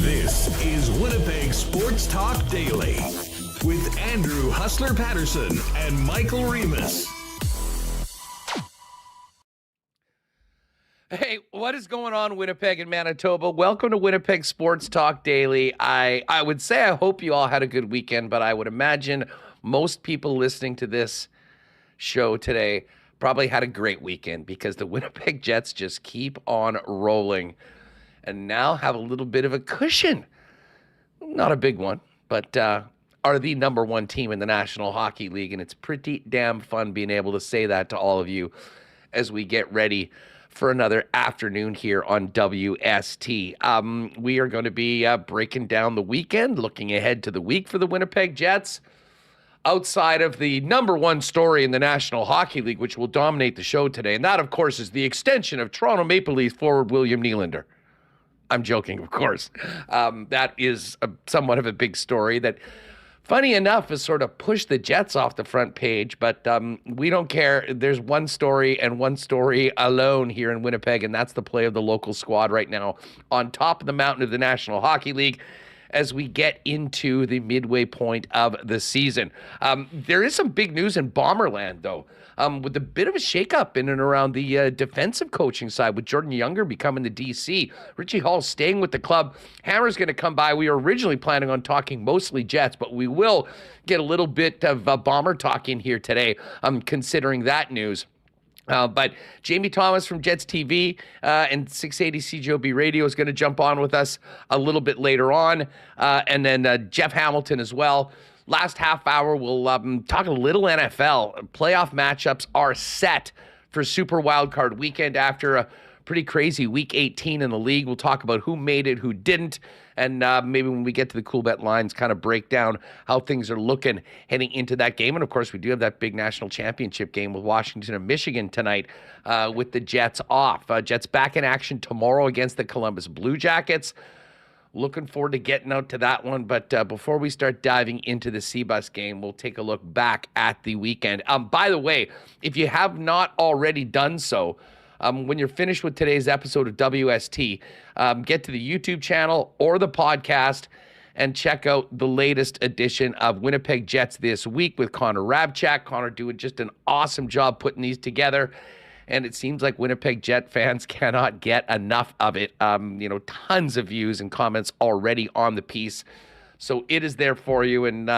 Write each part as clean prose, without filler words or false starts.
This is Winnipeg Sports Talk Daily with Andrew Hustler Paterson and Michael Remis. Hey, what is going on, Winnipeg and Manitoba? Welcome to Winnipeg Sports Talk Daily. I would say I hope you all had a good weekend, but I would imagine most people listening to this show today probably had a great weekend because the Winnipeg Jets just keep on rolling and now have a little bit of a cushion. Not a big one, but are the number one team in the National Hockey League, and it's pretty damn fun being able to say that to all of you as we get ready for another afternoon here on WST. We are going to be breaking down the weekend, looking ahead to the week for the Winnipeg Jets. Outside of the number one story in the National Hockey League, which will dominate the show today, and that, of course, is the extension of Toronto Maple Leafs forward William Nylander. I'm joking, of course. That is somewhat of a big story that, funny enough, has sort of pushed the Jets off the front page, but we don't care. There's one story and one story alone here in Winnipeg, and that's the play of the local squad right now on top of the mountain of the National Hockey League as we get into the midway point of the season. There is some big news in Bomberland, though, with a bit of a shakeup in and around the defensive coaching side, with Jordan Younger becoming the DC. Richie Hall staying with the club. Hammer's going to come by. We were originally planning on talking mostly Jets, but we will get a little bit of Bomber talk in here today, considering that news. But Jamie Thomas from Jets TV and 680 CJOB Radio is going to jump on with us a little bit later on. And then Jeff Hamilton as well. Last half hour, we'll talk a little NFL. Playoff matchups are set for Super Wildcard Weekend after a pretty crazy Week 18 in the league. We'll talk about who made it, who didn't, and maybe when we get to the Coolbet Lines, kind of break down how things are looking heading into that game. And, of course, we do have that big national championship game with Washington and Michigan tonight with the Jets off. Jets back in action tomorrow against the Columbus Blue Jackets. Looking forward to getting out to that one. But before we start diving into the Seabus game, we'll take a look back at the weekend. By the way, if you have not already done so, when you're finished with today's episode of WST, get to the YouTube channel or the podcast and check out the latest edition of Winnipeg Jets This Week with Connor Rabchak. Connor doing just an awesome job putting these together. And it seems like Winnipeg Jet fans cannot get enough of it. Tons of views and comments already on the piece. So it is there for you, and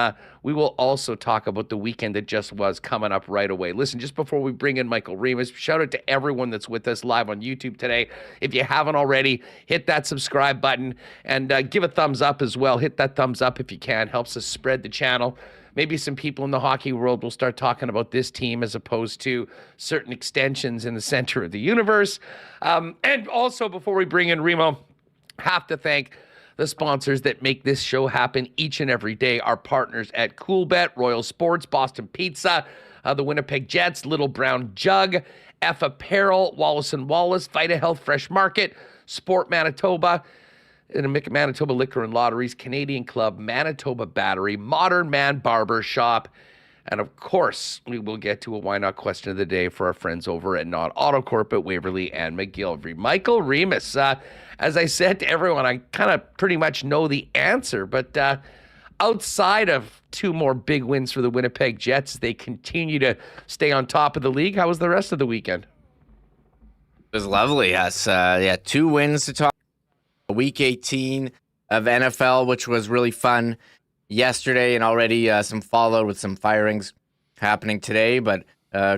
we will also talk about the weekend that just was coming up right away. Listen, just before we bring in Michael Remis, shout out to everyone that's with us live on YouTube today. If you haven't already, hit that subscribe button and give a thumbs up as well. Hit that thumbs up if you can. Helps us spread the channel. Maybe some people in the hockey world will start talking about this team as opposed to certain extensions in the center of the universe. And also, before we bring in Remo, have to thank the sponsors that make this show happen each and every day. Our partners at Coolbet, Royal Sports, Boston Pizza, the Winnipeg Jets, Little Brown Jug, F Apparel, Wallace & Wallace, Vita Health Fresh Market, Sport Manitoba, and Manitoba Liquor and Lotteries, Canadian Club, Manitoba Battery, Modern Man Barber Shop, and of course, we will get to a Why Not question of the day for our friends over at Not Auto Corp at Waverly and McGillivray. Michael Remis, as I said to everyone, I kind of pretty much know the answer, but outside of two more big wins for the Winnipeg Jets, they continue to stay on top of the league. How was the rest of the weekend? It was lovely, yes. 2 wins to talk. Week 18 of NFL, which was really fun yesterday, and already some fallout with some firings happening today. But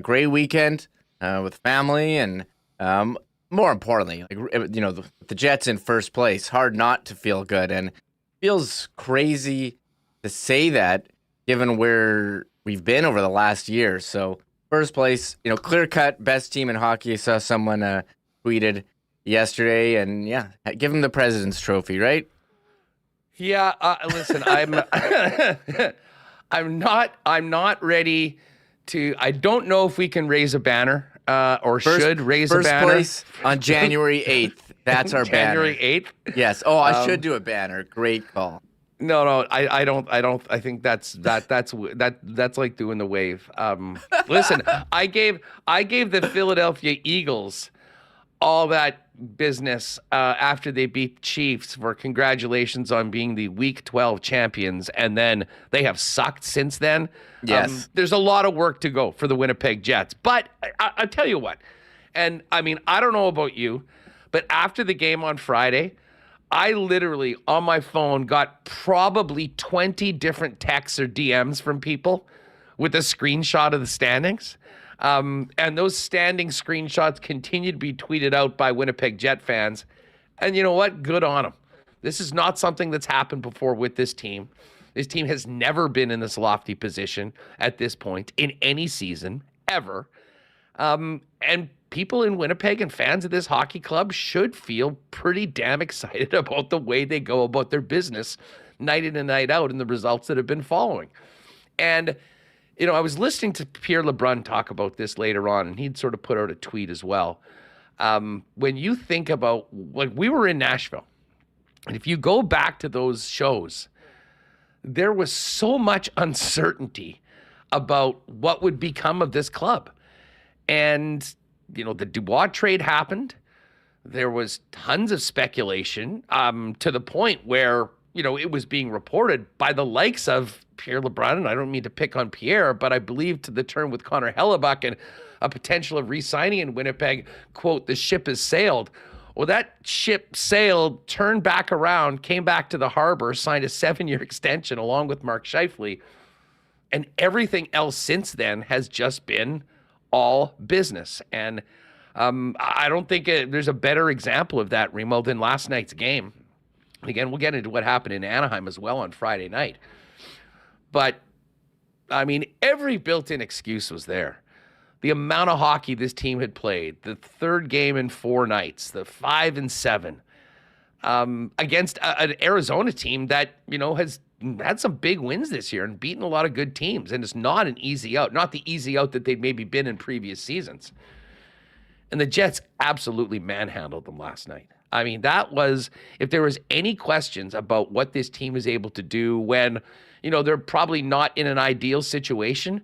great weekend with family, and more importantly, the Jets in first place. Hard not to feel good, and it feels crazy to say that, given where we've been over the last year. So first place, clear cut, best team in hockey. I saw someone tweeted yesterday, and yeah, give them the President's Trophy, right? Yeah, listen, I'm not ready to. I don't know if we can raise a banner should raise a banner. First place on January 8th. That's our January banner. 8th. Yes. Oh, I should do a banner. Great call. No, I don't. I think that's like doing the wave. Listen, I gave the Philadelphia Eagles all that business after they beat Chiefs for congratulations on being the Week 12 champions, and then they have sucked since then. Yes. There's a lot of work to go for the Winnipeg Jets, but I'll tell you what, and I mean, I don't know about you, but after the game on Friday, I literally on my phone got probably 20 different texts or DMs from people with a screenshot of the standings. And those standing screenshots continue to be tweeted out by Winnipeg Jet fans. And you know what? Good on them. This is not something that's happened before with this team. This team has never been in this lofty position at this point in any season, ever. And people in Winnipeg and fans of this hockey club should feel pretty damn excited about the way they go about their business night in and night out and the results that have been following. And I was listening to Pierre LeBrun talk about this later on, and he'd sort of put out a tweet as well. When you think about, like, we were in Nashville, and if you go back to those shows, there was so much uncertainty about what would become of this club. And, the Dubois trade happened. There was tons of speculation to the point where, it was being reported by the likes of Pierre LeBrun, and I don't mean to pick on Pierre, but I believe to the term with Connor Hellebuck and a potential of re-signing in Winnipeg, quote, the ship has sailed. Well, that ship sailed, turned back around, came back to the Harbour, signed a 7-year extension along with Mark Scheifele, and everything else since then has just been all business. And I don't think there's a better example of that, Remo, than last night's game. Again, we'll get into what happened in Anaheim as well on Friday night. But, I mean, every built-in excuse was there. The amount of hockey this team had played, the third game in 4 nights, the 5 and 7, against an Arizona team that, has had some big wins this year and beaten a lot of good teams. And it's not an easy out, not the easy out that they'd maybe been in previous seasons. And the Jets absolutely manhandled them last night. I mean, that was, if there was any questions about what this team is able to do when, they're probably not in an ideal situation,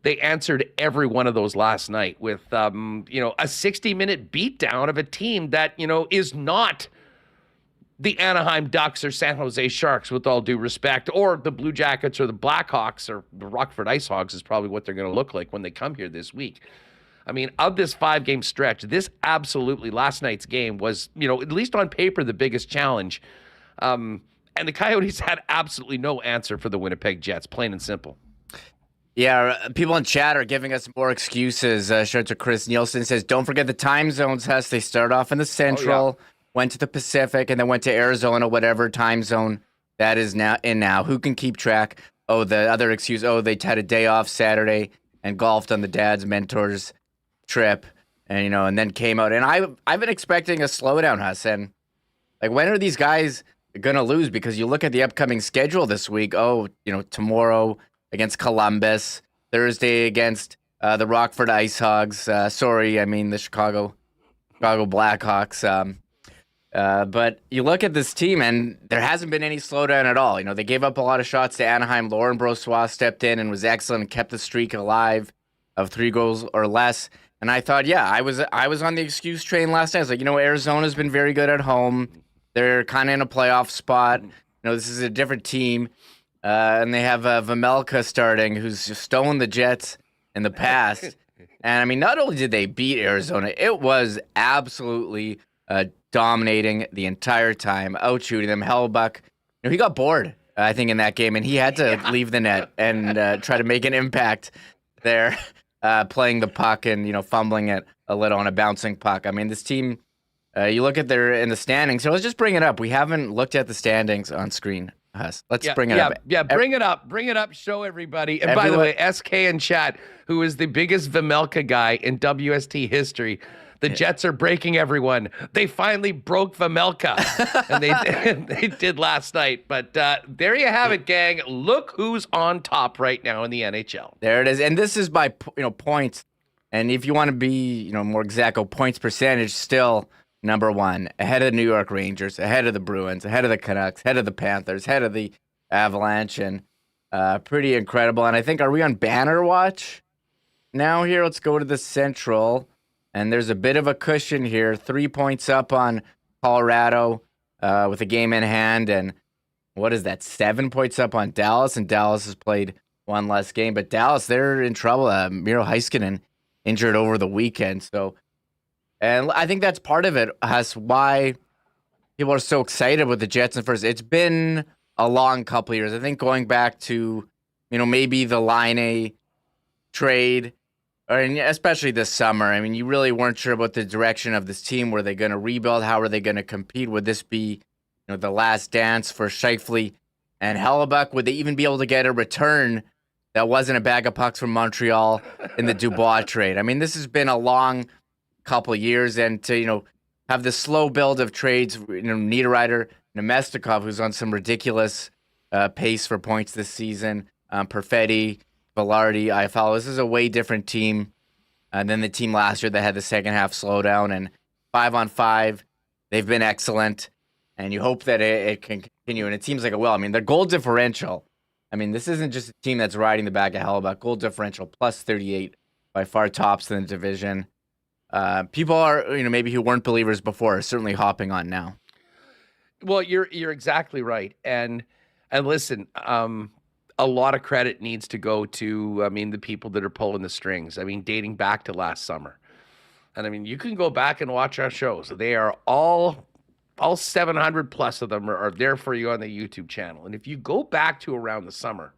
they answered every one of those last night with, a 60-minute beatdown of a team that, is not the Anaheim Ducks or San Jose Sharks, with all due respect, or the Blue Jackets or the Blackhawks or the Rockford Ice Hogs is probably what they're going to look like when they come here this week. I mean, of this 5-game stretch, this absolutely, last night's game was, at least on paper, the biggest challenge. And the Coyotes had absolutely no answer for the Winnipeg Jets, plain and simple. Yeah, people in chat are giving us more excuses. Shout out to Chris Nielsen, says, don't forget the time zones, Hess. They start off in the Central, went to the Pacific, and then went to Arizona, whatever time zone that is now. Who can keep track? Oh, the other excuse, they had a day off Saturday and golfed on the dad's mentor's trip, and and then came out. And I've been expecting a slowdown, Hassan. Like, when are these guys gonna lose? Because you look at the upcoming schedule this week. Tomorrow against Columbus, Thursday against the Rockford Ice Hogs. The Chicago Blackhawks. But you look at this team, and there hasn't been any slowdown at all. They gave up a lot of shots to Anaheim. Lauren Brossoit stepped in and was excellent and kept the streak alive of 3 goals or less. And I thought, I was on the excuse train last night. I was like, Arizona's been very good at home. They're kind of in a playoff spot. This is a different team. And they have Vamelka starting, who's just stolen the Jets in the past. And, I mean, not only did they beat Arizona, it was absolutely dominating the entire time, out-shooting them. Hellebuck, he got bored, I think, in that game, and he had to leave the net and try to make an impact there. Playing the puck and, fumbling it a little on a bouncing puck. I mean, this team, you look at in the standings. So let's just bring it up. We haven't looked at the standings on screen. Let's bring it up. Yeah, bring it up. Bring it up. Show everybody. And by the way, SK in chat, who is the biggest Vejmelka guy in WST history, the Jets are breaking everyone. They finally broke Vejmelka, and they did last night. But there you have it, gang. Look who's on top right now in the NHL. There it is. And this is by points. And if you want to be more exact, points percentage, still number one, ahead of the New York Rangers, ahead of the Bruins, ahead of the Canucks, ahead of the Panthers, ahead of the Avalanche, and pretty incredible. And I think, are we on banner watch now here? Let's go to the Central, and there's a bit of a cushion here. 3 points up on Colorado with a game in hand, and what is that, 7 points up on Dallas, and Dallas has played one less game. But Dallas, they're in trouble. Miro Heiskanen injured over the weekend, so... And I think that's part of it, has why people are so excited with the Jets in first. It's been a long couple of years. I think going back to, maybe the Line trade, and especially this summer. I mean, you really weren't sure about the direction of this team. Were they going to rebuild? How are they going to compete? Would this be, the last dance for Scheifele and Hellebuck? Would they even be able to get a return that wasn't a bag of pucks from Montreal in the Dubois trade? I mean, this has been a long couple of years, and to have the slow build of trades, Niederreiter, Nemestikov, who's on some ridiculous pace for points this season, Perfetti, Balharry, Iafallo. This is a way different team than the team last year that had the second half slowdown. And 5-on-5, they've been excellent, and you hope that it can continue. And it seems like it will. I mean, their goal differential. I mean, this isn't just a team that's riding the back of Hellebuck. Goal differential plus 38, by far tops in the division. People are, maybe who weren't believers before are certainly hopping on now. Well, you're exactly right. And listen, a lot of credit needs to go to, the people that are pulling the strings. Dating back to last summer. And you can go back and watch our shows. They are all 700 plus of them are there for you on the YouTube channel. And if you go back to around the summer,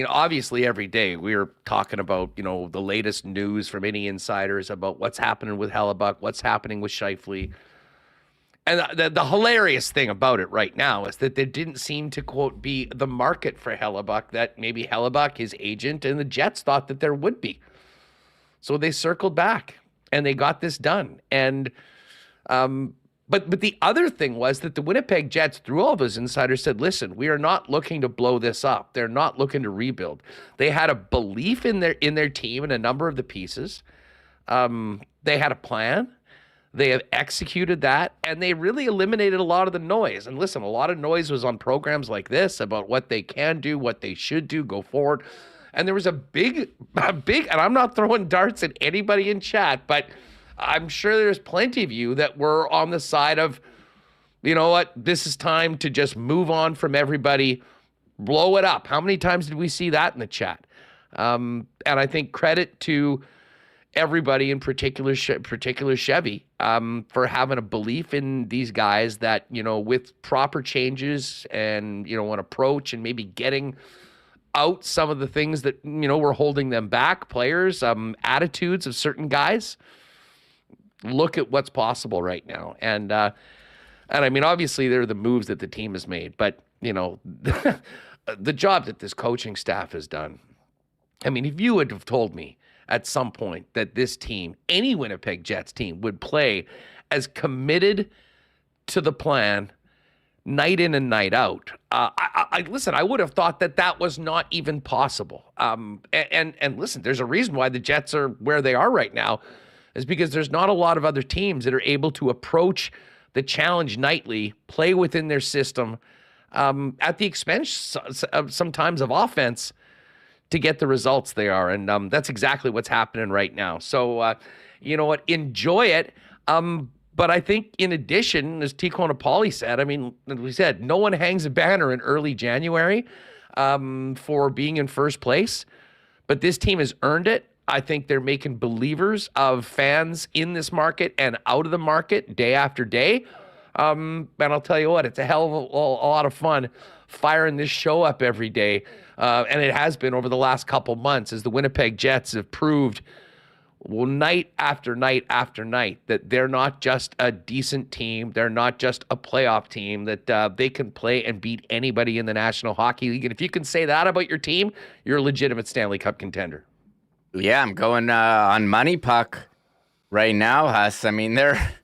obviously every day we're talking about, the latest news from any insiders about what's happening with Hellebuck, what's happening with Scheifele. And the hilarious thing about it right now is that there didn't seem to, quote, be the market for Hellebuck that maybe Hellebuck, his agent, and the Jets thought that there would be. So they circled back and they got this done. And But the other thing was that the Winnipeg Jets, through all those insiders, said, listen, we are not looking to blow this up. They're not looking to rebuild. They had a belief in their team and a number of the pieces. They had a plan. They have executed that, and they really eliminated a lot of the noise. And listen, a lot of noise was on programs like this about what they can do, what they should do, go forward. And there was a big, and I'm not throwing darts at anybody in chat, but I'm sure there's plenty of you that were on the side of, you know what, this is time to just move on from everybody, blow it up. How many times did we see that in the chat? And I think credit to everybody, in particular Chevy, for having a belief in these guys that, with proper changes and, an approach and maybe getting out some of the things that, were holding them back, players, attitudes of certain guys. Look at what's possible right now. And obviously there are the moves that the team has made, but, the job that this coaching staff has done. If you would have told me at some point that this team, any Winnipeg Jets team, would play as committed to the plan night in and night out, I would have thought that was not even possible. And listen, there's a reason why the Jets are where they are right now, is because there's not a lot of other teams that are able to approach the challenge nightly, play within their system, at the expense sometimes of offense to get the results they are. And that's exactly what's happening right now. So, you know what? Enjoy it. But I think in addition, as T. Conopoli said, we said no one hangs a banner in early January for being in first place, but this team has earned it. I think they're making believers of fans in this market and out of the market day after day. And I'll tell you what, it's a hell of a lot of fun firing this show up every day. And it has been over the last couple months, as the Winnipeg Jets have proved well, night after night after night, that they're not just a decent team. They're not just a playoff team, that they can play and beat anybody in the National Hockey League. And if you can say that about your team, you're a legitimate Stanley Cup contender. Yeah, I'm going on Money Puck right now, Huss. I mean, they're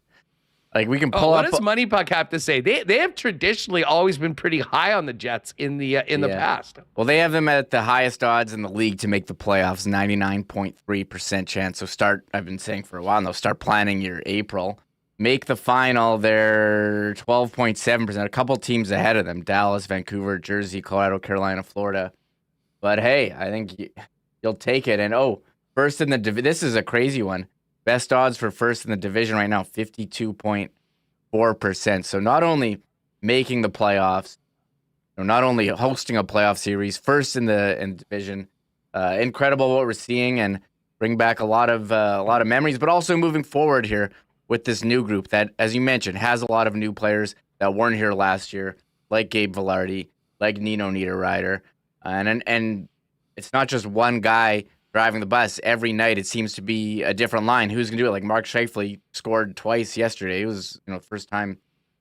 like, we can pull what up. does Money Puck have to say? They have traditionally always been pretty high on the Jets in the past. Well, they have them at the highest odds in the league to make the playoffs, 99.3% chance. So I've been saying for a while now, start planning your April. Make the final, they're 12.7%. A couple teams ahead of them, Dallas, Vancouver, Jersey, Colorado, Carolina, Florida. But hey, I think you'll take it. And first in the division, this is a crazy one. Best odds for first in the division right now, 52.4%. So not only making the playoffs, not only hosting a playoff series, first in the division. Incredible what we're seeing, and bring back a lot of memories, but also moving forward here with this new group that, as you mentioned, has a lot of new players that weren't here last year, like Gabe Villardi, like Nino Niederreiter, and it's not just one guy driving the bus. Every night it seems to be a different line. Who's going to do it? Like Mark Scheifele scored twice yesterday. It was, first time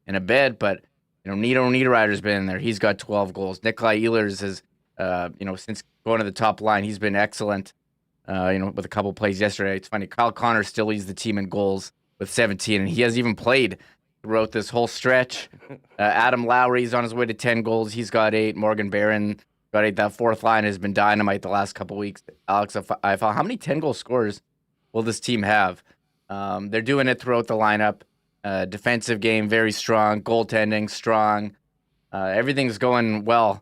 in a bit, but, Nino Niederreiter's been in there. He's got 12 goals. Nikolai Ehlers has, since going to the top line, he's been excellent, with a couple plays yesterday. It's funny. Kyle Connor still leads the team in goals with 17, and he hasn't even played throughout this whole stretch. Adam Lowry's on his way to 10 goals. He's got 8. Morgan Barron got 8. That fourth line has been dynamite the last couple weeks. Alex Iafallo, how many 10-goal scorers will this team have? They're doing it throughout the lineup. Defensive game, very strong. Goaltending, strong. Everything's going well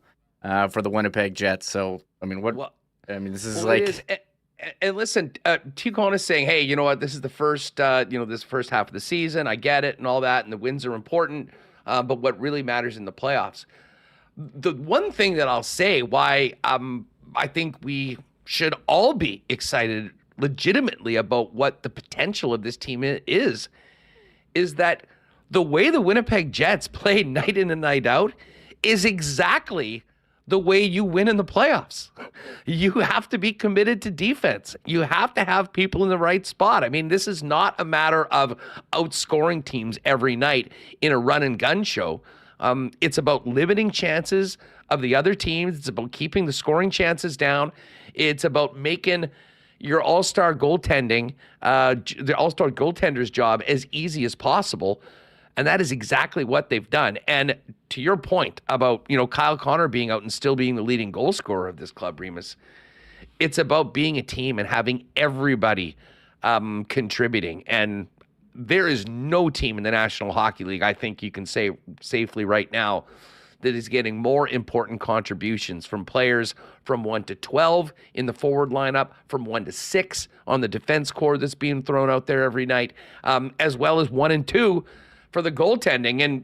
for the Winnipeg Jets. So, this is And listen, Ticone is saying, hey, you know what? This is the first, this first half of the season. I get it and all that, and the wins are important. But what really matters in the playoffs. The one thing that I'll say why I think we should all be excited legitimately about what the potential of this team is that the way the Winnipeg Jets play night in and night out is exactly the way you win in the playoffs. You have to be committed to defense. You have to have people in the right spot. I mean, this is not a matter of outscoring teams every night in a run and gun show. It's about limiting chances of the other teams. It's about keeping the scoring chances down. It's about making your all-star goaltending, the all-star goaltender's job as easy as possible. And that is exactly what they've done. And to your point about, Kyle Connor being out and still being the leading goal scorer of this club, Remis, it's about being a team and having everybody contributing. And there is no team in the National Hockey League, I think you can say safely right now, that is getting more important contributions from players from 1 to 12 in the forward lineup, from 1 to 6 on the defense core that's being thrown out there every night, as well as 1 and 2 for the goaltending. And,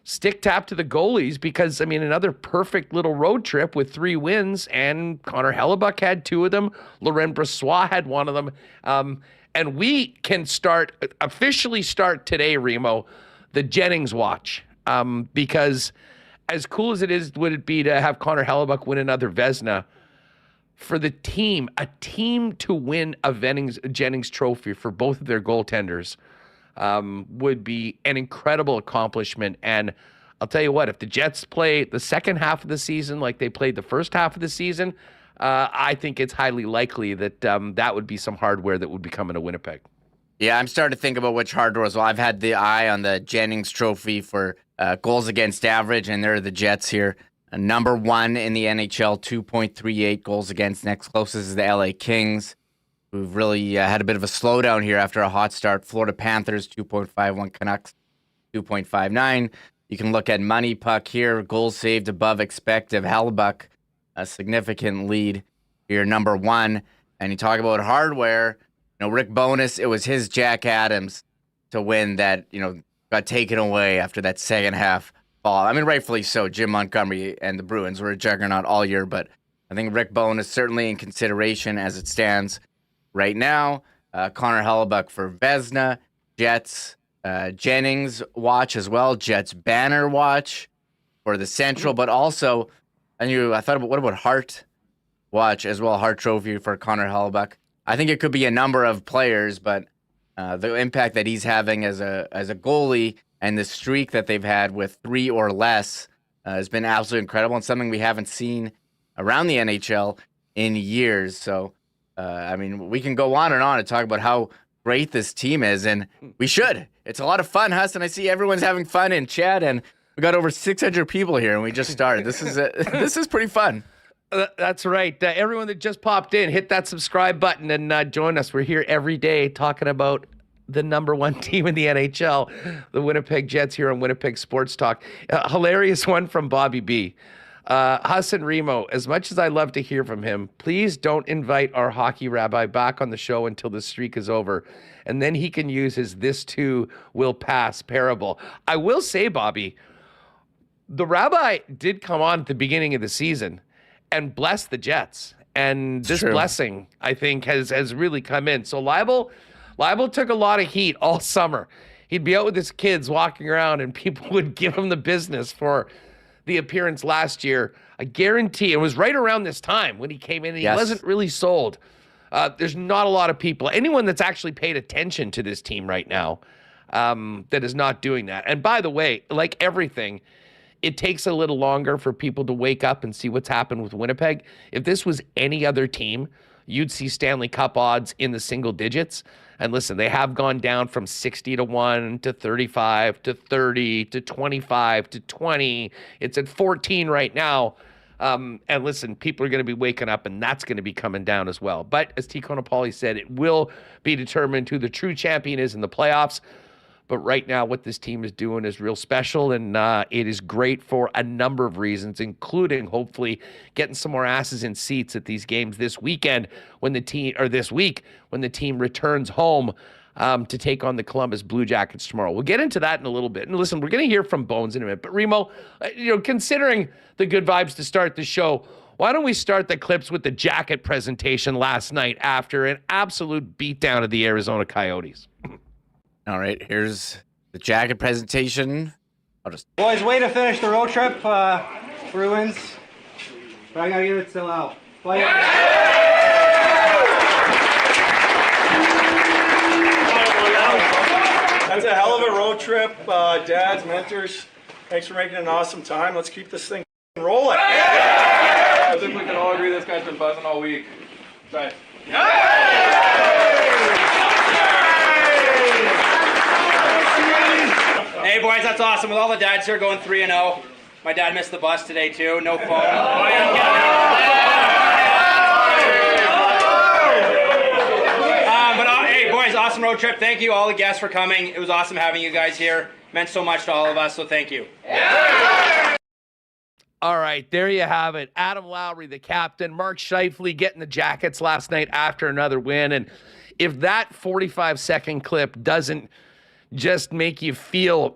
stick tap to the goalies because, another perfect little road trip with 3 wins, and Connor Hellebuck had 2 of them. Laurent Brossoit had 1 of them. And we can officially start today, Remo, the Jennings watch, because as cool as would it be to have Connor Hellebuck win another Vezina, for the team, a team to win a Jennings trophy for both of their goaltenders would be an incredible accomplishment. And I'll tell you what, if the Jets play the second half of the season like they played the first half of the season, I think it's highly likely that that would be some hardware that would be coming to Winnipeg. Yeah, I'm starting to think about which hardware as well. I've had the eye on the Jennings trophy for goals against average, and they're the Jets here. Number 1 in the NHL, 2.38 goals against. Next closest is the LA Kings, who've really had a bit of a slowdown here after a hot start. Florida Panthers, 2.51. Canucks, 2.59. You can look at Money Puck here. Goals saved above expected. Hellebuck, a significant lead here, number 1. And you talk about hardware. Rick Bowness, it was his Jack Adams to win that, got taken away after that second half fall. Rightfully so. Jim Montgomery and the Bruins were a juggernaut all year, but I think Rick Bowness certainly in consideration as it stands right now. Connor Hellebuck for Vezina, Jets, Jennings watch as well, Jets banner watch for the Central, but also, what about Hart watch as well, Hart trophy for Connor Hellebuck. I think it could be a number of players, but the impact that he's having as a goalie and the streak that they've had with 3 or less has been absolutely incredible and something we haven't seen around the NHL in years. So, I mean, we can go on and talk about how great this team is, and we should. It's a lot of fun, Huss, and I see everyone's having fun in chat, and we got over 600 people here, and we just started. This is pretty fun. That's right. Everyone that just popped in, hit that subscribe button and join us. We're here every day talking about the number one team in the NHL, the Winnipeg Jets, here on Winnipeg Sports Talk. Hilarious one from Bobby B. Huss and Remo, as much as I love to hear from him, please don't invite our hockey rabbi back on the show until the streak is over. And then he can use his "this too will pass" parable. I will say, Bobby, the rabbi did come on at the beginning of the season and bless the Jets. And this blessing, I think, has really come in. So Leibel took a lot of heat all summer. He'd be out with his kids walking around and people would give him the business for the appearance last year. I guarantee it was right around this time when he came in and he wasn't really sold. There's not a lot of people, anyone that's actually paid attention to this team right now, that is not doing that. And by the way, like everything, it takes a little longer for people to wake up and see what's happened with Winnipeg. If this was any other team, you'd see Stanley Cup odds in the single digits. And listen, they have gone down from 60-1 to 35 to 30 to 25 to 20. It's at 14 right now. And listen, people are going to be waking up, and that's going to be coming down as well. But as T. Konopoli said, it will be determined who the true champion is in the playoffs. But right now, what this team is doing is real special, and it is great for a number of reasons, including hopefully getting some more asses in seats at these games this weekend when the team, or this week when the team returns home to take on the Columbus Blue Jackets tomorrow. We'll get into that in a little bit. And listen, we're going to hear from Bones in a minute. But Remo, considering the good vibes to start the show, why don't we start the clips with the jacket presentation last night after an absolute beatdown of the Arizona Coyotes? All right, here's the jacket presentation. Boys, way to finish the road trip. Bruins. But I gotta give it still out. That's a hell of a road trip. Dads, mentors, thanks for making an awesome time. Let's keep this thing rolling. I think we can all agree this guy's been buzzing all week. Right. Hey boys, that's awesome. With all the dads here going 3-0. My dad missed the bus today too. No phone. Hey boys, awesome road trip. Thank you all the guests for coming. It was awesome having you guys here. Meant so much to all of us, so thank you. All right, there you have it. Adam Lowry, the captain. Mark Scheifele getting the jackets last night after another win. And if that 45-second clip doesn't just make you feel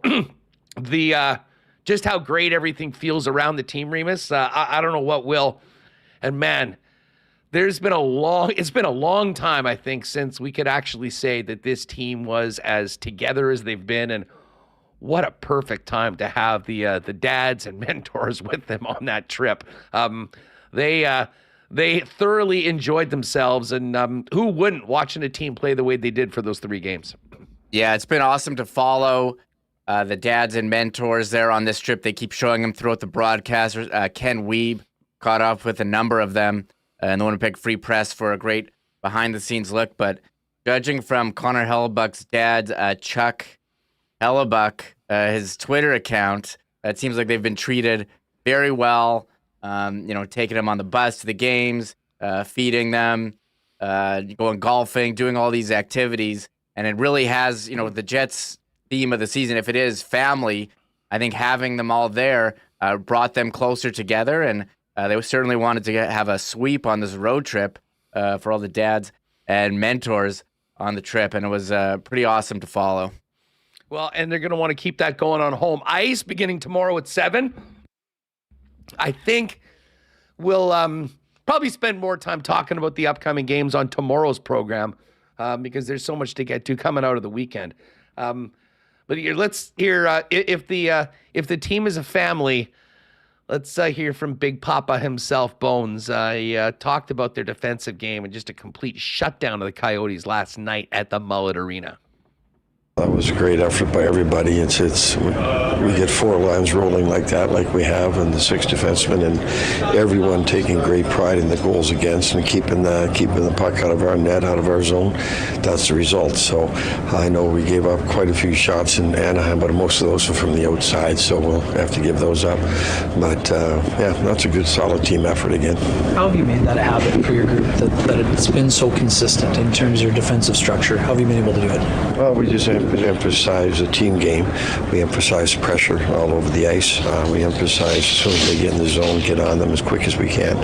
just how great everything feels around the team, Remis, I don't know what will. And man, it's been a long time, I think, since we could actually say that this team was as together as they've been. And what a perfect time to have the dads and mentors with them on that trip. They thoroughly enjoyed themselves, and who wouldn't, watching a team play the way they did for those 3 games? Yeah, it's been awesome to follow the dads and mentors there on this trip. They keep showing them throughout the broadcasters. Ken Wiebe caught up with a number of them in the Winnipeg Free Press for a great behind-the-scenes look. But judging from Connor Hellebuck's dad, Chuck Hellebuck, his Twitter account, it seems like they've been treated very well, taking them on the bus to the games, feeding them, going golfing, doing all these activities. And it really has, the Jets' theme of the season, if it is family, I think having them all there brought them closer together. And they certainly wanted to have a sweep on this road trip for all the dads and mentors on the trip. And it was pretty awesome to follow. Well, and they're going to want to keep that going on home ice beginning tomorrow at 7. I think we'll probably spend more time talking about the upcoming games on tomorrow's program. Because there's so much to get to coming out of the weekend. But let's hear if the team is a family, Let's hear from Big Papa himself, Bones. He talked about their defensive game and just a complete shutdown of the Coyotes last night at the Mullet Arena. That was a great effort by everybody. We get 4 lines rolling like that, like we have, and the 6 defensemen, and everyone taking great pride in the goals against and keeping the puck out of our net, out of our zone. That's the result. So I know we gave up quite a few shots in Anaheim, but most of those are from the outside, so we'll have to give those up. But that's a good, solid team effort again. How have you made that a habit for your group that it's been so consistent in terms of your defensive structure? How have you been able to do it? Well, we just emphasize a team game. We emphasize pressure all over the ice. We emphasize as soon as they get in the zone, get on them as quick as we can.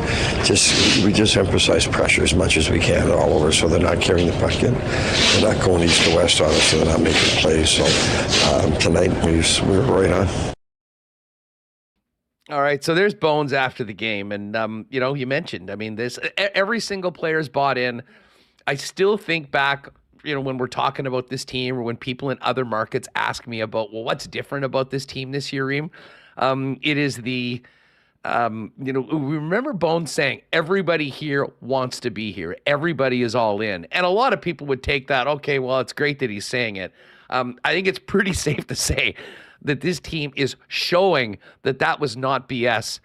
We just emphasize pressure as much as we can all over, so they're not carrying the puck in. They're not going east to west on us, so they're not making plays. So tonight we were right on. All right, so there's Bones after the game, and you mentioned, every single player's bought in. I still think back, when we're talking about this team, or when people in other markets ask me about, well, what's different about this team this year, Reem? It is the, we remember Bones saying, everybody here wants to be here. Everybody is all in. And a lot of people would take that, okay, well, it's great that he's saying it. I think it's pretty safe to say that this team is showing that was not BS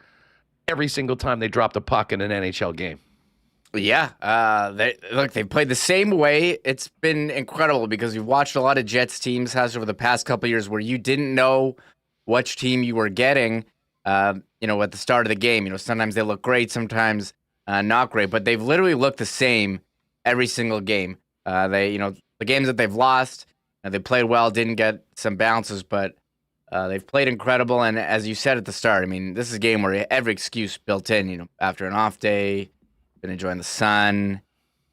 every single time they dropped a puck in an NHL game. Yeah, they played the same way. It's been incredible because we've watched a lot of Jets teams over the past couple of years where you didn't know which team you were getting, at the start of the game. Sometimes they look great, sometimes not great, but they've literally looked the same every single game. The games that they've lost, they played well, didn't get some bounces, but they've played incredible. And as you said at the start, this is a game where every excuse built in, after an off day, been enjoying the sun,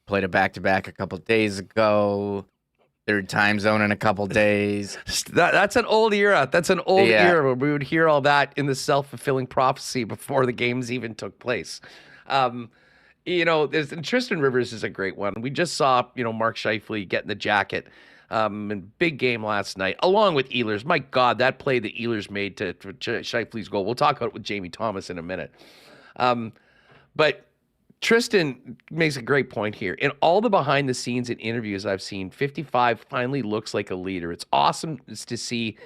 played a back-to-back a couple days ago, third time zone in a couple days. That's an old era. That's an old era where we would hear all that in the self-fulfilling prophecy before the games even took place. Tristan Rivers is a great one. We just saw, Mark Scheifele getting the jacket. Big game last night, along with Ehlers. My God, that play that Ehlers made to Scheifele's goal. We'll talk about it with Jamie Thomas in a minute. But Tristan makes a great point here. In all the behind the scenes and interviews I've seen, 55 finally looks like a leader. It's awesome to see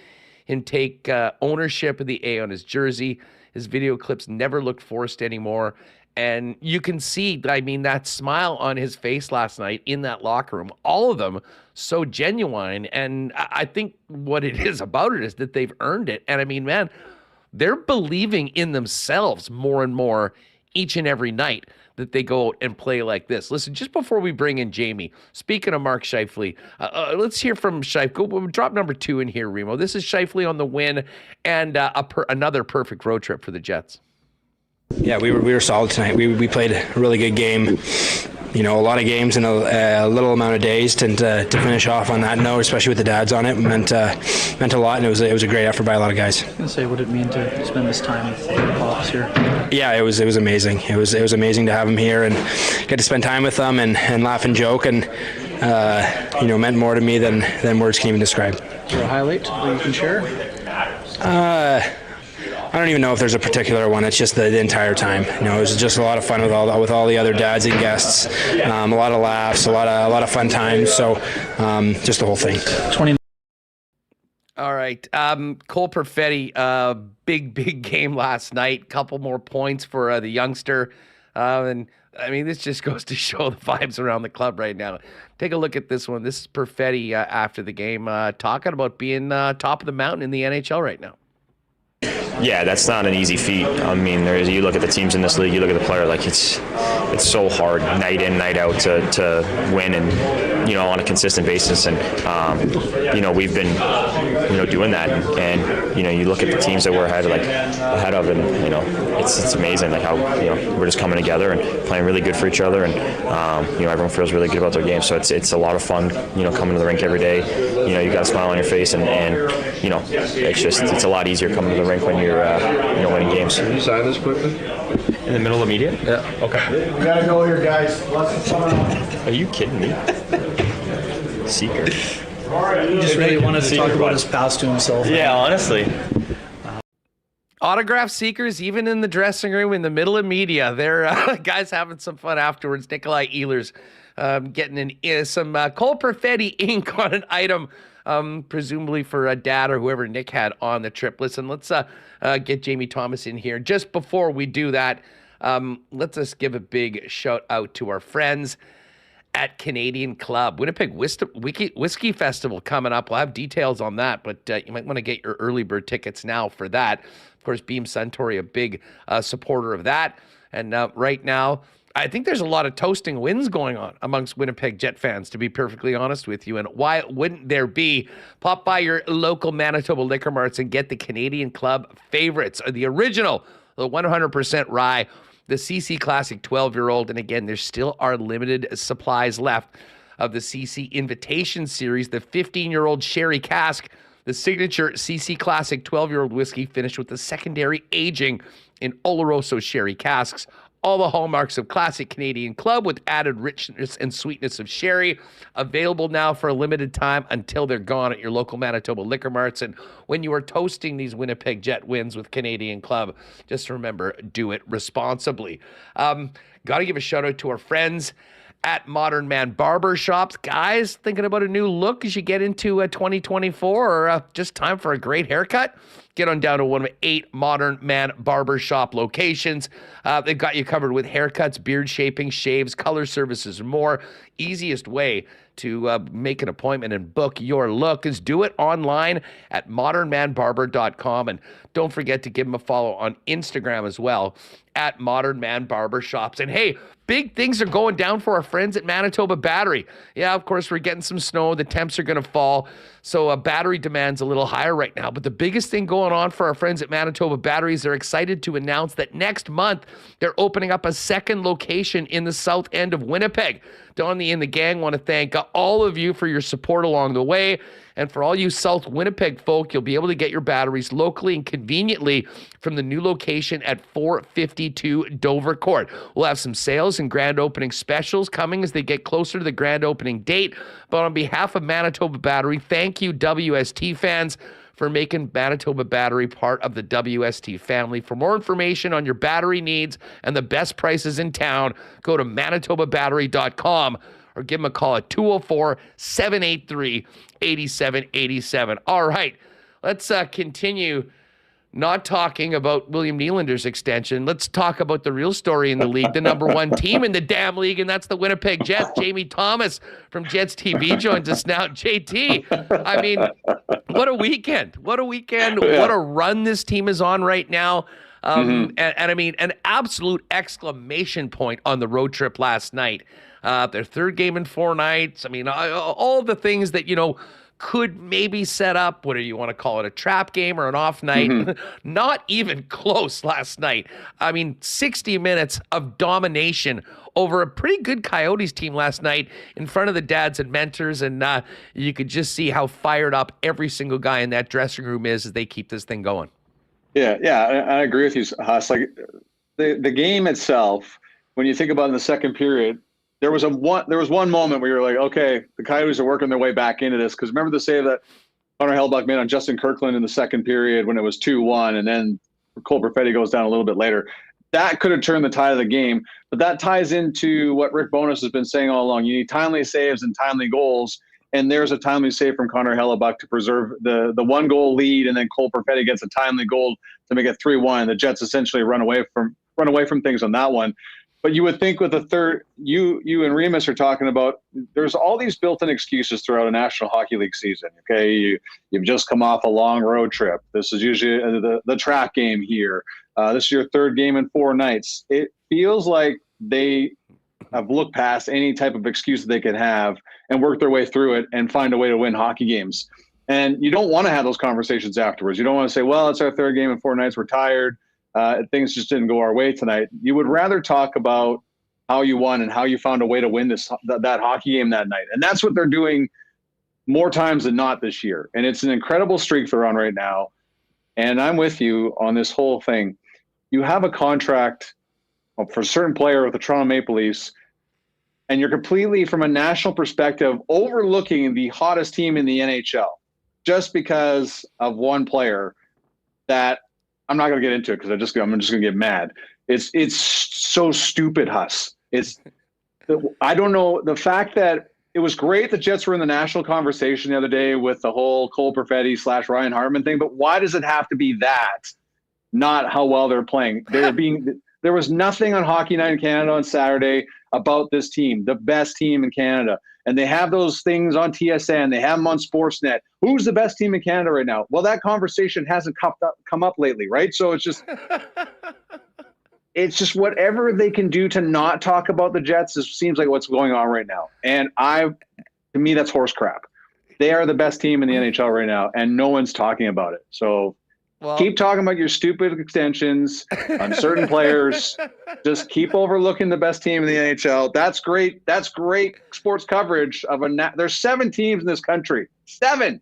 him take ownership of the A on his jersey. His video clips never looked forced anymore. And you can see, that smile on his face last night in that locker room, all of them so genuine. And I think what it is about it is that they've earned it. And they're believing in themselves more and more each and every night that they go out and play like this. Listen, just before we bring in Jamie, speaking of Mark Scheifele, let's hear from Scheifele. We'll drop number 2 in here, Remo. This is Scheifele on the win and another perfect road trip for the Jets. Yeah, we were solid tonight. We played a really good game. A lot of games in a little amount of days, and to finish off on that note, especially with the dads on it, meant a lot, and it was a great effort by a lot of guys. I was going to say, what did it mean to spend this time with your pops here? Yeah, it was amazing. It was amazing to have him here and get to spend time with them and laugh and joke, and meant more to me than words can even describe. Is there a highlight that you can share? I don't even know if there's a particular one. It's just the entire time. It was just a lot of fun with all the other dads and guests. A lot of laughs, a lot of fun times. So just the whole thing. 20. All right, Cole Perfetti, big game last night. Couple more points for the youngster, and this just goes to show the vibes around the club right now. Take a look at this one. This is Perfetti after the game, talking about being top of the mountain in the NHL right now. Yeah, that's not an easy feat. You look at the teams in this league, you look at the player, it's so hard night in, night out to win and, on a consistent basis. And, we've been, doing that. And, you look at the teams that we're ahead of, and, it's amazing, how, we're just coming together and playing really good for each other. And, everyone feels really good about their game. So it's a lot of fun, coming to the rink every day. You got a smile on your face and it's a lot easier coming to the rink when you're winning games. Can you sign this quickly? In the middle of media? Yeah. Okay. We gotta go here, guys. Are you kidding me? Secret. He just really wanted to talk about his past to himself. Yeah, honestly. autograph seekers, even in the dressing room, in the middle of media, they're guys having some fun afterwards. Nikolai Ehlers getting some Cole Perfetti ink on an item, presumably for a dad or whoever Nick had on the trip. Listen, let's get Jamie Thomas in here. Just before we do that, let's just give a big shout out to our friends at Canadian Club. Winnipeg Whiskey Festival coming up. We'll have details on that, but you might want to get your early bird tickets now for that. Of course, Beam Suntory, a big supporter of that. And right now, I think there's a lot of toasting wins going on amongst Winnipeg Jet fans, to be perfectly honest with you. And why wouldn't there be? Pop by your local Manitoba liquor marts and get the Canadian Club favorites, or the original, the 100% rye, the CC Classic 12-year-old. And again, there still are limited supplies left of the CC Invitation Series, the 15-year-old sherry cask, the signature CC Classic 12-year-old whiskey finished with the secondary aging in Oloroso sherry casks. All the hallmarks of classic Canadian Club with added richness and sweetness of sherry. Available now for a limited time until they're gone at your local Manitoba liquor marts. And when you are toasting these Winnipeg Jet wins with Canadian Club, just remember, do it responsibly. Got to give a shout out to our friends at Modern Man Barber Shops. Guys, thinking about a new look as you get into 2024, or just time for a great haircut? Get on down to one of 8 Modern Man Barber Shop locations. They've got you covered with haircuts, beard shaping, shaves, color services, and more. Easiest way to make an appointment and book your look is do it online at modernmanbarber.com. And don't forget to give them a follow on Instagram as well at Modern Man Barber Shops. And hey, big things are going down for our friends at Manitoba Battery. Yeah, of course, we're getting some snow. The temps are going to fall. So battery demand's a little higher right now. But the biggest thing going on for our friends at Manitoba Battery is they're excited to announce that next month they're opening up a second location in the south end of Winnipeg. Donnie and the gang want to thank all of you for your support along the way. And for all you South Winnipeg folk, you'll be able to get your batteries locally and conveniently from the new location at 452 Dover Court. We'll have some sales and grand opening specials coming as they get closer to the grand opening date. But on behalf of Manitoba Battery, thank you, WST fans, for making Manitoba Battery part of the WST family. For more information on your battery needs and the best prices in town, go to manitobabattery.com or give them a call at 204-783-8787. All right, let's continue not talking about William Nylander's extension. Let's talk about the real story in the league, the number one team in the damn league, and that's the Winnipeg Jets. Jamie Thomas from Jets TV joins us now. JT, I mean, what a weekend. What a weekend. Yeah. What a run this team is on right now. And I mean, an absolute exclamation point on the road trip last night. Their third game in 4 nights. I mean, all the things that, you know, could maybe set up, what do you want to call it, a trap game or an off night? Not even close last night. I mean, 60 minutes of domination over a pretty good Coyotes team last night in front of the dads and mentors, and you could just see how fired up every single guy in that dressing room is as they keep this thing going. Yeah, I agree with you, Huss. Like the game itself, when you think about in the second period, there was one moment where you're like, okay, the Coyotes are working their way back into this. Because remember the save that Connor Hellebuyck made on Justin Kirkland in the second period when it was 2-1, and then Cole Perfetti goes down a little bit later. That could have turned the tide of the game. But that ties into what Rick Bowness has been saying all along. You need timely saves and timely goals. And there's a timely save from Connor Hellebuyck to preserve the 1-goal lead, and then Cole Perfetti gets a timely goal to make it 3-1. The Jets essentially run away from things on that one. But you would think with the third, you and Remis are talking about, there's all these built-in excuses throughout a National Hockey League season. Okay, you've just come off a long road trip. This is usually the track game here. This is your third game in 4 nights. It feels like they have looked past any type of excuse that they could have and work their way through it and find a way to win hockey games. And you don't want to have those conversations afterwards. You don't want to say, well, it's our third game in 4 nights. We're tired. Things just didn't go our way tonight. You would rather talk about how you won and how you found a way to win that hockey game that night. And that's what they're doing more times than not this year. And it's an incredible streak they're on right now. And I'm with you on this whole thing. You have a contract for a certain player with the Toronto Maple Leafs, and you're completely, from a national perspective, overlooking the hottest team in the NHL just because of one player that I'm not going to get into it because I'm just going to get mad. It's so stupid, Huss. I don't know, the fact that it was great the Jets were in the national conversation the other day with the whole Cole Perfetti / Ryan Hartman thing, but why does it have to be that, not how well they're playing? There was nothing on Hockey Night in Canada on Saturday about this team, the best team in Canada. And they have those things on TSN. They have them on Sportsnet. Who's the best team in Canada right now? Well, that conversation hasn't come up lately, right? So it's just whatever they can do to not talk about the Jets seems like what's going on right now. And to me, that's horse crap. They are the best team in the NHL right now, and no one's talking about it. So keep talking about your stupid extensions on certain players. Just keep overlooking the best team in the NHL. That's great. That's great sports coverage of there's 7 teams in this country. 7.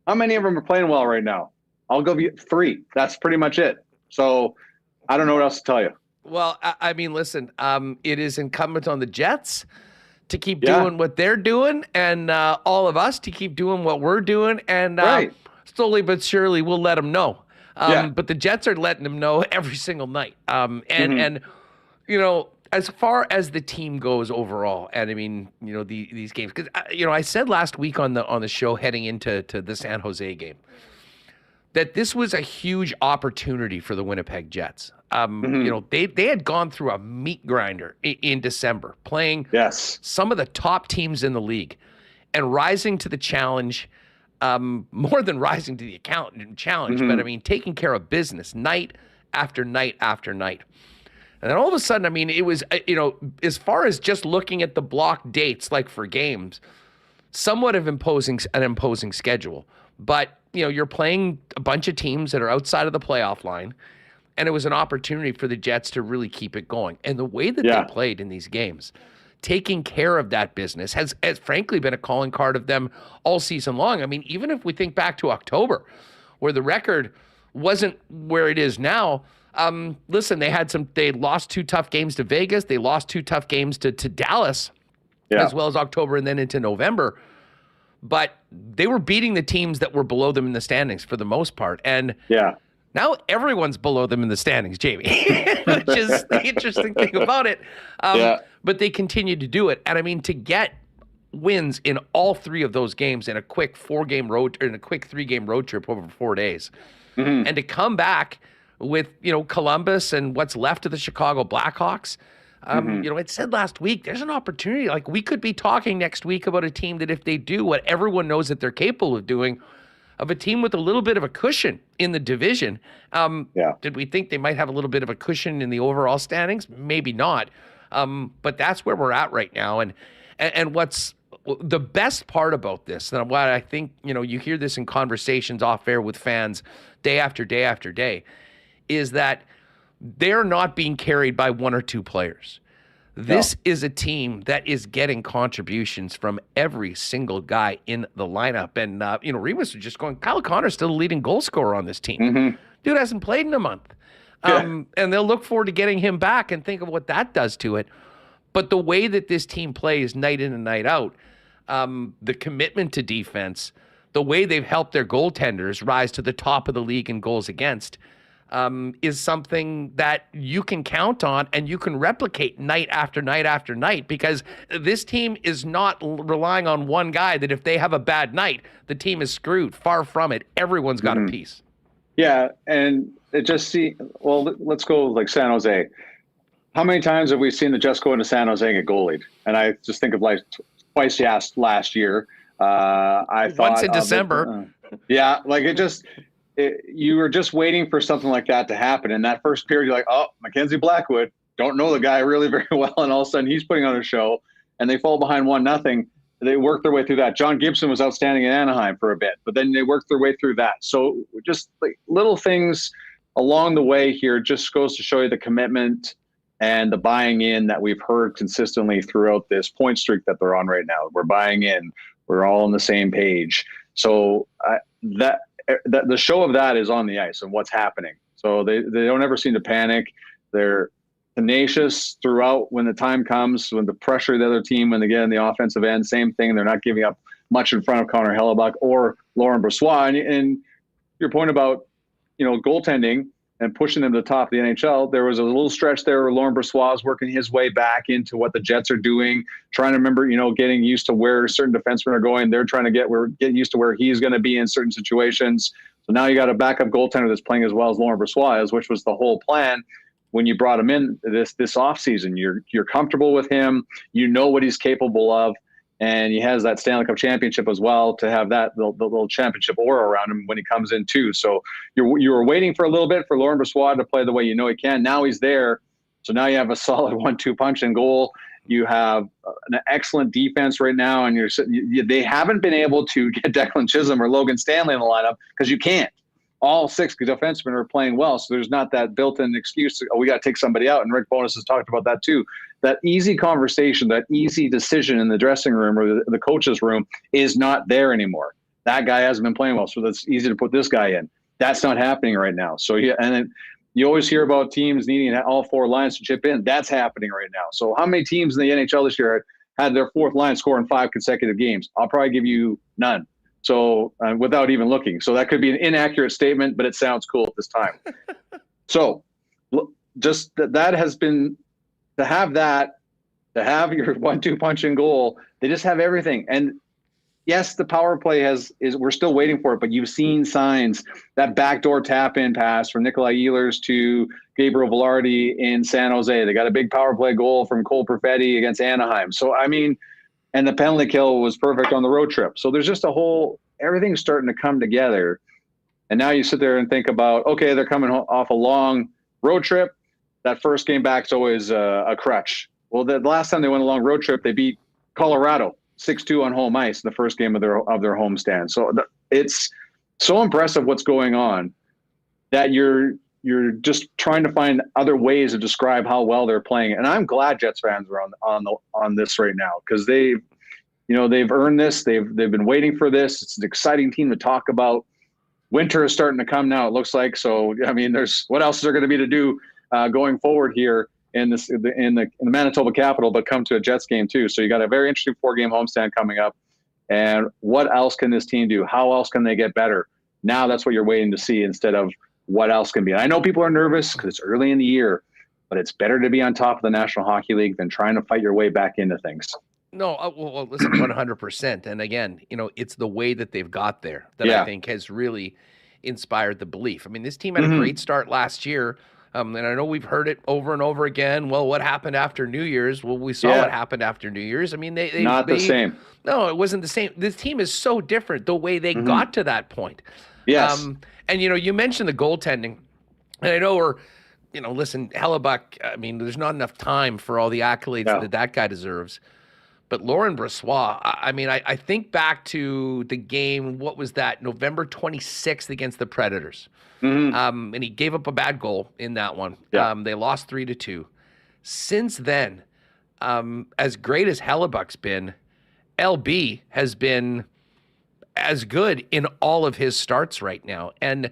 How many of them are playing well right now? I'll give you 3. That's pretty much it. So I don't know what else to tell you. Well, I mean, listen, it is incumbent on the Jets to keep doing what they're doing, and all of us to keep doing what we're doing. And slowly but surely, we'll let them know. But the Jets are letting them know every single night. And you know, as far as the team goes overall, and I mean, you know, these games, because I said last week on the show heading into the San Jose game that this was a huge opportunity for the Winnipeg Jets. You know, they had gone through a meat grinder in December, playing some of the top teams in the league, and rising to the challenge. More than rising to the challenge, but I mean, taking care of business night after night after night. And then all of a sudden, I mean, it was, as far as just looking at the block dates, like for games, somewhat of an imposing schedule. But, you're playing a bunch of teams that are outside of the playoff line, and it was an opportunity for the Jets to really keep it going. And the way that they played in these games, taking care of that business has frankly been a calling card of them all season long. I mean, even if we think back to October, where the record wasn't where it is now, listen, they lost 2 tough games to Vegas. They lost 2 tough games to Dallas, as well as October and then into November. But they were beating the teams that were below them in the standings for the most part. And now everyone's below them in the standings, Jamie, which is the interesting thing about it. But they continue to do it. And I mean, to get wins in all 3 of those games in a quick 3-game road trip over 4 days, and to come back with, Columbus and what's left of the Chicago Blackhawks. It said last week, there's an opportunity. Like, we could be talking next week about a team that if they do what everyone knows that they're capable of doing, of a team with a little bit of a cushion in the division. Did we think they might have a little bit of a cushion in the overall standings? Maybe not. But that's where we're at right now. And what's the best part about this, and what I think, you hear this in conversations off air with fans day after day after day, is that they're not being carried by 1 or 2 players. This is a team that is getting contributions from every single guy in the lineup. And, Remis was just going, Kyle Connor's still the leading goal scorer on this team. Dude hasn't played in a month. And they'll look forward to getting him back and think of what that does to it. But the way that this team plays night in and night out, the commitment to defense, the way they've helped their goaltenders rise to the top of the league in goals against, is something that you can count on and you can replicate night after night after night, because this team is not relying on one guy that if they have a bad night, the team is screwed. Far from it. Everyone's got a piece. Yeah, and let's go like San Jose. How many times have we seen the Jets go into San Jose and get goalied? And I just think of like twice last year. I thought once in December. You were just waiting for something like that to happen. In that first period, you're like, oh, Mackenzie Blackwood, don't know the guy really very well. And all of a sudden he's putting on a show and they fall behind 1-0. They worked their way through that. John Gibson was outstanding in Anaheim for a bit, but then they worked their way through that. So just like little things along the way here just goes to show you the commitment and the buying in that we've heard consistently throughout this point streak that they're on right now. We're buying in. We're all on the same page. So the show of that is on the ice and what's happening. So they don't ever seem to panic. They're tenacious throughout when the time comes, when the pressure of the other team, when they get in the offensive end, same thing. They're not giving up much in front of Connor Hellebuck or Laurent Brossoit. And your point about, goaltending, and pushing them to the top of the NHL. There was a little stretch there where Laurent Brossoit is working his way back into what the Jets are doing, trying to remember, getting used to where certain defensemen are going. They're trying to get used to where he's going to be in certain situations. So now you got a backup goaltender that's playing as well as Laurent Brossoit is, which was the whole plan when you brought him in this offseason. You're comfortable with him. You know what he's capable of. And he has that Stanley Cup championship as well to have that the little championship aura around him when he comes in too. So you were waiting for a little bit for Laurent Brossoit to play the way he can. Now he's there. So now you have a solid 1-2 punch and goal. You have an excellent defense right now, and they haven't been able to get Declan Chisholm or Logan Stanley in the lineup because you can't. All 6 defensemen are playing well, so there's not that built-in excuse we got to take somebody out. And Rick Bowness has talked about that too. That easy conversation, that easy decision in the dressing room or the coach's room is not there anymore. That guy hasn't been playing well, so that's easy to put this guy in. That's not happening right now. So and then you always hear about teams needing all 4 lines to chip in. That's happening right now. So how many teams in the NHL this year had their 4th line score in 5 consecutive games? I'll probably give you none. So without even looking. So that could be an inaccurate statement, but it sounds cool at this time. So just that has been to have your 1-2 punch and goal. They just have everything. And yes, the power play we're still waiting for it, but you've seen signs. That backdoor tap in pass from Nikolai Ehlers to Gabriel Velarde in San Jose. They got a big power play goal from Cole Perfetti against Anaheim. So and the penalty kill was perfect on the road trip. So there's just everything's starting to come together. And now you sit there and think about, okay, they're coming off a long road trip. That first game back is always a crutch. Well, the last time they went a long road trip, they beat Colorado 6-2 on home ice in the first game of their homestand. So it's so impressive what's going on that you're just trying to find other ways to describe how well they're playing. And I'm glad Jets fans are on this right now because they've earned this. They've been waiting for this. It's an exciting team to talk about. Winter is starting to come now, it looks like. So, what else is there going to be to do going forward here in the Manitoba Capital, but come to a Jets game too. So you got a very interesting 4-game homestand coming up. And what else can this team do? How else can they get better? Now that's what you're waiting to see instead of what else can be. And I know people are nervous because it's early in the year, but it's better to be on top of the National Hockey League than trying to fight your way back into things. No, well, listen, 100%. And again, it's the way that they've got there that I think has really inspired the belief. I mean, this team had a great start last year. And I know we've heard it over and over again. Well, what happened after New Year's? Well, we saw what happened after New Year's. I mean, they not the same. No, it wasn't the same. This team is so different the way they got to that point. Yes. And, you mentioned the goaltending. And I know listen, Hellebuck, I mean, there's not enough time for all the accolades that guy deserves. But Laurent Brossoit, I mean, I think back to the game, what was that, November 26th against the Predators. And he gave up a bad goal in that one. Yeah. They lost 3-2. Since then, as great as Hellebuck's been, LB has been as good in all of his starts right now. And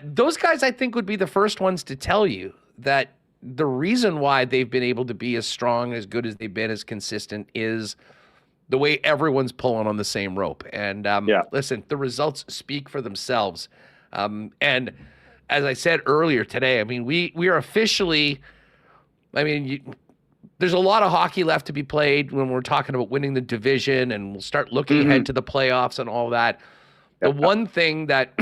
those guys, I think, would be the first ones to tell you that the reason why they've been able to be as strong, as good as they've been, as consistent is the way everyone's pulling on the same rope. And listen, the results speak for themselves. And as I said earlier today, I mean, we are officially, there's a lot of hockey left to be played when we're talking about winning the division, and we'll start looking ahead to the playoffs and all that. The one thing that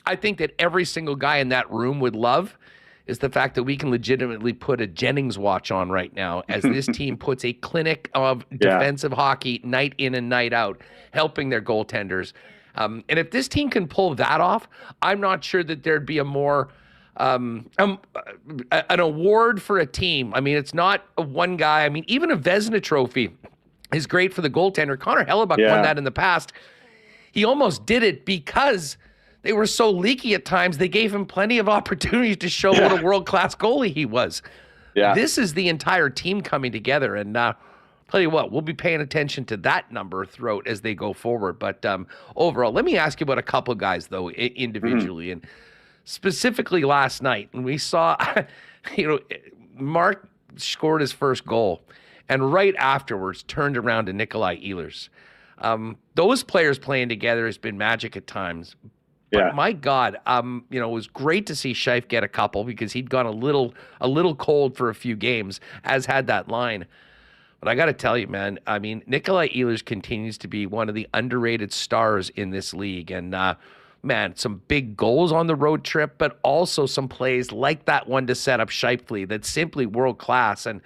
I think that every single guy in that room would love is the fact that we can legitimately put a Jennings watch on right now as this team puts a clinic of defensive hockey night in and night out, helping their goaltenders. And if this team can pull that off, I'm not sure that there'd be a more an award for a team. I mean, it's not a one guy. I mean, even a Vezina trophy is great for the goaltender. Connor Hellebuck won that in the past. He almost did it because they were so leaky at times. They gave him plenty of opportunities to show what a world-class goalie he was. Yeah. This is the entire team coming together. And tell you what, we'll be paying attention to that number throughout as they go forward. But overall, let me ask you about a couple of guys, though, individually. And specifically last night, when we saw, Mark scored his first goal and right afterwards turned around to Nikolai Ehlers. Those players playing together has been magic at times. But my God, it was great to see Scheif get a couple because he'd gone a little cold for a few games, as had that line. But I got to tell you, man, I mean, Nikolai Ehlers continues to be one of the underrated stars in this league. And, man, some big goals on the road trip, but also some plays like that one to set up Scheifele that's simply world class. And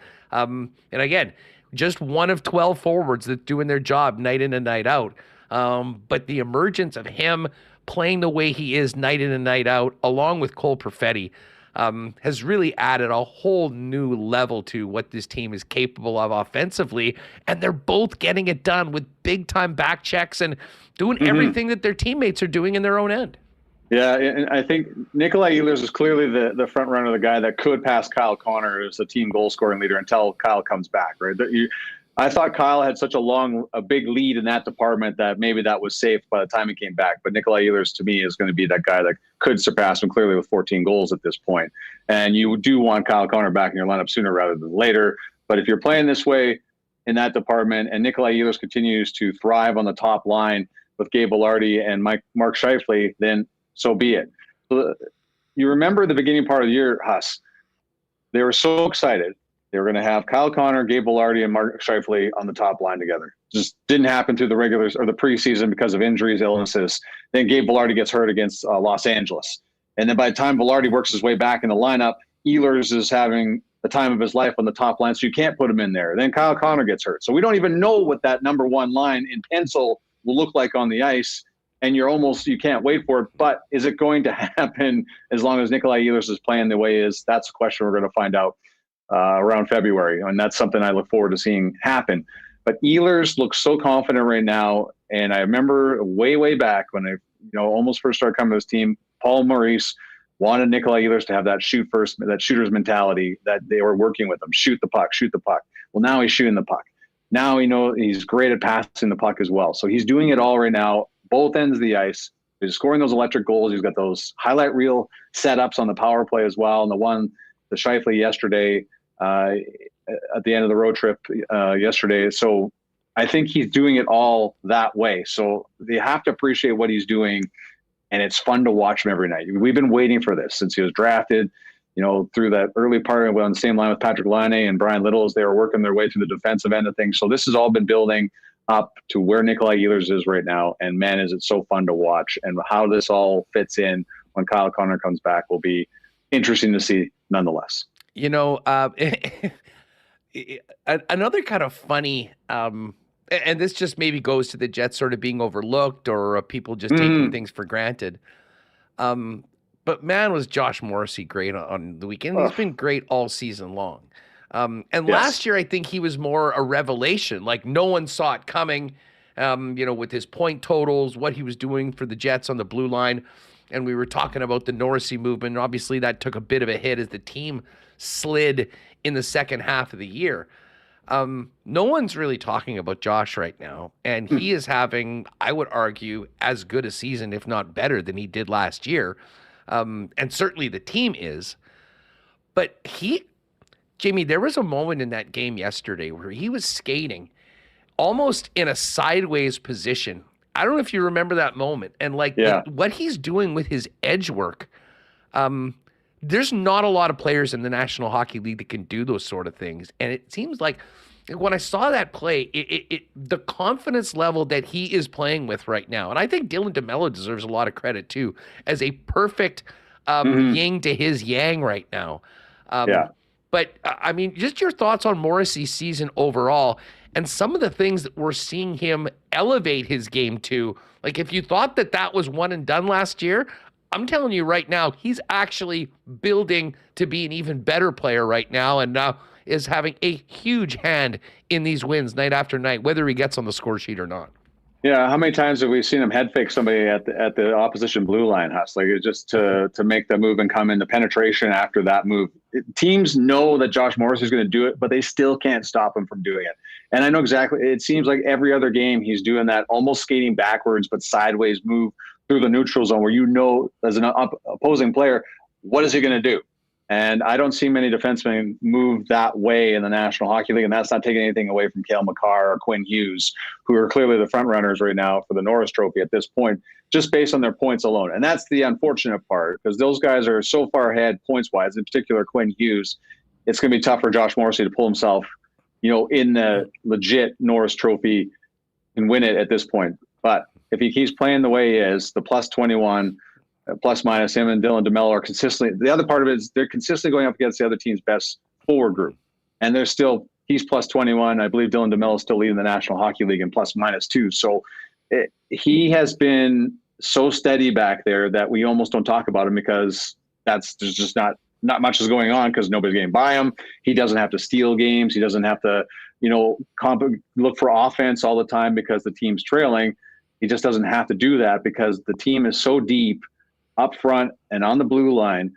again, just one of 12 forwards that's doing their job night in and night out. But the emergence of him playing the way he is night in and night out, along with Cole Perfetti, has really added a whole new level to what this team is capable of offensively. And they're both getting it done with big-time back checks and doing everything that their teammates are doing in their own end. Yeah, and I think Nikolai Ehlers is clearly the front runner, the guy that could pass Kyle Connor as the team goal scoring leader until Kyle comes back, right? I thought Kyle had such a big lead in that department that maybe that was safe by the time he came back. But Nikolai Ehlers, to me, is going to be that guy that could surpass him clearly with 14 goals at this point. And you do want Kyle Connor back in your lineup sooner rather than later. But if you're playing this way in that department and Nikolai Ehlers continues to thrive on the top line with Gabe Balharry and Mark Scheifele, then so be it. So, you remember the beginning part of the year, Huss, they were so excited. They were going to have Kyle Connor, Gabe Balharry, and Mark Scheifele on the top line together. Just didn't happen through the regulars or the preseason because of injuries, illnesses. Then Gabe Balharry gets hurt against Los Angeles. And then by the time Balharry works his way back in the lineup, Ehlers is having the time of his life on the top line, so you can't put him in there. Then Kyle Connor gets hurt. So we don't even know what that number one line in pencil will look like on the ice. And you can't wait for it. But is it going to happen as long as Nikolai Ehlers is playing the way he is? That's a question we're going to find out around February. And that's something I look forward to seeing happen. But Ehlers looks so confident right now. And I remember way back when I almost first started coming to this team, Paul Maurice wanted Nikolai Ehlers to have that shooter's mentality that they were working with him. Shoot the puck. Well, now he's shooting the puck. Now he's great at passing the puck as well. So he's doing it all right now, both ends of the ice. He's scoring those electric goals. He's got those highlight reel setups on the power play as well. And the Scheifele yesterday at the end of the road trip yesterday. So I think he's doing it all that way. So they have to appreciate what he's doing, and it's fun to watch him every night. We've been waiting for this since he was drafted, through that early part on the same line with Patrick Laine and Brian Little as they were working their way through the defensive end of things. So this has all been building up to where Nikolai Ehlers is right now. And man, is it so fun to watch. And how this all fits in when Kyle Connor comes back will be interesting to see nonetheless. Another kind of funny, and this just maybe goes to the Jets sort of being overlooked or people just taking things for granted. But man, was Josh Morrissey great on the weekend. He's been great all season long. Last year, I think he was more a revelation. Like no one saw it coming, with his point totals, what he was doing for the Jets on the blue line. And we were talking about the Norrisy movement. Obviously, that took a bit of a hit as the team slid in the second half of the year. No one's really talking about Josh right now. And he is having, I would argue, as good a season, if not better, than he did last year. And certainly the team is. But Jamie, there was a moment in that game yesterday where he was skating almost in a sideways position. I don't know if you remember that moment. And what he's doing with his edge work, there's not a lot of players in the National Hockey League that can do those sort of things. And it seems like when I saw that play, the confidence level that he is playing with right now, and I think Dylan DeMello deserves a lot of credit too, as a perfect yin to his yang right now. But, I mean, just your thoughts on Morrissey's season overall and some of the things that we're seeing him elevate his game to. Like, if you thought that was one and done last year, I'm telling you right now, he's actually building to be an even better player right now and now is having a huge hand in these wins night after night, whether he gets on the score sheet or not. Yeah, how many times have we seen him head fake somebody at the opposition blue line, Huss? Like just to make the move and come into penetration after that move. Teams know that Josh Morris is going to do it, but they still can't stop him from doing it. And I know exactly. It seems like every other game he's doing that almost skating backwards but sideways move through the neutral zone, where as an opposing player, what is he going to do? And I don't see many defensemen move that way in the National Hockey League, and that's not taking anything away from Cale Makar or Quinn Hughes, who are clearly the front runners right now for the Norris Trophy at this point, just based on their points alone. And that's the unfortunate part, because those guys are so far ahead points-wise, in particular Quinn Hughes. It's going to be tough for Josh Morrissey to pull himself, in the legit Norris Trophy and win it at this point. But if he keeps playing the way he is, the plus 21, plus minus, him and Dylan DeMello are consistently. The other part of it is they're consistently going up against the other team's best forward group. And he's plus 21. I believe Dylan DeMello is still leading the National Hockey League in plus minus 2. So he has been so steady back there that we almost don't talk about him, because there's just not much is going on, because nobody's getting by him. He doesn't have to steal games. He doesn't have to, look for offense all the time because the team's trailing. He just doesn't have to do that, because the team is so deep up front and on the blue line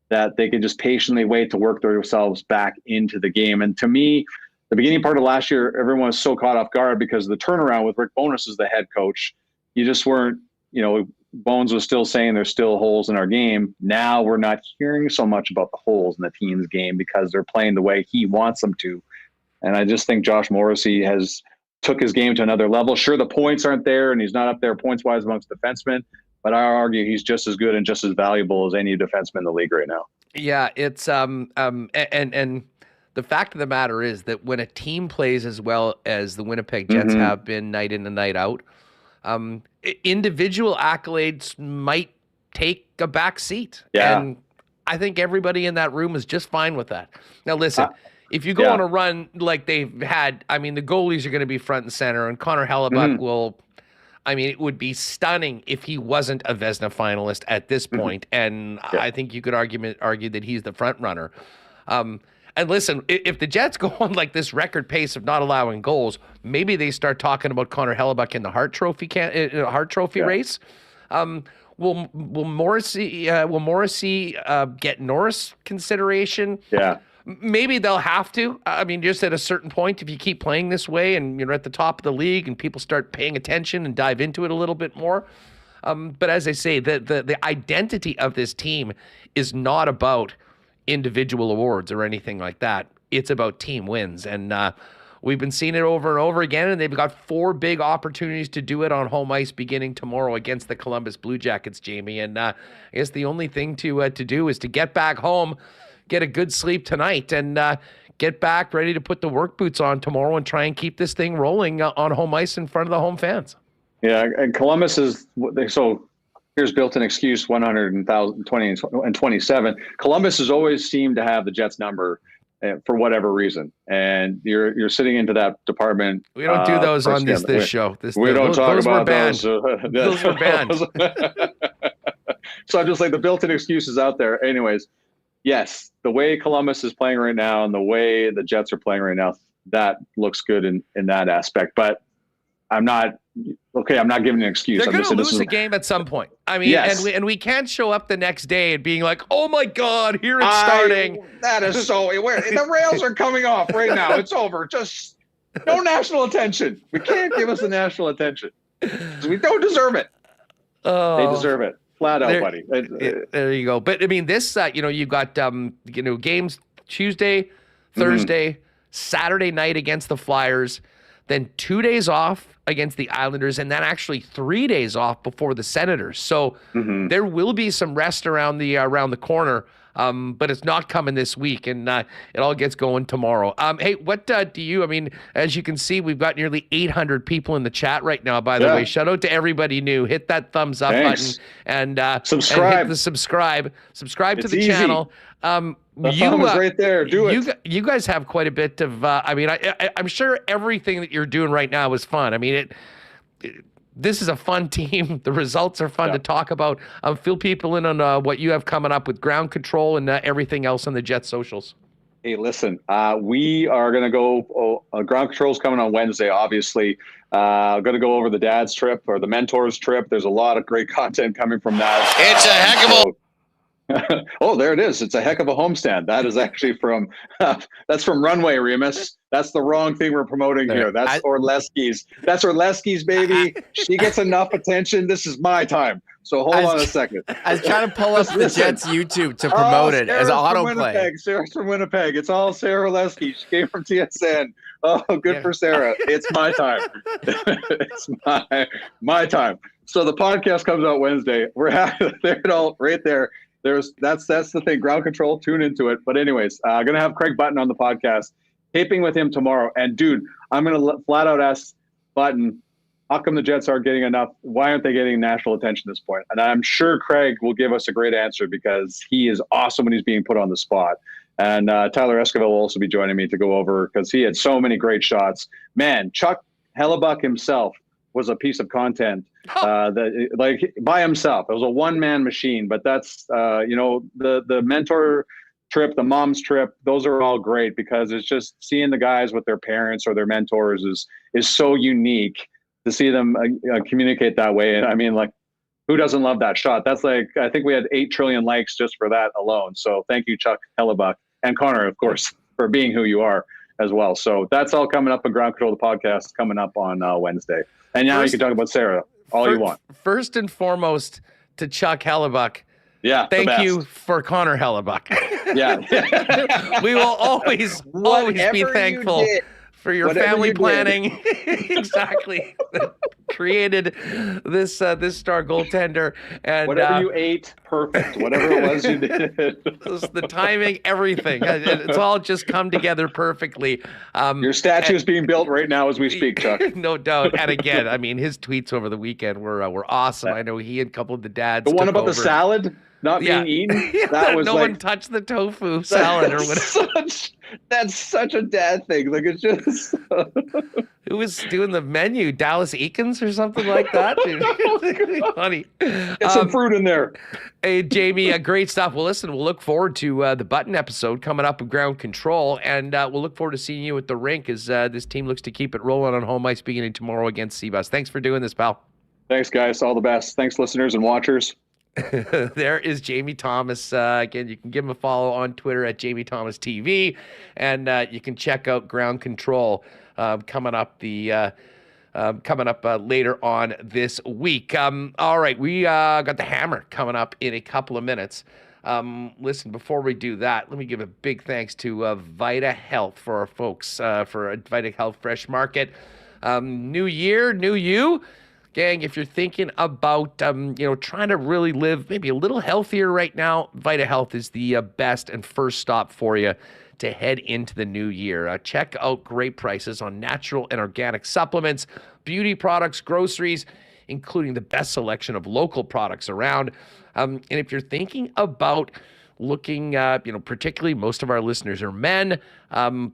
that they can just patiently wait to work themselves back into the game. And to me, the beginning part of last year, everyone was so caught off guard because of the turnaround with Rick Bowness as the head coach. You just weren't, Bones was still saying there's still holes in our game. Now we're not hearing so much about the holes in the team's game because they're playing the way he wants them to. And I just think Josh Morrissey has took his game to another level. Sure, the points aren't there, and he's not up there points-wise amongst defensemen, but I argue he's just as good and just as valuable as any defenseman in the league right now. Yeah, it's and the fact of the matter is that when a team plays as well as the Winnipeg Jets have been night in and night out, individual accolades might take a back seat. Yeah. And I think everybody in that room is just fine with that. Now, listen, if you go on a run like they've had, I mean, the goalies are going to be front and center, and Connor Hellebuck will, I mean, it would be stunning if he wasn't a Vezina finalist at this point. And I think you could argue that he's the front runner. And listen, if the Jets go on like this record pace of not allowing goals, maybe they start talking about Connor Hellebuck in the Hart Trophy race. Will Morrissey get Norris consideration? Yeah. Maybe they'll have to. I mean, just at a certain point, if you keep playing this way and you're at the top of the league and people start paying attention and dive into it a little bit more. But as I say, the identity of this team is not about individual awards or anything like that. It's about team wins. And we've been seeing it over and over again, and they've got 4 big opportunities to do it on home ice beginning tomorrow against the Columbus Blue Jackets, Jamie. And I guess the only thing to do is to get back home, get a good sleep tonight, and get back ready to put the work boots on tomorrow and try and keep this thing rolling on home ice in front of the home fans. Yeah, and Columbus is so. Here's built-in excuse 120 and 27. Columbus has always seemed to have the Jets number for whatever reason, and you're sitting into that department. We don't do those on this show. We don't talk about those. Those were banned. So I'm just like, the built-in excuses out there. Anyways, yes, the way Columbus is playing right now and the way the Jets are playing right now, that looks good in that aspect. But I'm not giving an excuse. They're going to lose a game at some point. I mean, yes. and we can't show up the next day and being like, oh my God, here it's starting. That is so weird. The rails are coming off right now. It's over. Just no national attention. We can't give us the national attention. We don't deserve it. Oh, they deserve it. Flat out, buddy. There you go. But I mean, this, you've got, games Tuesday, Thursday, Saturday night against the Flyers, then 2 days off against the Islanders, and then actually 3 days off before the Senators. So there will be some rest around the corner, but it's not coming this week, and it all gets going tomorrow. Hey, what do you, I mean, as you can see, we've got nearly 800 people in the chat right now, by the way. Shout out to everybody new. Hit that thumbs up button and subscribe. And hit the subscribe. Subscribe to the easy. Channel. The thumb is right there. Do it. You guys have quite a bit of. I mean, I'm sure everything that you're doing right now is fun. I mean, this is a fun team. The results are fun to talk about. Fill people in on what you have coming up with ground control and everything else on the Jets socials. Hey, listen, we are going to go. Ground control's coming on Wednesday, obviously. Going to go over the dad's trip or the mentor's trip. There's a lot of great content coming from that. It's a heck of a. Oh, there it is. It's a heck of a homestand. That is actually from that's from Runway, Remis. That's the wrong thing we're promoting here. That's Orlesky's. That's Orlesky's, baby. She gets enough attention. This is my time. So hold on a second. I was trying to pull up the Jets YouTube to promote it as autoplay. Sarah's from Winnipeg. It's all Sarah Lesky. She came from TSN. Oh, good for Sarah. It's my time. It's my time. So the podcast comes out Wednesday. We're there it all right there. That's the thing. Ground control. Tune into it. But anyways, I'm gonna have Craig Button on the podcast. Taping with him tomorrow. And dude, I'm gonna flat out ask Button, how come the Jets aren't getting enough? Why aren't they getting national attention at this point? And I'm sure Craig will give us a great answer because he is awesome when he's being put on the spot. And Tyler Esquivel will also be joining me to go over because he had so many great shots. Man, Chuck Hellebuck himself was a piece of content that, like, by himself. It was a one-man machine, but that's, the mentor trip, the mom's trip, those are all great because it's just seeing the guys with their parents or their mentors is so unique to see them communicate that way. And I mean, like, who doesn't love that shot? That's like, I think we had 8 trillion likes just for that alone. So thank you, Chuck Hellebuck, and Connor, of course, for being who you are as well. So that's all coming up on Ground Control, the podcast coming up on Wednesday. And now you can talk about Sarah all you want. First and foremost to Chuck Hellebuck. Yeah. Thank you for Connor Hellebuck. Yeah. We will always be thankful for your family planning. Exactly. Created this star goaltender. And whatever you ate, perfect. Whatever it was you did. The timing, everything. It's all just come together perfectly. Your statue is being built right now as we speak, Chuck. No doubt. And again, I mean, his tweets over the weekend were awesome. I know he and a couple of the dads. The one about the salad not being eaten? That was one touched the tofu salad or whatever. That's such a dad thing. Like, it's just who was doing the menu? Dallas Eakins or something like that? Funny. Get some fruit in there. Hey, Jamie, great stuff. Well, listen, we'll look forward to the Button episode coming up with Ground Control, and we'll look forward to seeing you at the rink as this team looks to keep it rolling on home ice beginning tomorrow against Seabus. Thanks for doing this, pal. Thanks, guys. All the best. Thanks, listeners and watchers. There is Jamie Thomas. Again, you can give him a follow on Twitter at Jamie Thomas TV, and you can check out Ground Control coming up later on this week. All right, we got the Hammer coming up in a couple of minutes. Listen, before we do that, let me give a big thanks to Vita Health for our folks for Vita Health Fresh Market. New year, new you. Gang, if you're thinking about, trying to really live maybe a little healthier right now, Vita Health is the best and first stop for you to head into the new year. Check out great prices on natural and organic supplements, beauty products, groceries, including the best selection of local products around. And if you're thinking about looking, particularly most of our listeners are men,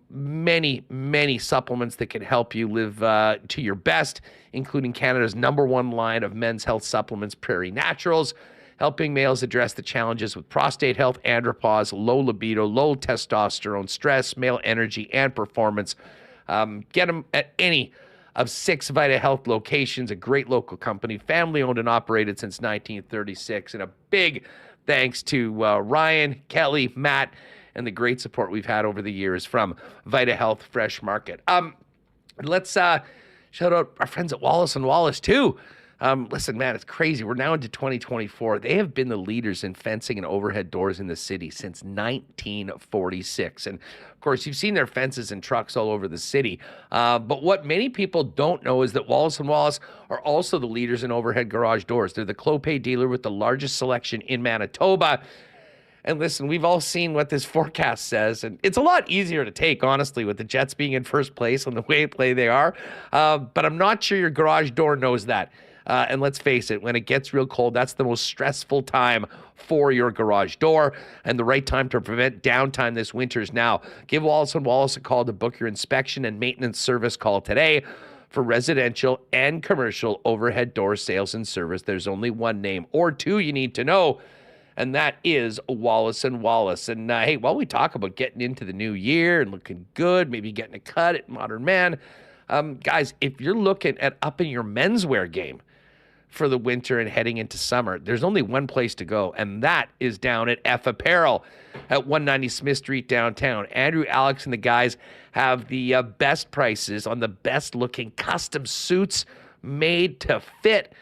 many supplements that can help you live to your best, including Canada's #1 line of men's health supplements, Prairie Naturals, helping males address the challenges with prostate health, andropause, low libido, low testosterone, stress, male energy, and performance. Get them at any of 6 Vita Health locations, a great local company, family owned and operated since 1936, and a big thanks to Ryan, Kelly, Matt, and the great support we've had over the years from Vita Health Fresh Market. Let's shout out our friends at Wallace & Wallace, too. Listen, man, it's crazy. We're now into 2024. They have been the leaders in fencing and overhead doors in the city since 1946. And, of course, you've seen their fences and trucks all over the city. But what many people don't know is that Wallace & Wallace are also the leaders in overhead garage doors. They're the Clopay dealer with the largest selection in Manitoba. And listen, we've all seen what this forecast says, and it's a lot easier to take, honestly, with the Jets being in first place and the way they are. But I'm not sure your garage door knows that. And let's face it, when it gets real cold, that's the most stressful time for your garage door. And the right time to prevent downtime this winter is now. Give Wallace & Wallace a call to book your inspection and maintenance service. Call today. For residential and commercial overhead door sales and service, there's only one name or two you need to know, and that is Wallace & Wallace. And hey, while we talk about getting into the new year and looking good, maybe getting a cut at Modern Man, guys, if you're looking at upping your menswear game for the winter and heading into summer, there's only one place to go, and that is down at F Apparel at 190 Smith Street downtown. Andrew, Alex, and the guys have the best prices on the best-looking custom suits made to fit.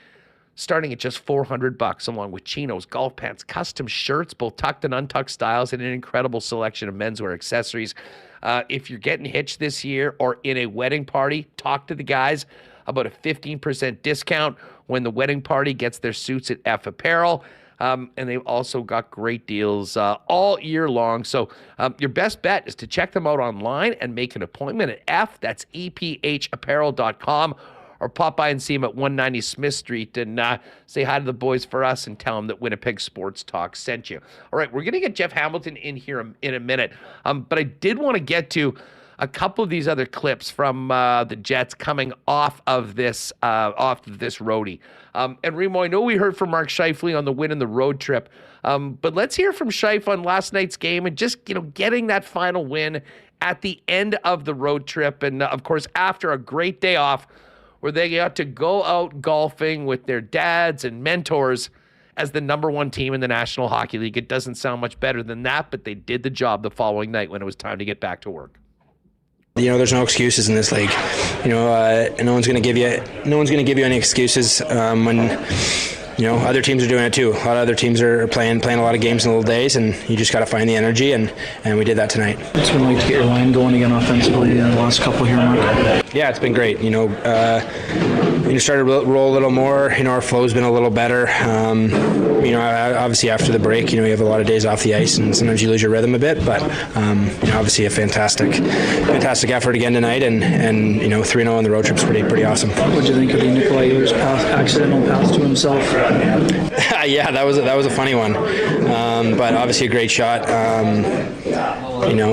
starting at just $400, along with chinos, golf pants, custom shirts, both tucked and untucked styles, and an incredible selection of menswear accessories. If you're getting hitched this year or in a wedding party, talk to the guys about a 15% discount when the wedding party gets their suits at F Apparel. And they've also got great deals all year long. So your best bet is to check them out online and make an appointment at F. That's EPHapparel.com. Or pop by and see them at 190 Smith Street and say hi to the boys for us and tell them that Winnipeg Sports Talk sent you. All right, we're going to get Jeff Hamilton in here in a minute. But I did want to get to a couple of these other clips from the Jets coming off of this roadie. And Remo, I know we heard from Mark Scheifele on the win in the road trip, but let's hear from Scheif on last night's game and just getting that final win at the end of the road trip, and of course after a great day off, where they got to go out golfing with their dads and mentors as the number one team in the National Hockey League. It doesn't sound much better than that, but they did the job the following night when it was time to get back to work. There's no excuses in this league. No one's going to give you any excuses when other teams are doing it too. A lot of other teams are playing a lot of games in little days, and you just got to find the energy, and we did that tonight. It's been like to get your line going again offensively in the last couple here, Mark. Yeah, it's been great. Started to roll a little more. Our flow's been a little better. Obviously after the break, you have a lot of days off the ice, and sometimes you lose your rhythm a bit. But obviously a fantastic effort again tonight, and 3-0 on the road trip's pretty awesome. What did you think of the Nikolai Ehlers accidental pass to himself? Yeah, that was a funny one, but obviously a great shot.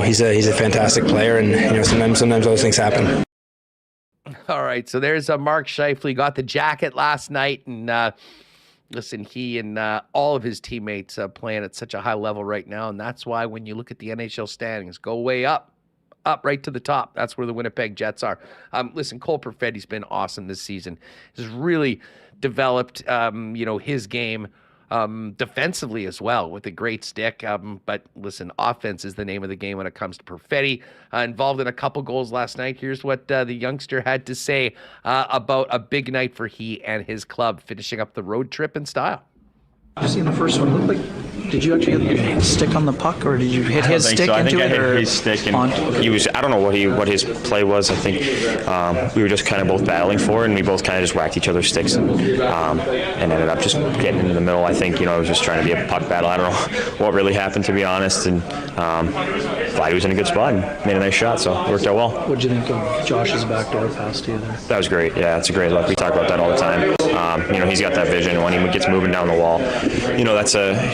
He's a fantastic player, and sometimes those things happen. All right, so there's Mark Scheifele, got the jacket last night, and listen, he and all of his teammates playing at such a high level right now, and that's why when you look at the NHL standings, go way up right to the top. That's where the Winnipeg Jets are. Listen, Cole Perfetti's been awesome this season. He's really developed, his game defensively as well with a great stick. But listen, offense is the name of the game when it comes to Perfetti. Involved in a couple goals last night. Here's what the youngster had to say about a big night for he and his club, finishing up the road trip in style. I've seen the first one. It looked like, did you actually get your stick on the puck, or did you hit his stick into it? I think I hit his stick, and he was, I don't know what his play was. I think we were just kind of both battling for it, and we both kind of just whacked each other's sticks and ended up just getting into the middle. I think, it was just trying to be a puck battle. I don't know what really happened, to be honest, and glad he was in a good spot and made a nice shot, so it worked out well. What did you think of Josh's backdoor pass to you there? That was great. Yeah, it's a great look. We talk about that all the time. He's got that vision, and when he gets moving down the wall,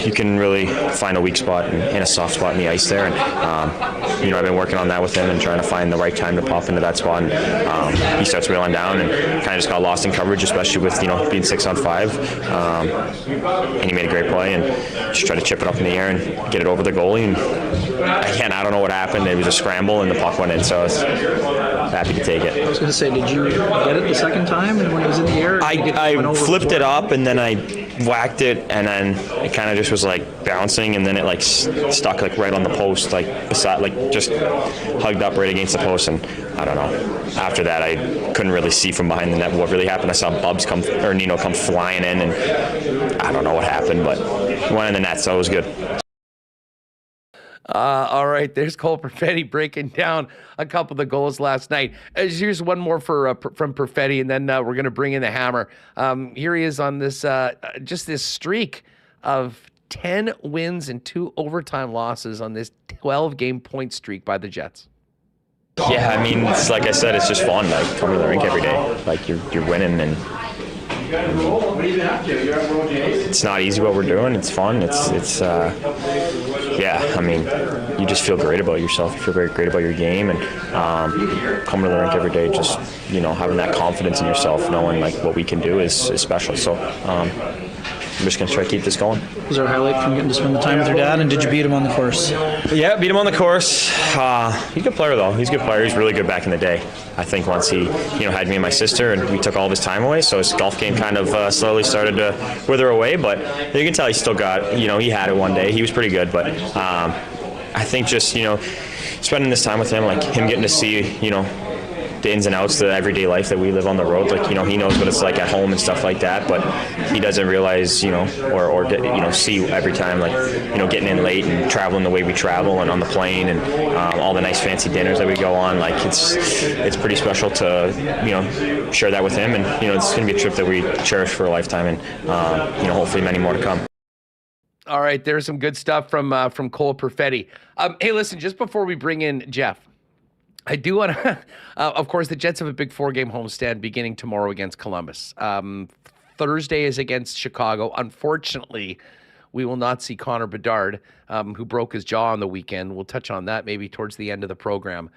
you can really find a weak spot and a soft spot in the ice there. And I've been working on that with him and trying to find the right time to pop into that spot. And he starts wheeling down and kind of just got lost in coverage, especially with being 6-on-5. And he made a great play and just tried to chip it up in the air and get it over the goalie. And again, I don't know what happened. It was a scramble and the puck went in, so I was happy to take it. I was going to say, did you get it the second time when it was in the air? I flipped it up and then I whacked it, and then it kind of just was bouncing, and then it stuck right on the post, beside, just hugged up right against the post. And I don't know, after that I couldn't really see from behind the net what really happened. I saw Bubs come flying in, and I don't know what happened, but it went in the net, so it was good. All right, there's Cole Perfetti breaking down a couple of the goals last night. Here's one more from Perfetti, and then we're going to bring in the hammer. Here he is on this just this streak of 10 wins and 2 overtime losses on this 12-game point streak by the Jets. Yeah, it's like I said, it's just fun. Come to the rink every day. You're winning, and it's not easy what we're doing. It's fun. You just feel great about yourself. You feel very great about your game, and coming to the rink every day, just having that confidence in yourself, knowing what we can do is special. So I'm just going to try to keep this going. Was there a highlight from getting to spend the time with your dad, and did you beat him on the course? Yeah, beat him on the course. He's a good player, though. He's a good player. He's really good back in the day. I think once he had me and my sister, and we took all of his time away, so his golf game kind of slowly started to wither away, but you can tell he still got, he had it one day. He was pretty good, but I think just, spending this time with him, him getting to see, the ins and outs, the everyday life that we live on the road. Like, he knows what it's like at home and stuff like that, but he doesn't realize, or see every time, like, getting in late and traveling the way we travel and on the plane and all the nice fancy dinners that we go on. Like, it's pretty special to, share that with him. And, it's going to be a trip that we cherish for a lifetime, and, hopefully many more to come. All right, there's some good stuff from Cole Perfetti. Hey, listen, just before we bring in Jeff, I do want to, of course, the Jets have a big 4-game homestand beginning tomorrow against Columbus. Thursday is against Chicago. Unfortunately, we will not see Connor Bedard, who broke his jaw on the weekend. We'll touch on that maybe towards the end of the program.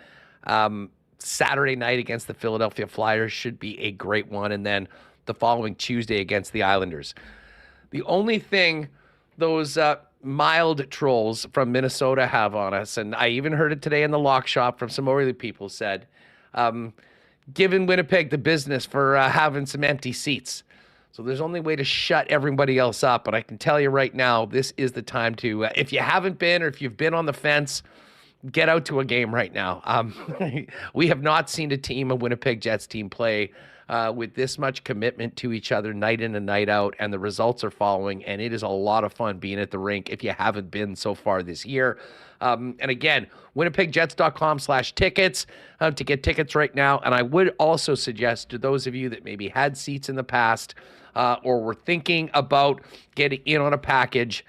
Saturday night against the Philadelphia Flyers should be a great one, and then the following Tuesday against the Islanders. The only thing those mild trolls from Minnesota have on us, and I even heard it today in the lock shop from some Oilers people, said, giving Winnipeg the business for having some empty seats. So there's only way to shut everybody else up. But I can tell you right now, this is the time to, if you haven't been or if you've been on the fence, get out to a game right now. We have not seen a Winnipeg Jets team play with this much commitment to each other night in and night out, and the results are following, and it is a lot of fun being at the rink if you haven't been so far this year. And again, winnipegjets.com/tickets to get tickets right now. And I would also suggest to those of you that maybe had seats in the past or were thinking about getting in on a package,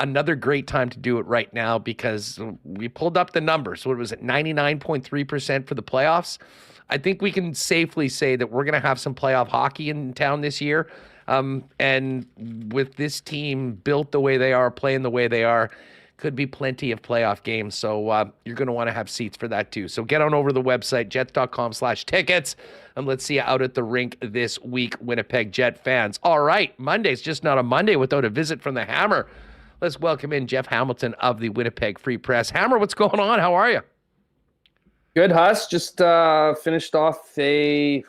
another great time to do it right now, because we pulled up the numbers. What was it, 99.3% for the playoffs? I think we can safely say that we're going to have some playoff hockey in town this year. And with this team built the way they are, playing the way they are, could be plenty of playoff games. So you're going to want to have seats for that too. So get on over to the website, jets.com/tickets, and let's see you out at the rink this week, Winnipeg Jet fans. All right, Monday's just not a Monday without a visit from the Hammer. Let's welcome in Jeff Hamilton of the Winnipeg Free Press. Hammer, what's going on? How are you? Good, Huss. Just finished off nine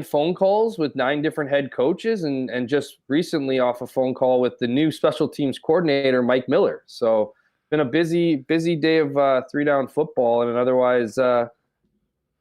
phone calls with 9 different head coaches, and just recently off a phone call with the new special teams coordinator, Mike Miller. So been a busy day of 3-down football and an otherwise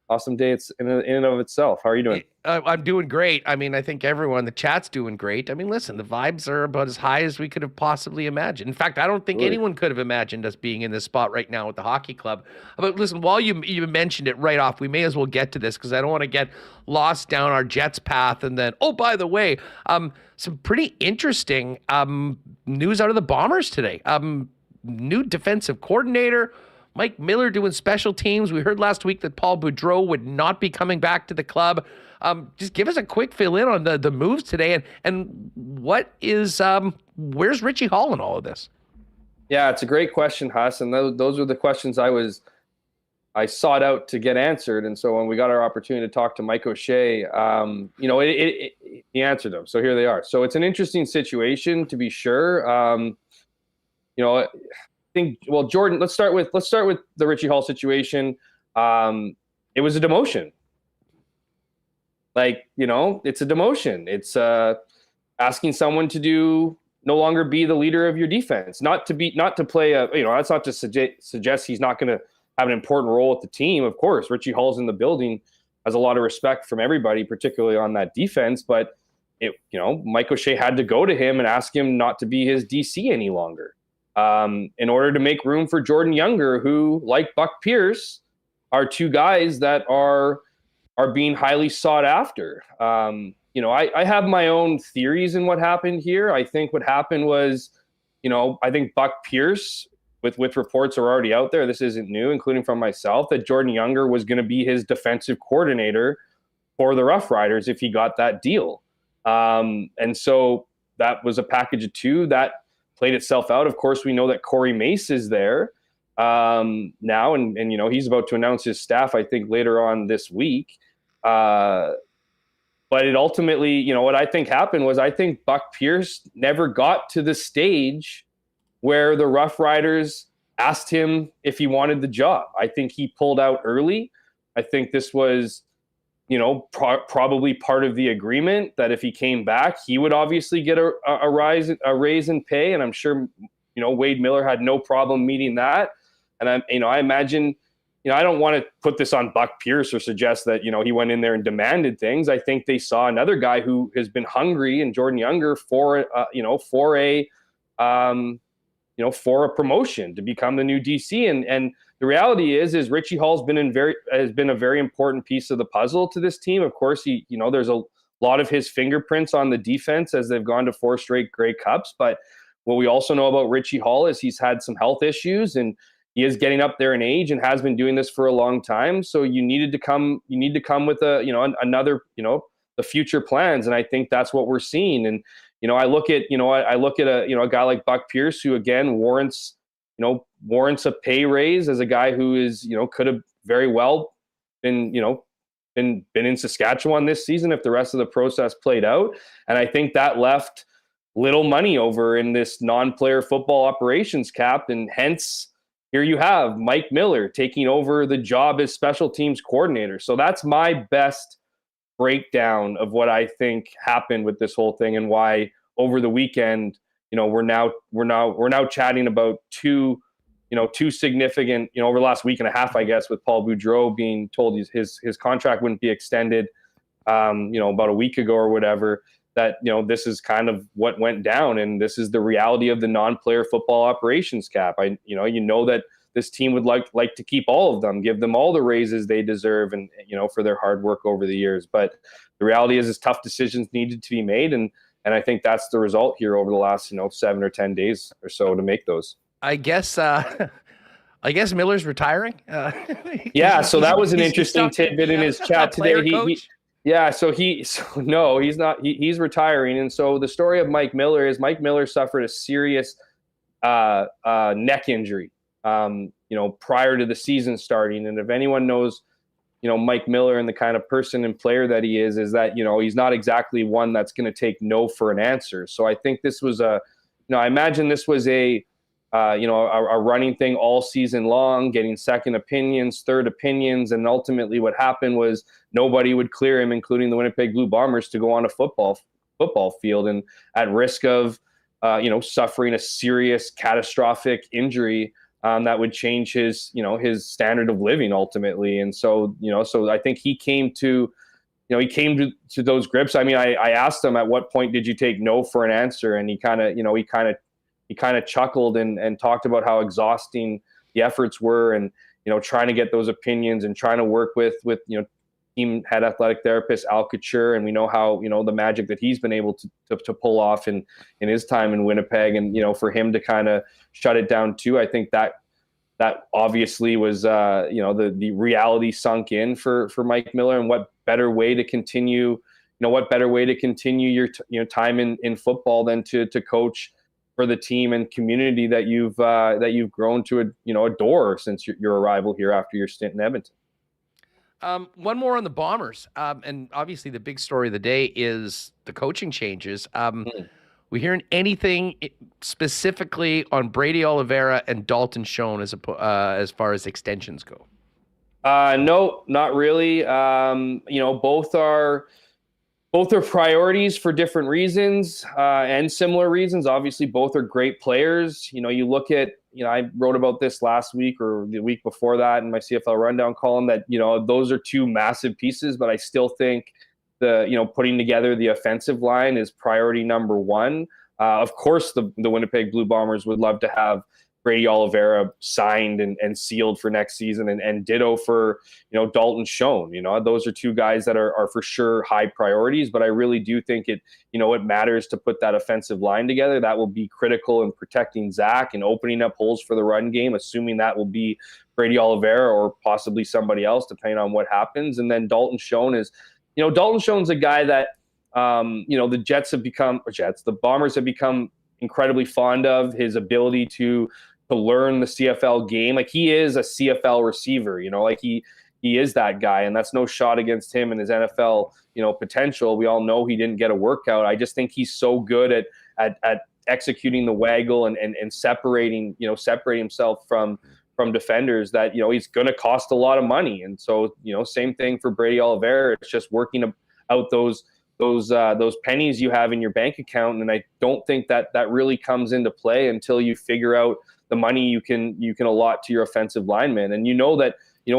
awesome day in and of itself. How are you doing? I'm doing great. I mean, I think everyone, the chat's doing great. I mean, listen, the vibes are about as high as we could have possibly imagined. In fact, I don't think anyone could have imagined us being in this spot right now with the hockey club. But listen, while you mentioned it right off, we may as well get to this because I don't want to get lost down our Jets path. And then, oh, by the way, some pretty interesting news out of the Bombers today. New defensive coordinator, Mike Miller doing special teams. We heard last week that Paul Boudreau would not be coming back to the club. Just give us a quick fill in on the moves today, and what is where's Richie Hall in all of this? Yeah, it's a great question, Huss, and those were the questions I sought out to get answered. And so when we got our opportunity to talk to Mike O'Shea, he answered them. So here they are. So it's an interesting situation, to be sure. I think, well, Jordan, let's start with the Richie Hall situation. It was a demotion. It's a demotion. It's asking someone to no longer be the leader of your defense, not to play that's not to suggest he's not going to have an important role at the team. Of course, Richie Hall's in the building, has a lot of respect from everybody, particularly on that defense. But Mike O'Shea had to go to him and ask him not to be his DC any longer, in order to make room for Jordan Younger, who, like Buck Pierce, are 2 guys that are being highly sought after. I have my own theories in what happened here. I think what happened was, I think Buck Pierce, with reports are already out there, this isn't new, including from myself, that Jordan Younger was going to be his defensive coordinator for the Rough Riders if he got that deal. And so that was a package of 2 that played itself out. Of course, we know that Corey Mace is there now, and he's about to announce his staff, I think, later on this week. But it ultimately, what I think happened was, I think Buck Pierce never got to the stage where the Rough Riders asked him if he wanted the job. I think he pulled out early. I think this was, probably part of the agreement that if he came back, he would obviously get a raise in pay. And I'm sure, Wade Miller had no problem meeting that. And I imagine, I don't want to put this on Buck Pierce or suggest that, he went in there and demanded things. I think they saw another guy who has been hungry, and Jordan Younger, for a promotion to become the new DC. And the reality is Richie Hall's been a very important piece of the puzzle to this team. Of course, there's a lot of his fingerprints on the defense as they've gone to 4 straight Grey Cups. But what we also know about Richie Hall is he's had some health issues, and he is getting up there in age and has been doing this for a long time. So you need to come with the future plans. And I think that's what we're seeing. And, I look at a guy like Buck Pierce, who again warrants a pay raise, as a guy who is, could have very well been in Saskatchewan this season if the rest of the process played out. And I think that left little money over in this non-player football operations cap. And hence, here you have Mike Miller taking over the job as special teams coordinator. So that's my best breakdown of what I think happened with this whole thing, and why over the weekend, we're now chatting about two significant, over the last week and a half, I guess, with Paul Boudreau being told his contract wouldn't be extended, about a week ago or whatever, that, this is kind of what went down. And this is the reality of the non-player football operations cap. That this team would like to keep all of them, give them all the raises they deserve, and, for their hard work over the years. But the reality is tough decisions needed to be made. And I think that's the result here over the last, 7 or 10 days or so to make those. I guess Miller's retiring. Yeah. So that was an interesting tidbit in his chat today. No, he's not. He's retiring. And so the story of Mike Miller is Mike Miller suffered a serious neck injury, prior to the season starting. And if anyone knows, Mike Miller and the kind of person and player that he is that, he's not exactly one that's going to take no for an answer. So I think this was I imagine this was a running thing all season long, getting second opinions, third opinions. And ultimately what happened was nobody would clear him, including the Winnipeg Blue Bombers, to go on a football field, and at risk of, suffering a serious catastrophic injury that would change his standard of living ultimately. And so, so I think he came to those grips. I mean, I asked him, at what point did you take no for an answer? And he kind of chuckled and talked about how exhausting the efforts were, and, trying to get those opinions and trying to work with team head athletic therapist Al Couture. And we know how, the magic that he's been able to pull off in his time in Winnipeg. And, for him to kind of shut it down too, I think that obviously was, the reality sunk in for Mike Miller. And what better way to continue your time in football than to coach for the team and community that you've grown to adore since your arrival here after your stint in Edmonton. One more on the Bombers, and obviously the big story of the day is the coaching changes. We hearing anything specifically on Brady Oliveira and Dalton Schoen as far as extensions go? No, not really. Both are priorities for different reasons and similar reasons. Obviously, both are great players. You look at, I wrote about this last week or the week before that in my CFL Rundown column that, those are two massive pieces, but I still think putting together the offensive line is priority number one. Of course, the Winnipeg Blue Bombers would love to have Brady Oliveira signed and sealed for next season, and ditto for, Dalton Schoen. Those are two guys that are for sure high priorities, but I really do think it matters to put that offensive line together. That will be critical in protecting Zach and opening up holes for the run game, assuming that will be Brady Oliveira or possibly somebody else, depending on what happens. And then Dalton Schoen is, Dalton Schoen's a guy that, the Bombers have become incredibly fond of. His ability to learn the CFL game. Like, he is a CFL receiver, he is that guy, and that's no shot against him and his NFL, potential. We all know he didn't get a workout. I just think he's so good at executing the waggle and separating himself from defenders that, he's going to cost a lot of money. And so, same thing for Brady Oliveira. It's just working out those pennies you have in your bank account. And I don't think that really comes into play until you figure out the money you can allot to your offensive linemen. And that,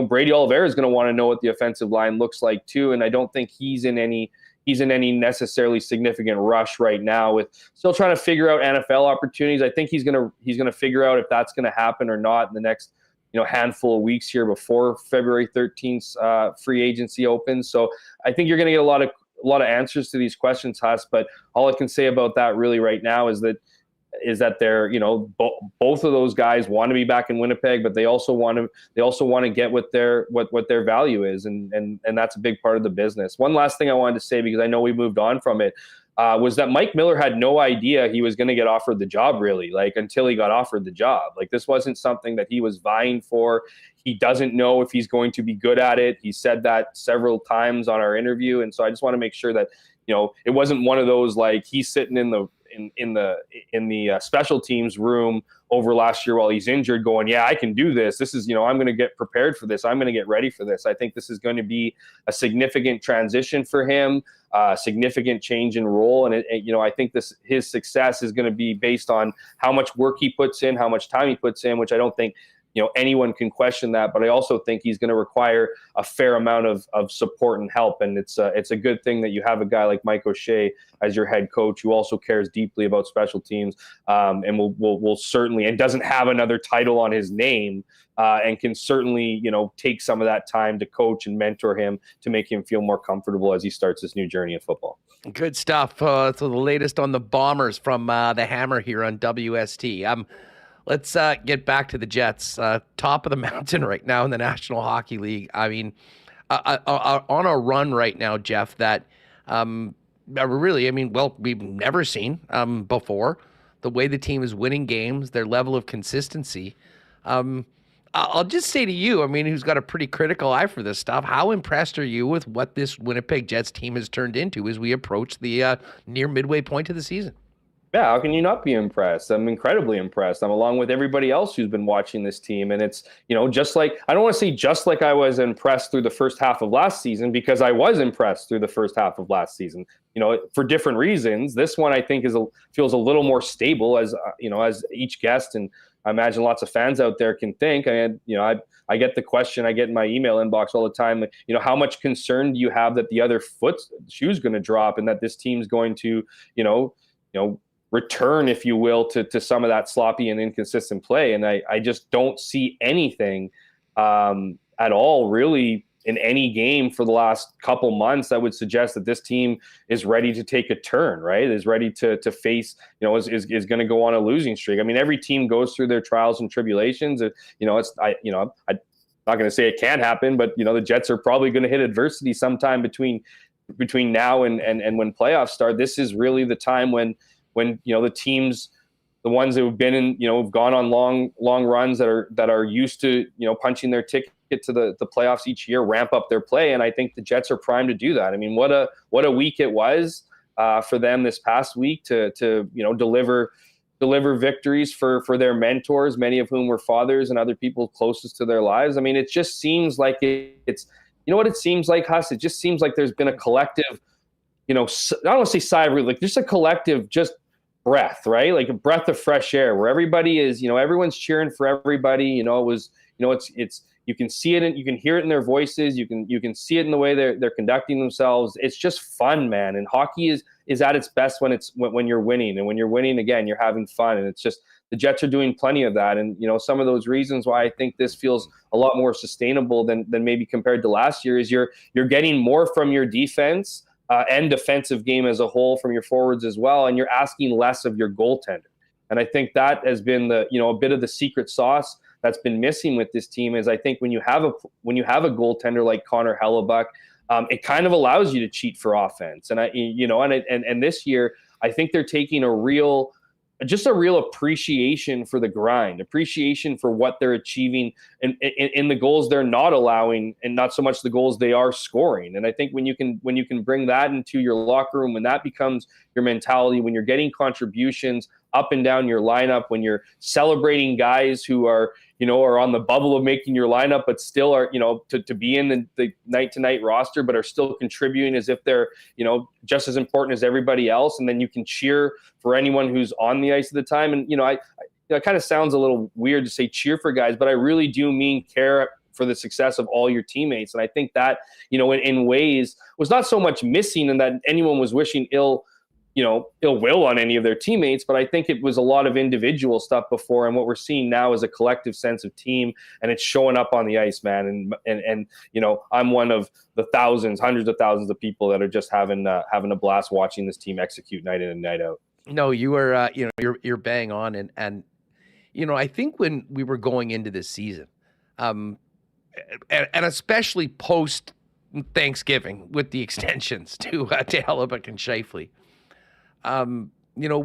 Brady Oliveira is going to want to know what the offensive line looks like too. And I don't think he's in any necessarily significant rush right now, with still trying to figure out NFL opportunities. I think he's going to figure out if that's going to happen or not in the next handful of weeks here before February 13th free agency opens. So I think you're going to get a lot of answers to these questions, Huss. But all I can say about that really right now is that they're both of those guys want to be back in Winnipeg, but they also want to get what their value is, and that's a big part of the business. One last thing I wanted to say, because I know we moved on from it, was that Mike Miller had no idea he was going to get offered the job, really, until he got offered the job. This wasn't something that he was vying for. He doesn't know if he's going to be good at it. He said that several times on our interview, and so I just want to make sure that it wasn't one of those he's sitting in the special teams room over last year while he's injured going, yeah, I can do this. This is, I'm going to get prepared for this. I'm going to get ready for this. I think this is going to be a significant transition for him, significant change in role. And I think his success is going to be based on how much work he puts in, how much time he puts in, which I don't think anyone can question that, but I also think he's going to require a fair amount of support and help. And it's a good thing that you have a guy like Mike O'Shea as your head coach, who also cares deeply about special teams, and will certainly, and doesn't have another title on his name, and can certainly, take some of that time to coach and mentor him to make him feel more comfortable as he starts this new journey of football. Good stuff. So the latest on the Bombers from the Hammer here on WST. Let's get back to the Jets, top of the mountain right now in the National Hockey League. I mean, on a run right now, Jeff, that really, we've never seen before. The way the team is winning games, their level of consistency. I'll just say to you, who's got a pretty critical eye for this stuff, how impressed are you with what this Winnipeg Jets team has turned into as we approach the near midway point of the season? Yeah, how can you not be impressed? I'm incredibly impressed. I'm along with everybody else who's been watching this team. And it's, just like, I don't want to say just like I was impressed through the first half of last season, because I was impressed through the first half of last season, for different reasons. This one, I think, feels a little more stable, as each guest, and I imagine lots of fans out there can think. And, I get the question, I get in my email inbox all the time, how much concern do you have that the other shoe's going to drop, and that this team's going to, return, if you will, to some of that sloppy and inconsistent play. And I just don't see anything at all, really, in any game for the last couple months that would suggest that this team is ready to take a turn, right? Is ready to face, is going to go on a losing streak. Every team goes through their trials and tribulations. I'm not going to say it can't happen, but the Jets are probably going to hit adversity sometime between now and when playoffs start. This is really the time when the teams, the ones that have been in, have gone on long runs that are used to, punching their ticket to the playoffs each year, ramp up their play. And I think the Jets are primed to do that. What a week it was for them this past week to deliver victories for their mentors, many of whom were fathers and other people closest to their lives. It just seems like it's, what it seems like, Huss? It just seems like there's been a collective, I don't want to say sigh of relief, just a collective breath, right? Like a breath of fresh air, where everybody is, everyone's cheering for everybody. It's you can see it and you can hear it in their voices. You can see it in the way they're conducting themselves. It's just fun, man. And hockey is at its best when you're winning, and when you're winning, again, you're having fun. And it's just, the Jets are doing plenty of that. And some of those reasons why I think this feels a lot more sustainable than maybe compared to last year is you're getting more from your defense. And defensive game as a whole from your forwards as well, and you're asking less of your goaltender. And I think that has been the a bit of the secret sauce that's been missing with this team. Is I think when you have a goaltender like Connor Hellebuck, it kind of allows you to cheat for offense. And and this year I think they're taking a real appreciation for the grind, appreciation for what they're achieving in the goals they're not allowing, and not so much the goals they are scoring. And I think when you can bring that into your locker room, when that becomes your mentality, when you're getting contributions up and down your lineup, when you're celebrating guys who are on the bubble of making your lineup, but still are, to be in the night-to-night roster, but are still contributing as if they're, just as important as everybody else. And then you can cheer for anyone who's on the ice at the time. And, it kind of sounds a little weird to say cheer for guys, but I really do mean care for the success of all your teammates. And I think that, in ways was not so much missing in that anyone was wishing ill will on any of their teammates, but I think it was a lot of individual stuff before. And what we're seeing now is a collective sense of team, and it's showing up on the ice, man. And I'm one of the hundreds of thousands of people that are just having a blast watching this team execute night in and night out. No, you are, you're bang on. And I think when we were going into this season, and especially post Thanksgiving with the extensions to Hellebuyck and Scheifele,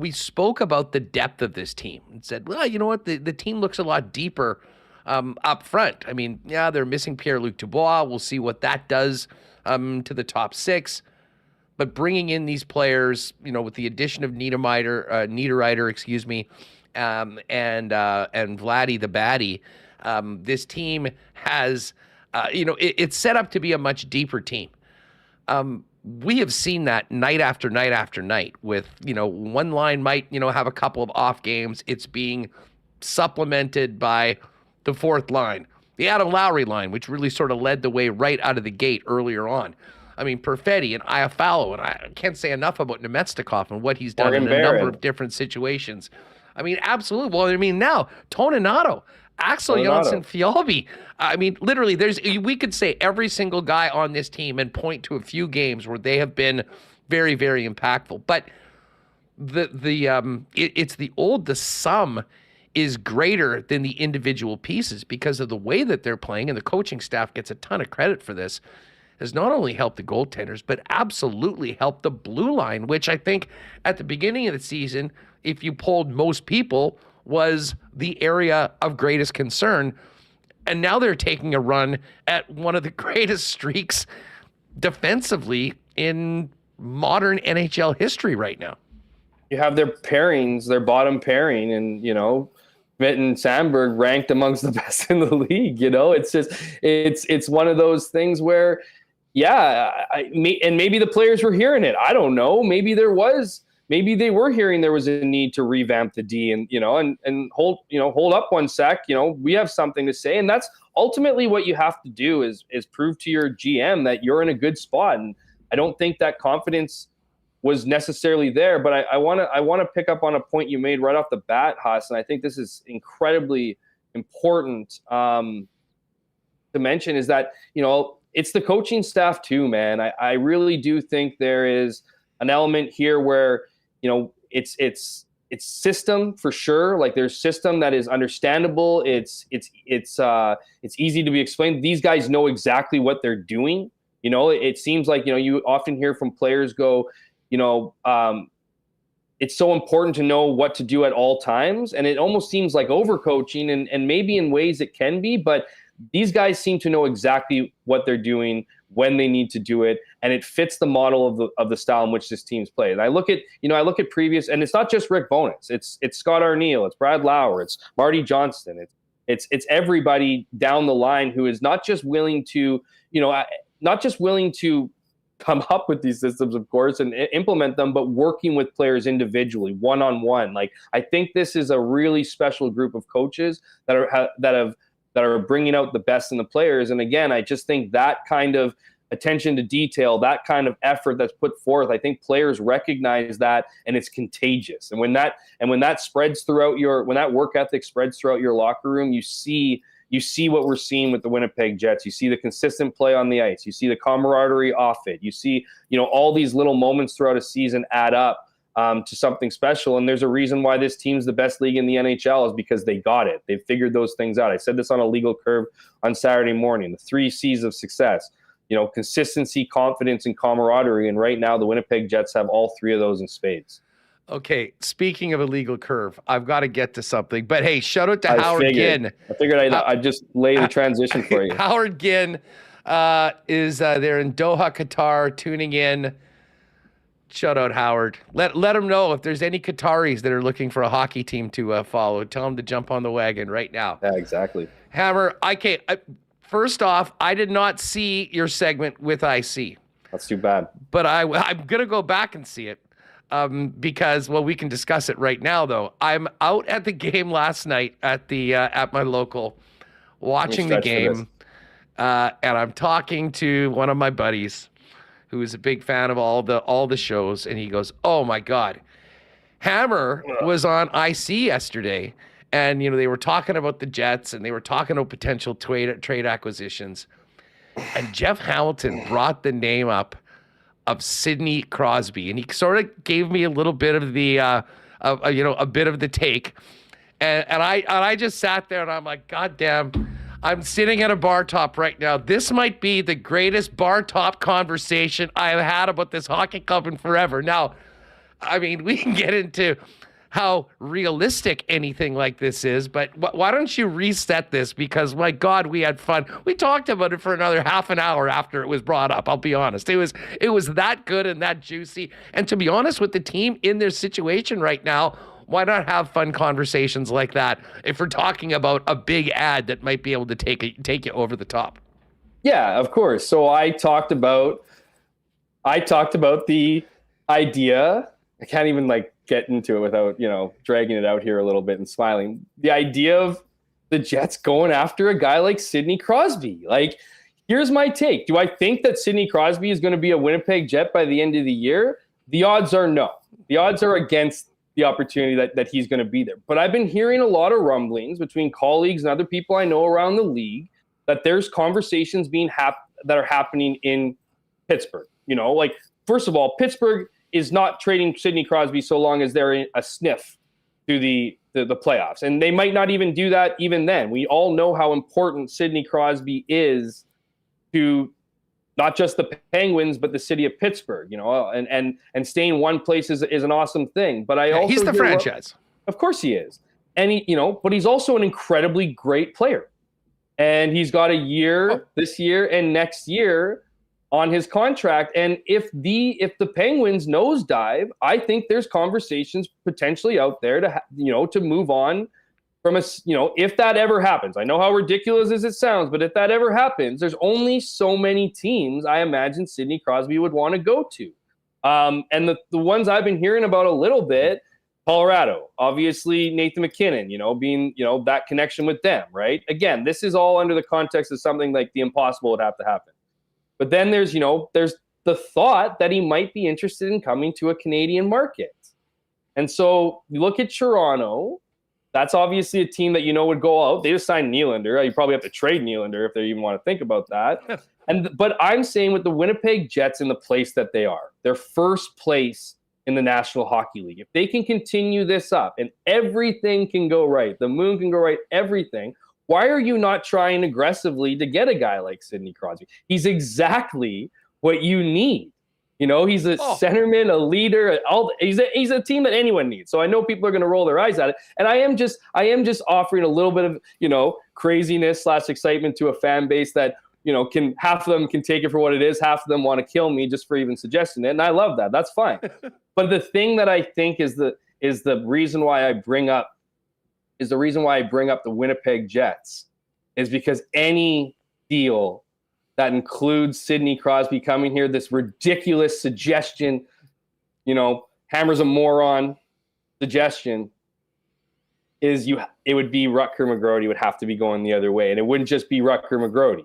we spoke about the depth of this team and said, well, you know what? The team looks a lot deeper up front. I mean, yeah, they're missing Pierre-Luc Dubois. We'll see what that does to the top six. But bringing in these players, with the addition of Niederreiter, and Vladdy the Batty, this team has, it's set up to be a much deeper team. We have seen that night after night after night with, one line might, have a couple of off games. It's being supplemented by the fourth line, the Adam Lowry line, which really sort of led the way right out of the gate earlier on. I mean, Perfetti and Iafallo, and I can't say enough about Nemestikov and what he's done in a number of different situations. I mean, absolutely. Well, I mean, now, Toninato, Axel Jonsson-Fjällby. I mean, literally, we could say every single guy on this team and point to a few games where they have been very, very impactful. But it's the sum is greater than the individual pieces because of the way that they're playing, and the coaching staff gets a ton of credit for this, has not only helped the goaltenders, but absolutely helped the blue line, which I think at the beginning of the season, if you polled most people, was the area of greatest concern. And now they're taking a run at one of the greatest streaks defensively in modern NHL history right now. You have their pairings, their bottom pairing, and, Mitten Sandberg ranked amongst the best in the league. It's just, it's one of those things where, and maybe the players were hearing it. I don't know. Maybe they were hearing there was a need to revamp the D and hold up one sec. We have something to say. And that's ultimately what you have to do is prove to your GM that you're in a good spot. And I don't think that confidence was necessarily there, but I want to pick up on a point you made right off the bat, Haas. And I think this is incredibly important to mention is that, it's the coaching staff too, man. I really do think there is an element here where, it's system for sure. Like there's system that is understandable. It's easy to be explained. These guys know exactly what they're doing. It seems like, you often hear from players go, it's so important to know what to do at all times. And it almost seems like overcoaching and maybe in ways it can be, but these guys seem to know exactly what they're doing when they need to do it, and it fits the model of the style in which this team's played. And I look at previous, and it's not just Rick Bowness. It's Scott Arniel, it's Brad Lauer, it's Marty Johnston, it's everybody down the line who is not just willing to come up with these systems, of course, and implement them, but working with players individually, one-on-one. Like I think this is a really special group of coaches that are bringing out the best in the players. And again, I just think that kind of attention to detail, that kind of effort that's put forth, I think players recognize that, and it's contagious. And when that spreads throughout when that work ethic spreads throughout your locker room, you see what we're seeing with the Winnipeg Jets. You see the consistent play on the ice. You see the camaraderie off it. You see, all these little moments throughout a season add up to something special. And there's a reason why this team's the best league in the NHL is because they got it. They figured those things out. I said this on a legal curve on Saturday morning, the 3 C's of success, consistency, confidence, and camaraderie. And right now the Winnipeg Jets have all 3 of those in spades. Okay, speaking of a legal curve, I've got to get to something. But hey, shout out to Howard Ginn. I figured I'd just lay the transition for you. Howard Ginn is there in Doha, Qatar, tuning in. Shout out Howard. Let him know if there's any Qataris that are looking for a hockey team to follow. Tell them to jump on the wagon right now. Yeah, exactly. Hammer, first off, I did not see your segment with IC. That's too bad. But I'm going to go back and see it because, well, we can discuss it right now, though. I'm out at the game last night at my local watching the game. and I'm talking to one of my buddies who is a big fan of all the shows, and he goes, "Oh my God, Hammer was on IC yesterday, and they were talking about the Jets, and they were talking about potential trade acquisitions, and Jeff Hamilton brought the name up of Sidney Crosby, and he sort of gave me a little bit of the a bit of the take, and I just sat there and I'm like, God damn, I'm sitting at a bar top right now. This might be the greatest bar top conversation I have had about this hockey club in forever. Now, I mean, we can get into how realistic anything like this is, but why don't you reset this? Because my God, we had fun. We talked about it for another half an hour after it was brought up. I'll be honest. It was that good and that juicy. And to be honest, with the team in their situation right now, why not have fun conversations like that if we're talking about a big ad that might be able to take you over the top? Yeah, of course. So I talked about the idea. I can't even get into it without, dragging it out here a little bit and smiling. The idea of the Jets going after a guy like Sidney Crosby. Here's my take. Do I think that Sidney Crosby is going to be a Winnipeg Jet by the end of the year? The odds are no. The odds are against the opportunity that he's going to be there. But I've been hearing a lot of rumblings between colleagues and other people I know around the league that there's conversations that are happening in Pittsburgh. First of all, Pittsburgh is not trading Sidney Crosby so long as they're in a sniff through the playoffs. And they might not even do that even then. We all know how important Sidney Crosby is to not just the Penguins, but the city of Pittsburgh, and staying one place is an awesome thing. But he's the franchise. Of course he is. And but he's also an incredibly great player. And he's got a year this year and next year on his contract. And if the Penguins nosedive, I think there's conversations potentially out there to move on from if that ever happens. I know how ridiculous as it sounds, but if that ever happens, there's only so many teams I imagine Sidney Crosby would want to go to. And the ones I've been hearing about a little bit, Colorado, obviously Nathan McKinnon, being, that connection with them, right? Again, this is all under the context of something like the impossible would have to happen. But then there's the thought that he might be interested in coming to a Canadian market. And so you look at Toronto, that's obviously a team that would go out. They just signed Nylander. You probably have to trade Nylander if they even want to think about that. But I'm saying with the Winnipeg Jets in the place that they are, they're first place in the National Hockey League. If they can continue this up and everything can go right, the moon can go right, everything, why are you not trying aggressively to get a guy like Sidney Crosby? He's exactly what you need. He's a centerman, a leader. He's a team that anyone needs. So I know people are going to roll their eyes at it. And I am just offering a little bit of, craziness / excitement to a fan base that, half of them can take it for what it is. Half of them want to kill me just for even suggesting it. And I love that. That's fine. But the thing that I think is the reason why I bring up the Winnipeg Jets is because any deal that includes Sidney Crosby coming here, this ridiculous suggestion, Hammer's a moron suggestion, it would be Rutger McGroarty would have to be going the other way. And it wouldn't just be Rutger McGroarty.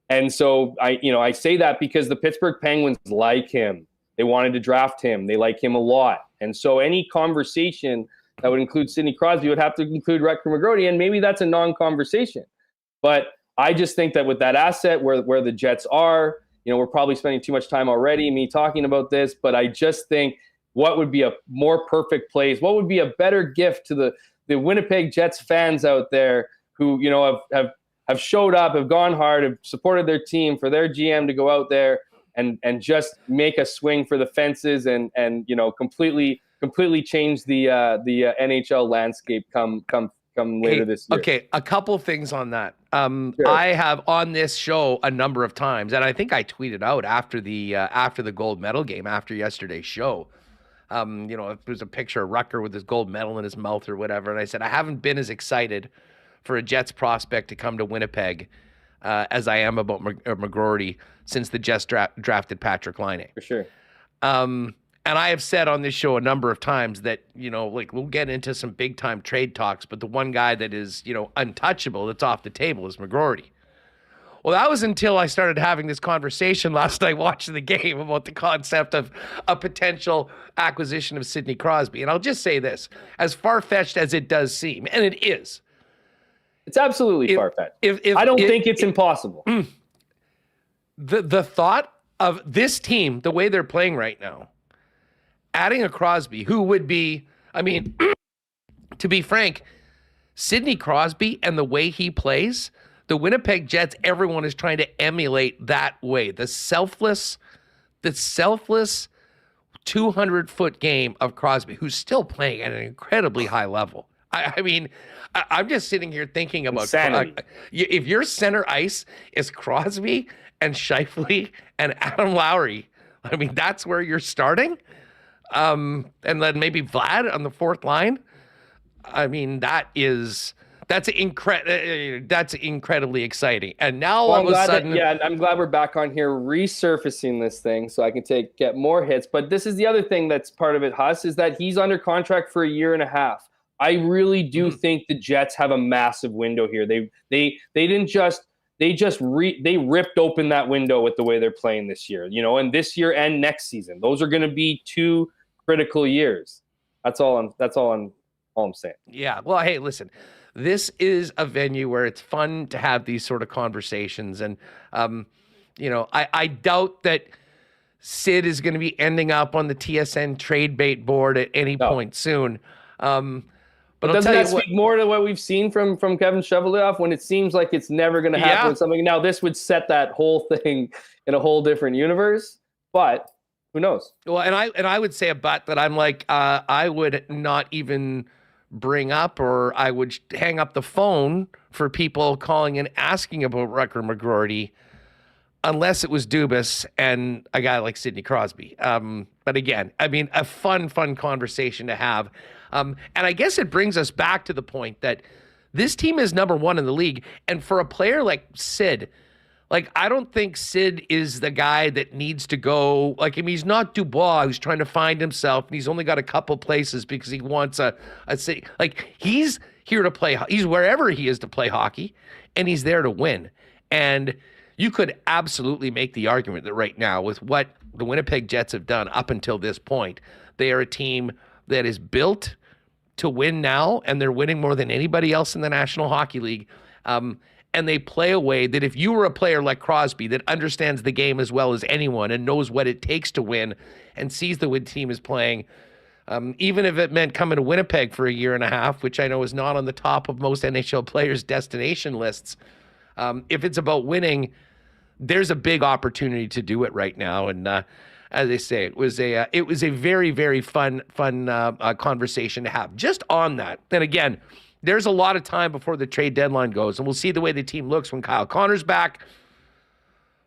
And so I say that because the Pittsburgh Penguins like him. They wanted to draft him. They like him a lot. And so any conversation that would include Sidney Crosby would have to include Rutger McGroarty, and maybe that's a non-conversation. But I just think that with that asset where the Jets are, we're probably spending too much time already, me talking about this, but I just think what would be a more perfect place, what would be a better gift to the Winnipeg Jets fans out there who, have showed up, have gone hard, have supported their team, for their GM to go out there and just make a swing for the fences and completely change the NHL landscape come later this year. Okay, a couple things on that. Sure. I have on this show a number of times, and I think I tweeted out after the gold medal game, after yesterday's show. If there's a picture of Rutger with his gold medal in his mouth or whatever, and I said I haven't been as excited for a Jets prospect to come to Winnipeg as I am about McGroarty since the Jets drafted Patrick Laine. For sure. And I have said on this show a number of times that, we'll get into some big time trade talks, but the one guy that is, untouchable, that's off the table, is McGroarty. Well, that was until I started having this conversation last night watching the game about the concept of a potential acquisition of Sidney Crosby. And I'll just say this, as far-fetched as it does seem, and it is. It's absolutely far-fetched. I don't think it's impossible. The thought of this team, the way they're playing right now, adding a Crosby, who would be, I mean, to be frank, Sidney Crosby and the way he plays, the Winnipeg Jets, everyone is trying to emulate that way. The selfless 200-foot game of Crosby, who's still playing at an incredibly high level. I mean, I'm just sitting here thinking about if your center ice is Crosby and Scheifele and Adam Lowry, I mean, that's where you're starting. And then maybe Vlad on the fourth line. I mean, that's incredibly exciting. And now all of a sudden, I'm glad we're back on here resurfacing this thing so I can get more hits. But this is the other thing that's part of it, Huss, is that he's under contract for a year and a half. I really do think the Jets have a massive window here. They ripped open that window with the way they're playing this year, and this year and next season. Those are going to be 2 critical years. That's all I'm saying. Yeah. Well, hey, listen, this is a venue where it's fun to have these sort of conversations. And, I doubt that Sid is going to be ending up on the TSN trade bait board at any point soon. But doesn't that speak more to what we've seen from Kevin Cheveldayoff when it seems like it's never going to happen with something? Now, this would set that whole thing in a whole different universe, but who knows? Well, and I would say a but that I'm like, I would not even bring up, or I would hang up the phone for people calling and asking about Rucker McGroarty unless it was Dubas and a guy like Sidney Crosby. But again, I mean, a fun conversation to have. And I guess it brings us back to the point that this team is number 1 in the league. And for a player like Sid, like, I don't think Sid is the guy that needs to go. Like, I mean, he's not Dubois who's trying to find himself, and he's only got a couple places because he wants a city. Like, he's here to play. He's wherever he is to play hockey, and he's there to win. And you could absolutely make the argument that right now, with what the Winnipeg Jets have done up until this point, they are a team that is built to win now, and they're winning more than anybody else in the National Hockey League. And they play a way that if you were a player like Crosby that understands the game as well as anyone and knows what it takes to win and sees the way the team is playing, even if it meant coming to Winnipeg for a year and a half, which I know is not on the top of most NHL players' destination lists, if it's about winning, there's a big opportunity to do it right now. And as I say, it was a very, very fun conversation to have just on that. And again, there's a lot of time before the trade deadline goes, and we'll see the way the team looks when Kyle Connor's back.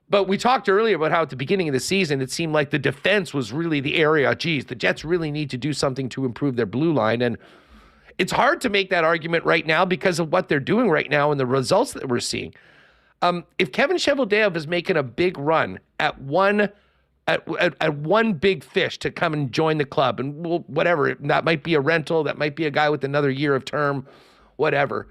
But we talked earlier about how at the beginning of the season, it seemed like the defense was really the area. Geez, the Jets really need to do something to improve their blue line. And it's hard to make that argument right now because of what they're doing right now and the results that we're seeing. If Kevin Cheveldayoff is making a big run at one big fish to come and join the club, and whatever, that might be a rental, that might be a guy with another year of term, whatever.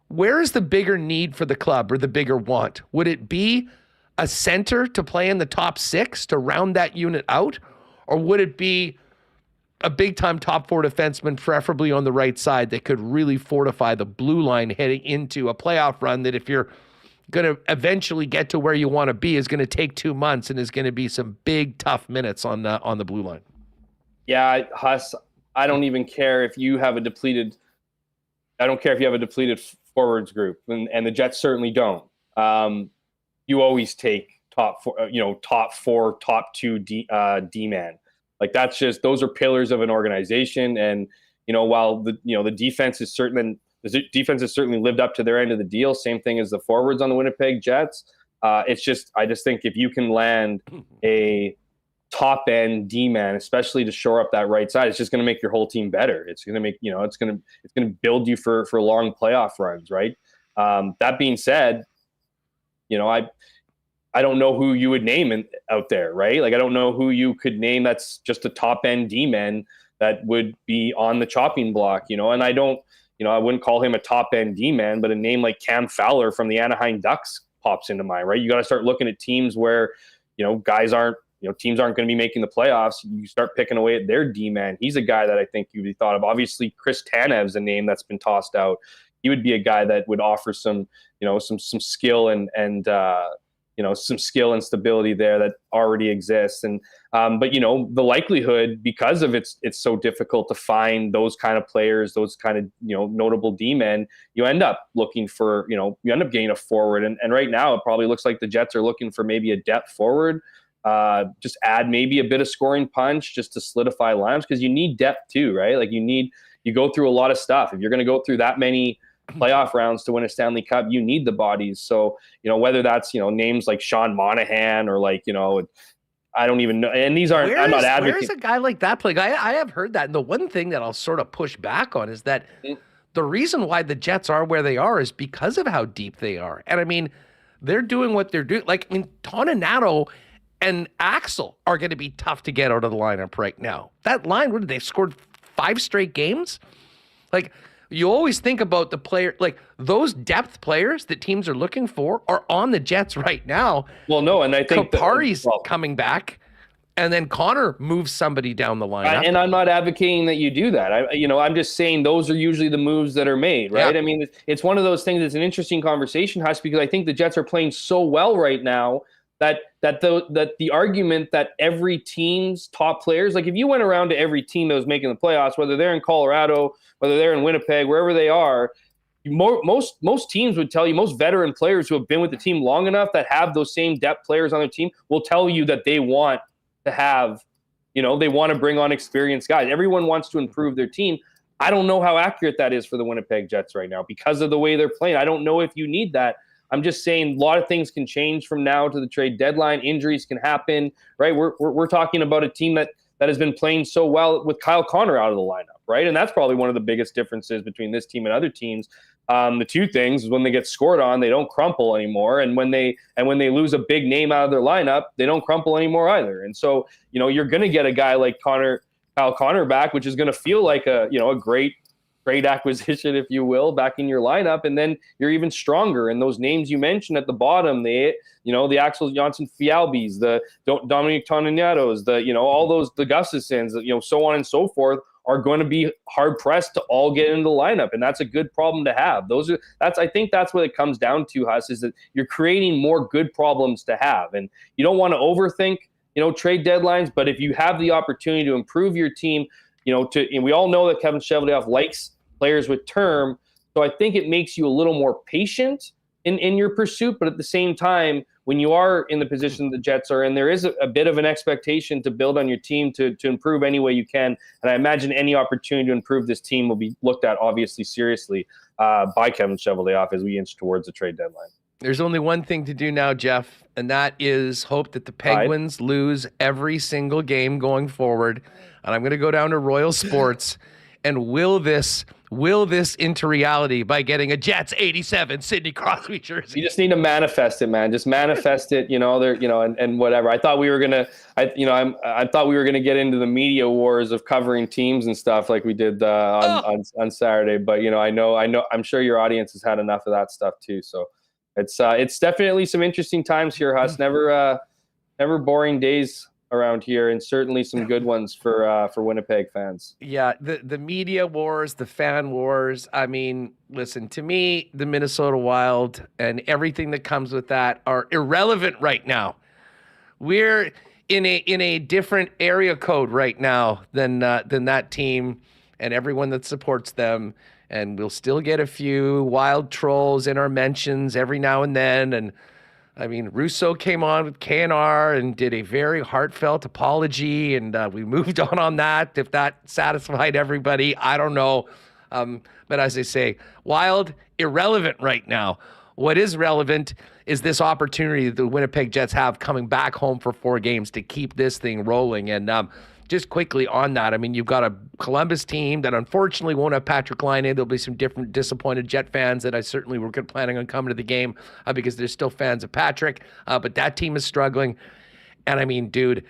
Where is the bigger need for the club or the bigger want? Would it be a center to play in the top 6 to round that unit out? Or would it be a big-time top 4 defenseman, preferably on the right side, that could really fortify the blue line heading into a playoff run that, if you're going to eventually get to where you want to be, is going to take 2 months and is going to be some big, tough minutes on the blue line? Yeah, Huss, I don't even care if you have a depleted forwards group, and the Jets certainly don't. You always take top 4, top 2 D-man. Like, that's just, those are pillars of an organization. And, while the defense is certain, the defense has certainly lived up to their end of the deal. Same thing as the forwards on the Winnipeg Jets. I just think if you can land a top end D-man, especially to shore up that right side, it's just going to make your whole team better. It's going to make, it's going to build you for long playoff runs, right? That being said, I don't know who you would name out there, right? Like, I don't know who you could name that's just a top end D-man that would be on the chopping block, and I wouldn't call him a top end D-man, but a name like Cam Fowler from the Anaheim Ducks pops into mind, right? You got to start looking at teams where, guys aren't, teams aren't going to be making the playoffs. You start picking away at their D-man. He's a guy that I think you'd be thought of. Obviously, Chris Tanev's a name that's been tossed out. He would be a guy that would offer some skill and some skill and stability there that already exists. And but the likelihood, because of it's so difficult to find those kind of players, those kind of notable D-men, you end up looking for you end up getting a forward. And right now it probably looks like the Jets are looking for maybe a depth forward. Just add maybe a bit of scoring punch just to solidify lineups, because you need depth too, right? Like you go through a lot of stuff. If you're going to go through that many playoff rounds to win a Stanley Cup, you need the bodies. So, whether that's, names like Sean Monahan or I don't even know. And these aren't, I'm not advocating. Where's a guy like that playing? I have heard that. And the one thing that I'll sort of push back on is that the reason why the Jets are where they are is because of how deep they are. And I mean, they're doing what they're doing. Like, Toninato and Axel are going to be tough to get out of the lineup right now. That line, what did they scored 5 straight games? Like, you always think about the player, like those depth players that teams are looking for are on the Jets right now. Well, no, and I think Kapari's coming back, and then Connor moves somebody down the lineup. And I'm not advocating that you do that. I'm just saying those are usually the moves that are made, right? Yeah. I mean, it's one of those things. It's an interesting conversation, Hush, because I think the Jets are playing so well right now that the argument that every team's top players, like if you went around to every team that was making the playoffs, whether they're in Colorado, whether they're in Winnipeg, wherever they are, most teams would tell you, most veteran players who have been with the team long enough that have those same depth players on their team will tell you that they want to have, they want to bring on experienced guys. Everyone wants to improve their team. I don't know how accurate that is for the Winnipeg Jets right now because of the way they're playing. I don't know if you need that. I'm just saying a lot of things can change from now to the trade deadline. Injuries can happen, right? We're talking about a team that has been playing so well with Kyle Connor out of the lineup, right? And that's probably one of the biggest differences between this team and other teams. The two things is when they get scored on, they don't crumple anymore, and when they lose a big name out of their lineup, they don't crumple anymore either. And so, you're going to get a guy like Kyle Connor back, which is going to feel like a great acquisition, if you will, back in your lineup, and then you're even stronger. And those names you mentioned at the bottom, the Axel Jonsson-Fialbis, the Dominic Toninatos, all those, the Gustafsons, so on and so forth, are going to be hard pressed to all get into the lineup, and that's a good problem to have. I think that's what it comes down to, Huss, is that you're creating more good problems to have, and you don't want to overthink, trade deadlines. But if you have the opportunity to improve your team, and we all know that Kevin Cheveldayoff likes players with term. So I think it makes you a little more patient in your pursuit. But at the same time, when you are in the position the Jets are in, there is a bit of an expectation to build on your team to improve any way you can. And I imagine any opportunity to improve this team will be looked at, obviously, seriously by Kevin Cheveldayoff as we inch towards the trade deadline. There's only one thing to do now, Jeff, and that is hope that the Penguins lose every single game going forward. And I'm going to go down to Royal Sports and will this into reality by getting a Jets 87 Sidney Crosby jersey. You just need to manifest it, man. Just manifest it, and whatever. I thought we were gonna, I thought we were gonna get into the media wars of covering teams and stuff like we did on Saturday. But I know, I'm sure your audience has had enough of that stuff too. So it's definitely some interesting times here, Huss. Never boring days around here, and certainly some good ones for Winnipeg fans. Yeah, the media wars, the fan wars. I mean, listen, to me, the Minnesota Wild and everything that comes with that are irrelevant right now. We're in a different area code right now than that team and everyone that supports them. And we'll still get a few wild trolls in our mentions every now and then. And I mean, Russo came on with KNR and did a very heartfelt apology, and we moved on that. If that satisfied everybody, I don't know. But as I say, Wild, irrelevant right now. What is relevant is this opportunity that the Winnipeg Jets have coming back home for 4 games to keep this thing rolling. And just quickly on that, I mean, you've got a Columbus team that unfortunately won't have Patrick Laine. There'll be some different disappointed Jet fans that I certainly were planning on coming to the game because they're still fans of Patrick. But that team is struggling. And I mean, dude,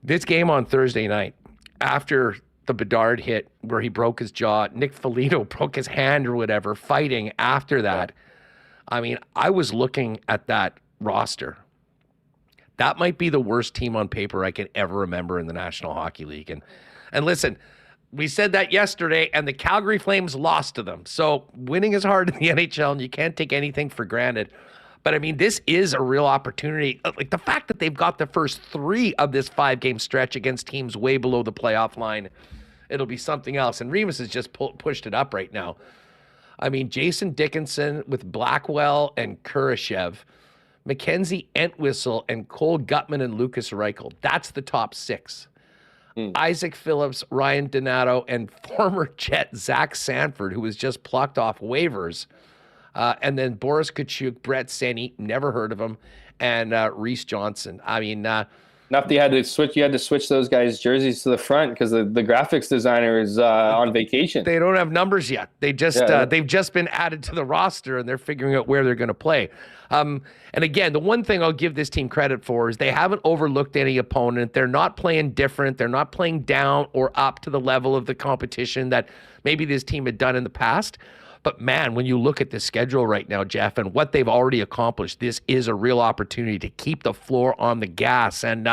this game on Thursday night, after the Bedard hit where he broke his jaw, Nick Foligno broke his hand or whatever, fighting after that. I mean, I was looking at that roster. That might be the worst team on paper I can ever remember in the National Hockey League. And listen, we said that yesterday, and the Calgary Flames lost to them. So winning is hard in the NHL, and you can't take anything for granted. But, I mean, this is a real opportunity. Like, the fact that they've got the first 3 of this 5-game stretch against teams way below the playoff line, it'll be something else. And Remis has just pushed it up right now. I mean, Jason Dickinson with Blackwell and Kurashev, Mackenzie Entwistle and Cole Gutman and Lucas Reichel. That's the top 6. Isaac Phillips, Ryan Donato, and former Jet Zach Sanford, who was just plucked off waivers. And then Boris Kachuk, Brett Seney, never heard of him, and Reese Johnson. I mean, enough that you had to switch those guys' jerseys to the front because the graphics designer is on vacation. They don't have numbers yet. They've just been added to the roster, and they're figuring out where they're going to play. And again, the one thing I'll give this team credit for is they haven't overlooked any opponent. They're not playing different. They're not playing down or up to the level of the competition that maybe this team had done in the past. But man, when you look at the schedule right now, Jeff, and what they've already accomplished, this is a real opportunity to keep the floor on the gas and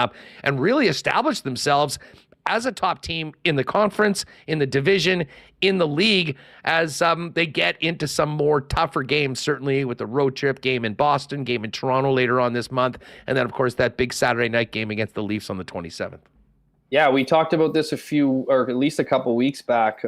really establish themselves as a top team in the conference, in the division, in the league, as they get into some more tougher games, certainly with the road trip game in Boston, game in Toronto later on this month, and then, of course, that big Saturday night game against the Leafs on the 27th. Yeah, we talked about this at least a couple weeks back,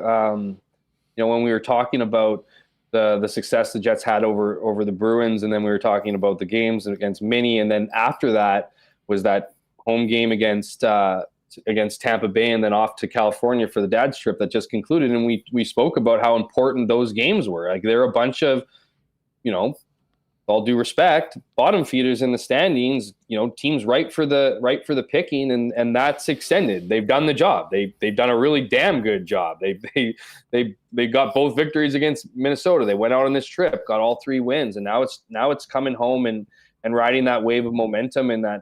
when we were talking about the success the Jets had over the Bruins, and then we were talking about the games against Mini, and then after that was that home game against Tampa Bay, and then off to California for the dad's trip that just concluded. And we spoke about how important those games were. Like, they're a bunch of, all due respect, bottom feeders in the standings, teams right for the picking, and that's extended. They've done the job. They've done a really damn good job. They got both victories against Minnesota. They went out on this trip, got all 3 wins, and now it's coming home and riding that wave of momentum and that,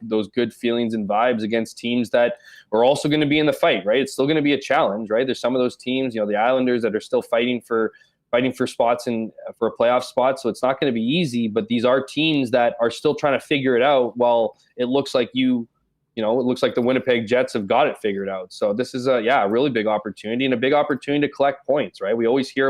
those good feelings and vibes against teams that are also going to be in the fight, right? It's still going to be a challenge, right? There's some of those teams, the Islanders, that are still fighting for spots and for a playoff spot. So it's not going to be easy, but these are teams that are still trying to figure it out. While it looks like it looks like the Winnipeg Jets have got it figured out. So this is a really big opportunity, and a big opportunity to collect points, right? We always hear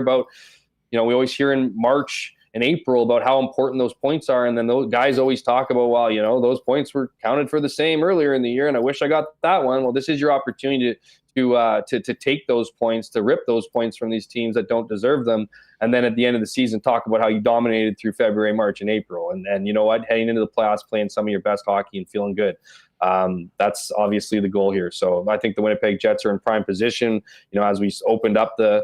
in March and April about how important those points are. And then those guys always talk about, those points were counted for the same earlier in the year, and I wish I got that one. Well, this is your opportunity to take those points, to rip those points from these teams that don't deserve them. And then at the end of the season, talk about how you dominated through February, March, and April. And you know what, heading into the playoffs, playing some of your best hockey and feeling good. That's obviously the goal here. So I think the Winnipeg Jets are in prime position. As we opened up the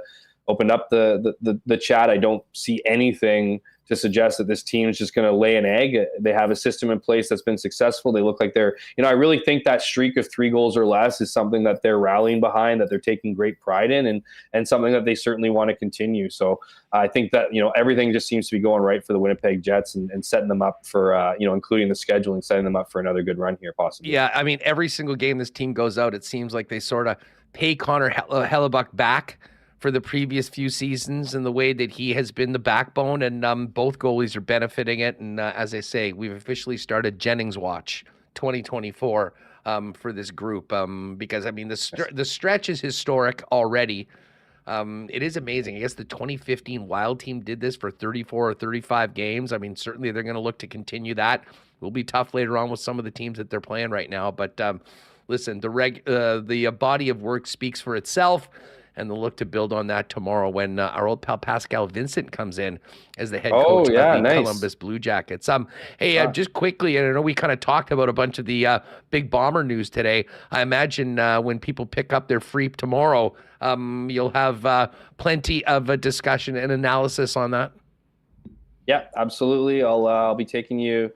chat, I don't see anything to suggest that this team is just going to lay an egg. They have a system in place that's been successful. They look like they're, I really think that streak of 3 goals or less is something that they're rallying behind, that they're taking great pride in, and something that they certainly want to continue. So I think that, everything just seems to be going right for the Winnipeg Jets and setting them up for, including the scheduling, setting them up for another good run here, possibly. Yeah, I mean, every single game this team goes out, it seems like they sort of pay Connor Hellebuck back for the previous few seasons and the way that he has been the backbone, and both goalies are benefiting it. And as I say, we've officially started Jennings Watch 2024 for this group because, I mean, the stretch is historic already. It is amazing. I guess the 2015 Wild team did this for 34 or 35 games. I mean, certainly they're going to look to continue that. It will be tough later on with some of the teams that they're playing right now. But listen, the body of work speaks for itself. And they'll look to build on that tomorrow when our old pal Pascal Vincent comes in as the head coach of the Columbus Blue Jackets. Just quickly, and I know we kind of talked about a bunch of the big Bomber news today. I imagine when people pick up their Freep tomorrow, you'll have plenty of a discussion and analysis on that. Yeah, absolutely. I'll be taking you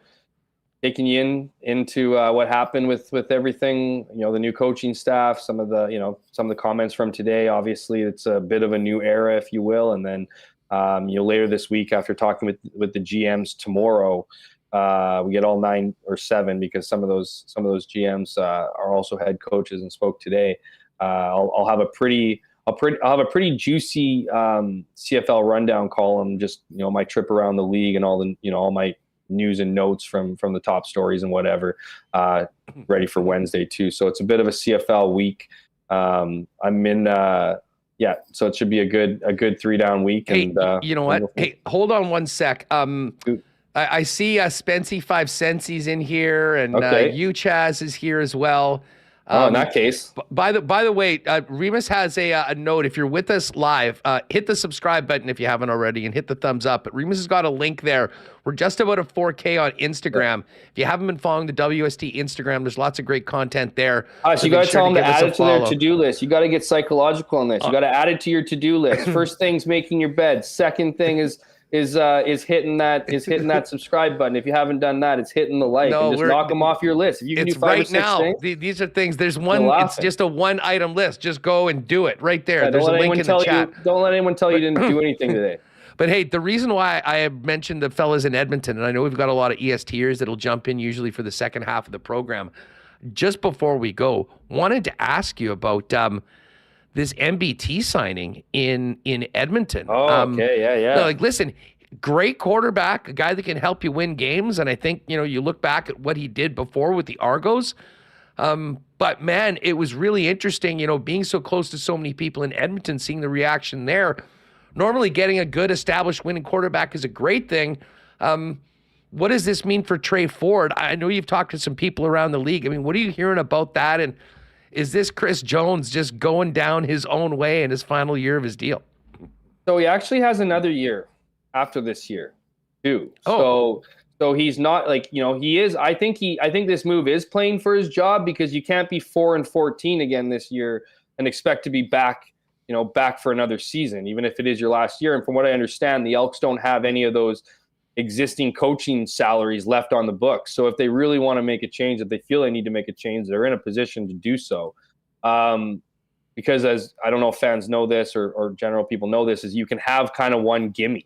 into what happened with everything, the new coaching staff, some of the comments from today. Obviously, it's a bit of a new era, if you will. And then later this week, after talking with the GMs tomorrow, we get all 9 or 7 because some of those GMs are also head coaches and spoke today. I'll have a pretty I'll have a pretty juicy CFL rundown column, just, my trip around the league and all the, all my news and notes from the top stories and whatever, ready for Wednesday too. So it's a bit of a CFL week. I'm in, so it should be a good 3-down week. Hey, and you know what? Hey, hold on one sec. I see Spency 5 Centsies in here, and you Chaz is here as well. In that case. By the way, Remis has a note. If you're with us live, hit the subscribe button if you haven't already, and hit the thumbs up. But Remis has got a link there. We're just about at 4K on Instagram. If you haven't been following the WST Instagram, there's lots of great content there. So you got to tell them to add it to their to-do list. You got to get psychological on this. You got to add it to your to-do list. First thing's making your bed. Second thing is hitting that subscribe button. If you haven't done that, it's hitting the like. And just knock them off your list. If you can do 5 or 6 things, these are things. There's one. It's just a 1-item list. Just go and do it right there. Yeah, there's a link in the chat. Don't let anyone tell you didn't do anything today. But hey, the reason why I have mentioned the fellas in Edmonton, and I know we've got a lot of ESTers that'll jump in usually for the second half of the program. Just before we go, wanted to ask you about this MBT signing in Edmonton. Yeah. Listen, great quarterback, a guy that can help you win games. And I think, you look back at what he did before with the Argos. But man, it was really interesting, being so close to so many people in Edmonton, seeing the reaction there. Normally getting a good established winning quarterback is a great thing. What does this mean for Trey Ford? I know you've talked to some people around the league. I mean, what are you hearing about that? And is this Chris Jones just going down his own way in his final year of his deal? So he actually has another year after this year too. So he's not he is. I think this move is playing for his job, because you can't be 4-14 again this year and expect to be back for another season, even if it is your last year. And from what I understand, the Elks don't have any of those existing coaching salaries left on the books. So if they really want to make a change, if they feel they need to make a change, they're in a position to do so. Because, as I don't know if fans know this or general people know this, is you can have kind of one gimme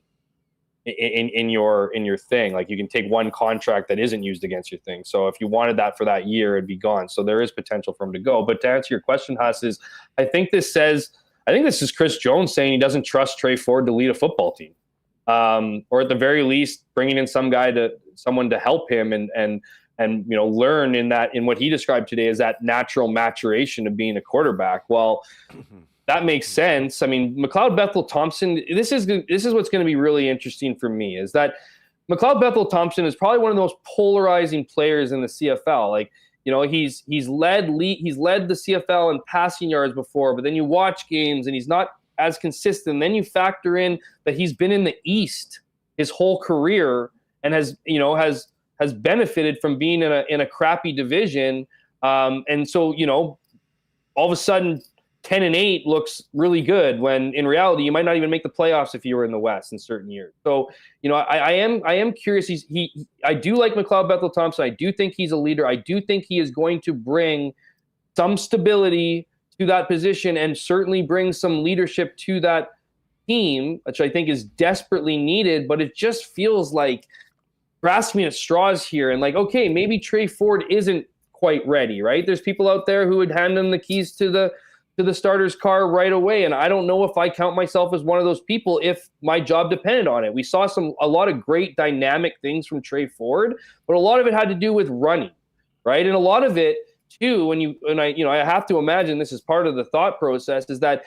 in your thing. Like, you can take one contract that isn't used against your thing. So if you wanted that for that year, it'd be gone. So there is potential for him to go. But to answer your question, Huss, is I think this is Chris Jones saying he doesn't trust Trey Ford to lead a football team. Or at the very least, bringing in someone to help him and learn in what he described today as that natural maturation of being a quarterback. Well, that makes sense. I mean, McLeod Bethel Thompson. This is what's going to be really interesting for me, is that McLeod Bethel Thompson is probably one of the most polarizing players in the CFL. Like, he's led the CFL in passing yards before, but then you watch games and he's not as consistent. Then you factor in that he's been in the East his whole career and has benefited from being in a crappy division. And so, all of a sudden 10-8 looks really good, when in reality you might not even make the playoffs if you were in the West in certain years. So, I am curious. I do like McLeod Bethel Thompson. I do think he's a leader. I do think he is going to bring some stability to that position and certainly bring some leadership to that team, which I think is desperately needed. But it just feels like grasping at straws here, and like, okay, maybe Trey Ford isn't quite ready, right? There's people out there who would hand him the keys to the starter's car right away. And I don't know if I count myself as one of those people if my job depended on it. We saw a lot of great dynamic things from Trey Ford, but a lot of it had to do with running, right? And a lot of it too, I have to imagine this is part of the thought process, is that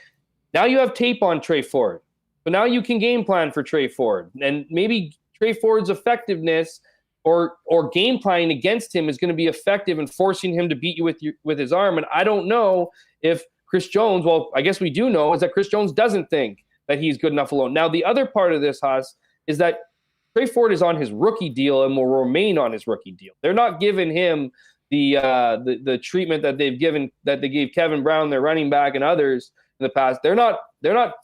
now you have tape on Trey Ford. So now you can game plan for Trey Ford, and maybe Trey Ford's effectiveness or game planning against him is going to be effective in forcing him to beat you with his arm. And I don't know if Chris Jones, well, I guess we do know, is that Chris Jones doesn't think that he's good enough alone. Now, the other part of this, Haas, is that Trey Ford is on his rookie deal and will remain on his rookie deal. They're not giving him the treatment that they gave Kevin Brown, their running back, and others in the past. They're not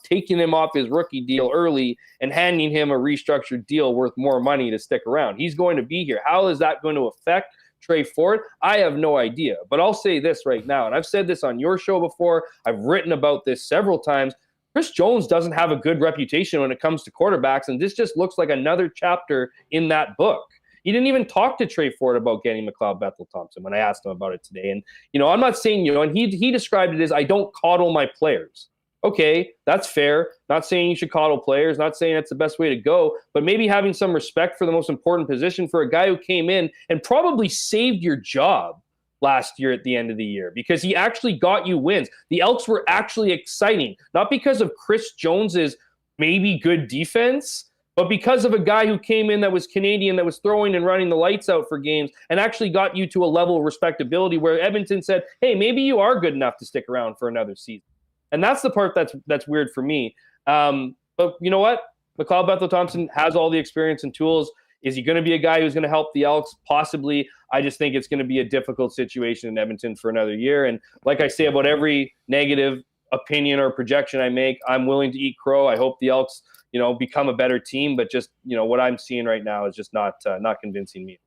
taking him off his rookie deal early and handing him a restructured deal worth more money to stick around. He's going to be here. How is that going to affect Trey Ford? I have no idea. But I'll say this right now, and I've said this on your show before. I've written about this several times. Chris Jones doesn't have a good reputation when it comes to quarterbacks, and this just looks like another chapter in that book. He didn't even talk to Trey Ford about getting McLeod Bethel Thompson when I asked him about it today. And, I'm not saying, and he described it as, I don't coddle my players. Okay, that's fair. Not saying you should coddle players, not saying that's the best way to go, but maybe having some respect for the most important position for a guy who came in and probably saved your job last year at the end of the year because he actually got you wins. The Elks were actually exciting, not because of Chris Jones's maybe good defense, but because of a guy who came in that was Canadian, that was throwing and running the lights out for games and actually got you to a level of respectability where Edmonton said, hey, maybe you are good enough to stick around for another season. And that's the part that's weird for me. But you know what? McLeod Bethel-Thompson has all the experience and tools. Is he going to be a guy who's going to help the Elks? Possibly. I just think it's going to be a difficult situation in Edmonton for another year. And like I say about every negative opinion or projection I make, I'm willing to eat crow. I hope the Elks, become a better team. But just, what I'm seeing right now is just not convincing me.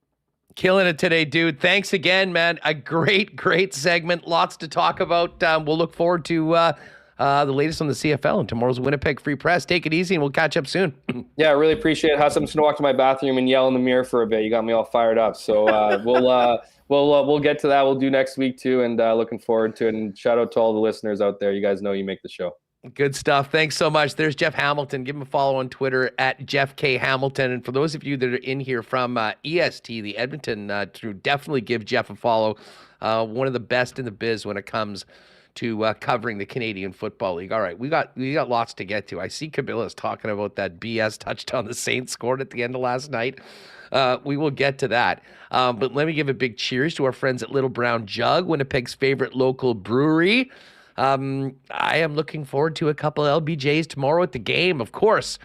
Killing it today, dude. Thanks again, man. A great segment. Lots to talk about. We'll look forward to the latest on the CFL and tomorrow's Winnipeg Free Press. Take it easy, and we'll catch up soon. Yeah, I really appreciate it. I'm just gonna walk to my bathroom and yell in the mirror for a bit. You got me all fired up. So we'll get to that. We'll do next week too, and looking forward to it. And shout out to all the listeners out there. You guys know you make the show. Good stuff. Thanks so much. There's Jeff Hamilton. Give him a follow on Twitter at Jeff K. Hamilton. And for those of you that are in here from EST, the Edmonton, to definitely give Jeff a follow. One of the best in the biz when it comes to covering the Canadian Football League. All right, we got lots to get to. I see Cabilla's talking about that BS touchdown the Saints scored at the end of last night. We will get to that. But let me give a big cheers to our friends at Little Brown Jug, Winnipeg's favorite local brewery. I am looking forward to a couple LBJs tomorrow at the game, of course,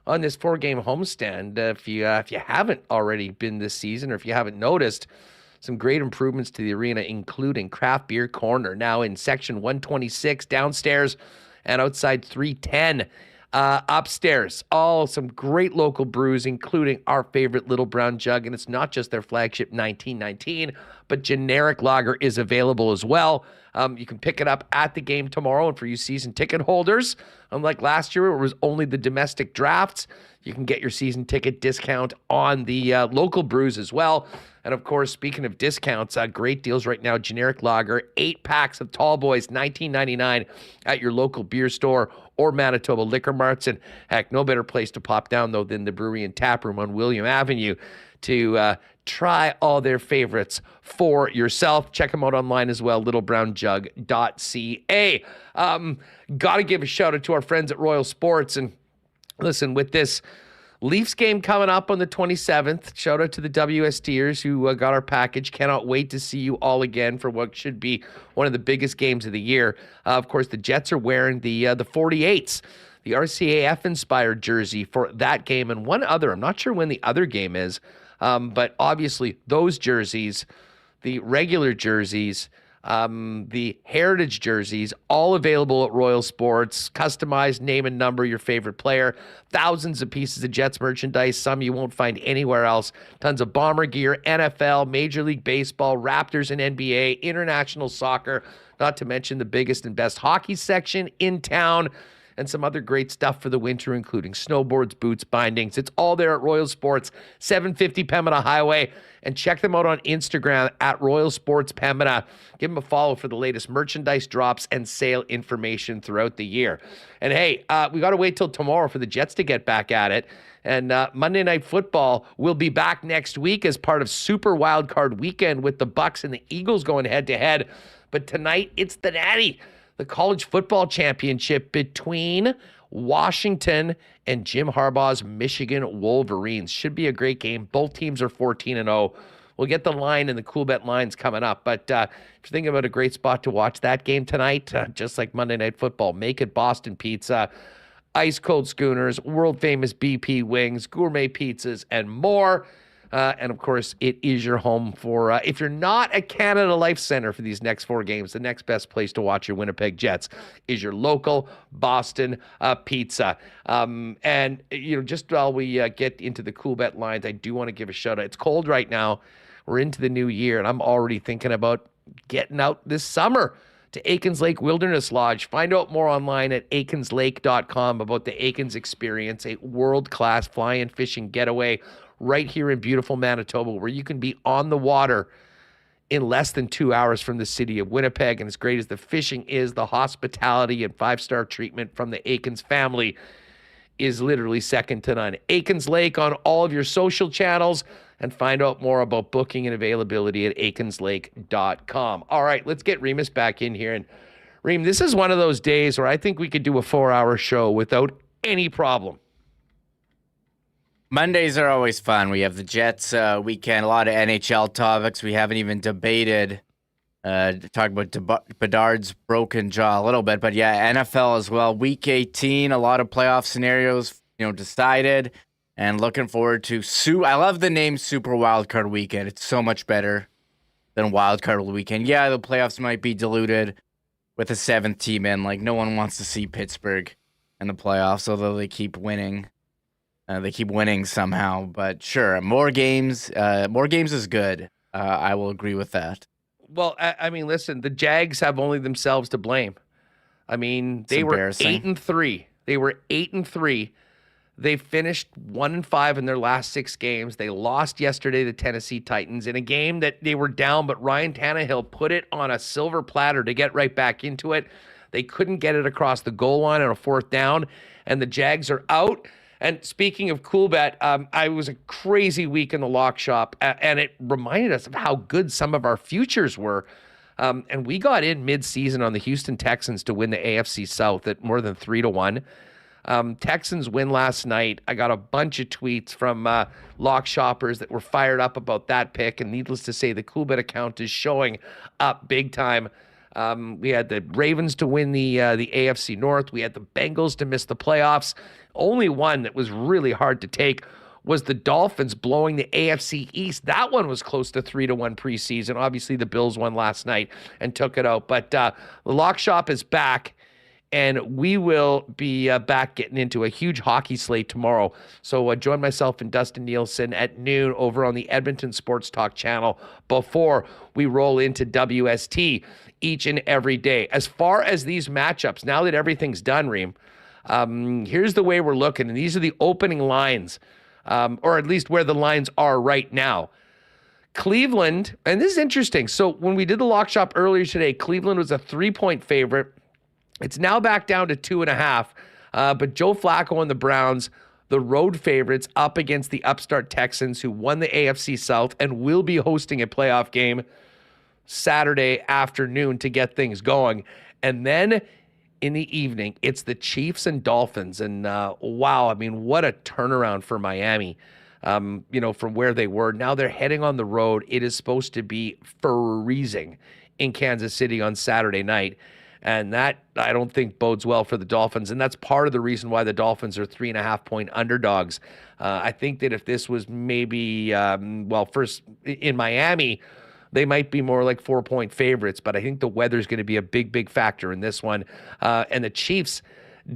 on this 4-game homestand. If you haven't already been this season, or if you haven't noticed, some great improvements to the arena, including craft beer corner, now in section 126 downstairs and outside 310 upstairs. All some great local brews, including our favorite Little Brown Jug. And it's not just their flagship 1919, but generic lager is available as well. You can pick it up at the game tomorrow. And for you season ticket holders, unlike last year, where it was only the domestic drafts, you can get your season ticket discount on the local brews as well. And of course, speaking of discounts, great deals right now. Generic lager, 8 packs of Tall Boys, $19.99 at your local beer store or Manitoba Liquor Marts. And heck, no better place to pop down, though, than the Brewery and Tap Room on William Avenue to try all their favorites for yourself. Check them out online as well, littlebrownjug.ca. Got to give a shout out to our friends at Royal Sports. And listen, with this Leafs game coming up on the 27th, shout out to the WSTers who got our package. Cannot wait to see you all again for what should be one of the biggest games of the year. Of course, the Jets are wearing the 48s, the RCAF-inspired jersey for that game, and one other. I'm not sure when the other game is, but obviously those jerseys, the regular jerseys, the heritage jerseys, all available at Royal Sports. Customized, name and number your favorite player. Thousands of pieces of Jets merchandise, some you won't find anywhere else. Tons of Bomber gear, NFL, Major League Baseball, Raptors and NBA, international soccer, not to mention the biggest and best hockey section in town, and some other great stuff for the winter, including snowboards, boots, bindings. It's all there at Royal Sports, 750 Pembina Highway. And check them out on Instagram at Royal Sports Pembina. Give them a follow for the latest merchandise drops and sale information throughout the year. And hey, we got to wait till tomorrow for the Jets to get back at it. And Monday Night Football will be back next week as part of Super Wildcard Weekend with the Bucs and the Eagles going head-to-head. But tonight, it's the Natty, the college football championship between Washington and Jim Harbaugh's Michigan Wolverines. Should be a great game. Both teams are 14-0. We'll get the line and the Coolbet Lines coming up. But if you're thinking about a great spot to watch that game tonight, just like Monday Night Football, make it Boston Pizza, ice cold schooners, world famous BP wings, gourmet pizzas, and more. And of course, it is your home for, if you're not at Canada Life Center for these next 4 games, the next best place to watch your Winnipeg Jets is your local Boston Pizza. And, just while we get into the Coolbet Lines, I do want to give a shout out. It's cold right now. We're into the new year, and I'm already thinking about getting out this summer to Aikens Lake Wilderness Lodge. Find out more online at aikenslake.com about the Aikens experience, a world-class fly-in fishing getaway right here in beautiful Manitoba, where you can be on the water in less than 2 hours from the city of Winnipeg. And as great as the fishing is, the hospitality and 5-star treatment from the Aitken's family is literally second to none. Aitken's Lake on all of your social channels, and find out more about booking and availability at aikenslake.com. All right, let's get Remis back in here. And Reem, this is one of those days where I think we could do a 4-hour show without any problem. Mondays are always fun. We have the Jets weekend, a lot of NHL topics. We haven't even debated, talk about Bedard's broken jaw a little bit, but yeah, NFL as well. Week 18, a lot of playoff scenarios, decided, and looking forward to I love the name Super Wildcard Weekend. It's so much better than Wildcard Weekend. Yeah, the playoffs might be diluted with a 7th team in. Like, no one wants to see Pittsburgh in the playoffs, although they keep winning. They keep winning somehow, but sure, more games is good. I will agree with that. Well, I mean, listen, the Jags have only themselves to blame. I mean, they were 8-3. They were 8-3. They finished 1-5 in their last 6 games. They lost yesterday to Tennessee Titans in a game that they were down, but Ryan Tannehill put it on a silver platter to get right back into it. They couldn't get it across the goal line on a 4th down, and the Jags are out. And speaking of Coolbet, I was a crazy week in the lock shop, and it reminded us of how good some of our futures were. And we got in mid-season on the Houston Texans to win the AFC South at more than 3-1. Texans win last night. I got a bunch of tweets from lock shoppers that were fired up about that pick, and needless to say, the Coolbet account is showing up big time. We had the Ravens to win the AFC North. We had the Bengals to miss the playoffs. Only one that was really hard to take was the Dolphins blowing the AFC East. That one was close to 3-1 preseason. Obviously, the Bills won last night and took it out. But the lock shop is back, and we will be back getting into a huge hockey slate tomorrow. So join myself and Dustin Nielsen at noon over on the Edmonton Sports Talk channel before we roll into WST each and every day. As far as these matchups, now that everything's done, Reem, here's the way we're looking, and these are the opening lines, or at least where the lines are right now. Cleveland, and this is interesting. So when we did the lock shop earlier today, Cleveland was a 3-point favorite. It's now back down to 2.5. But Joe Flacco and the Browns, the road favorites, up against the upstart Texans, who won the AFC South and will be hosting a playoff game Saturday afternoon to get things going. And then in the evening, it's the Chiefs and Dolphins. And wow, I mean, what a turnaround for Miami, from where they were. Now they're heading on the road. It is supposed to be freezing in Kansas City on Saturday night. And that, I don't think, bodes well for the Dolphins. And that's part of the reason why the Dolphins are 3.5-point underdogs. I think that if this was maybe, first in Miami, they might be more like 4-point favorites. But I think the weather's going to be a big, big factor in this one. And the Chiefs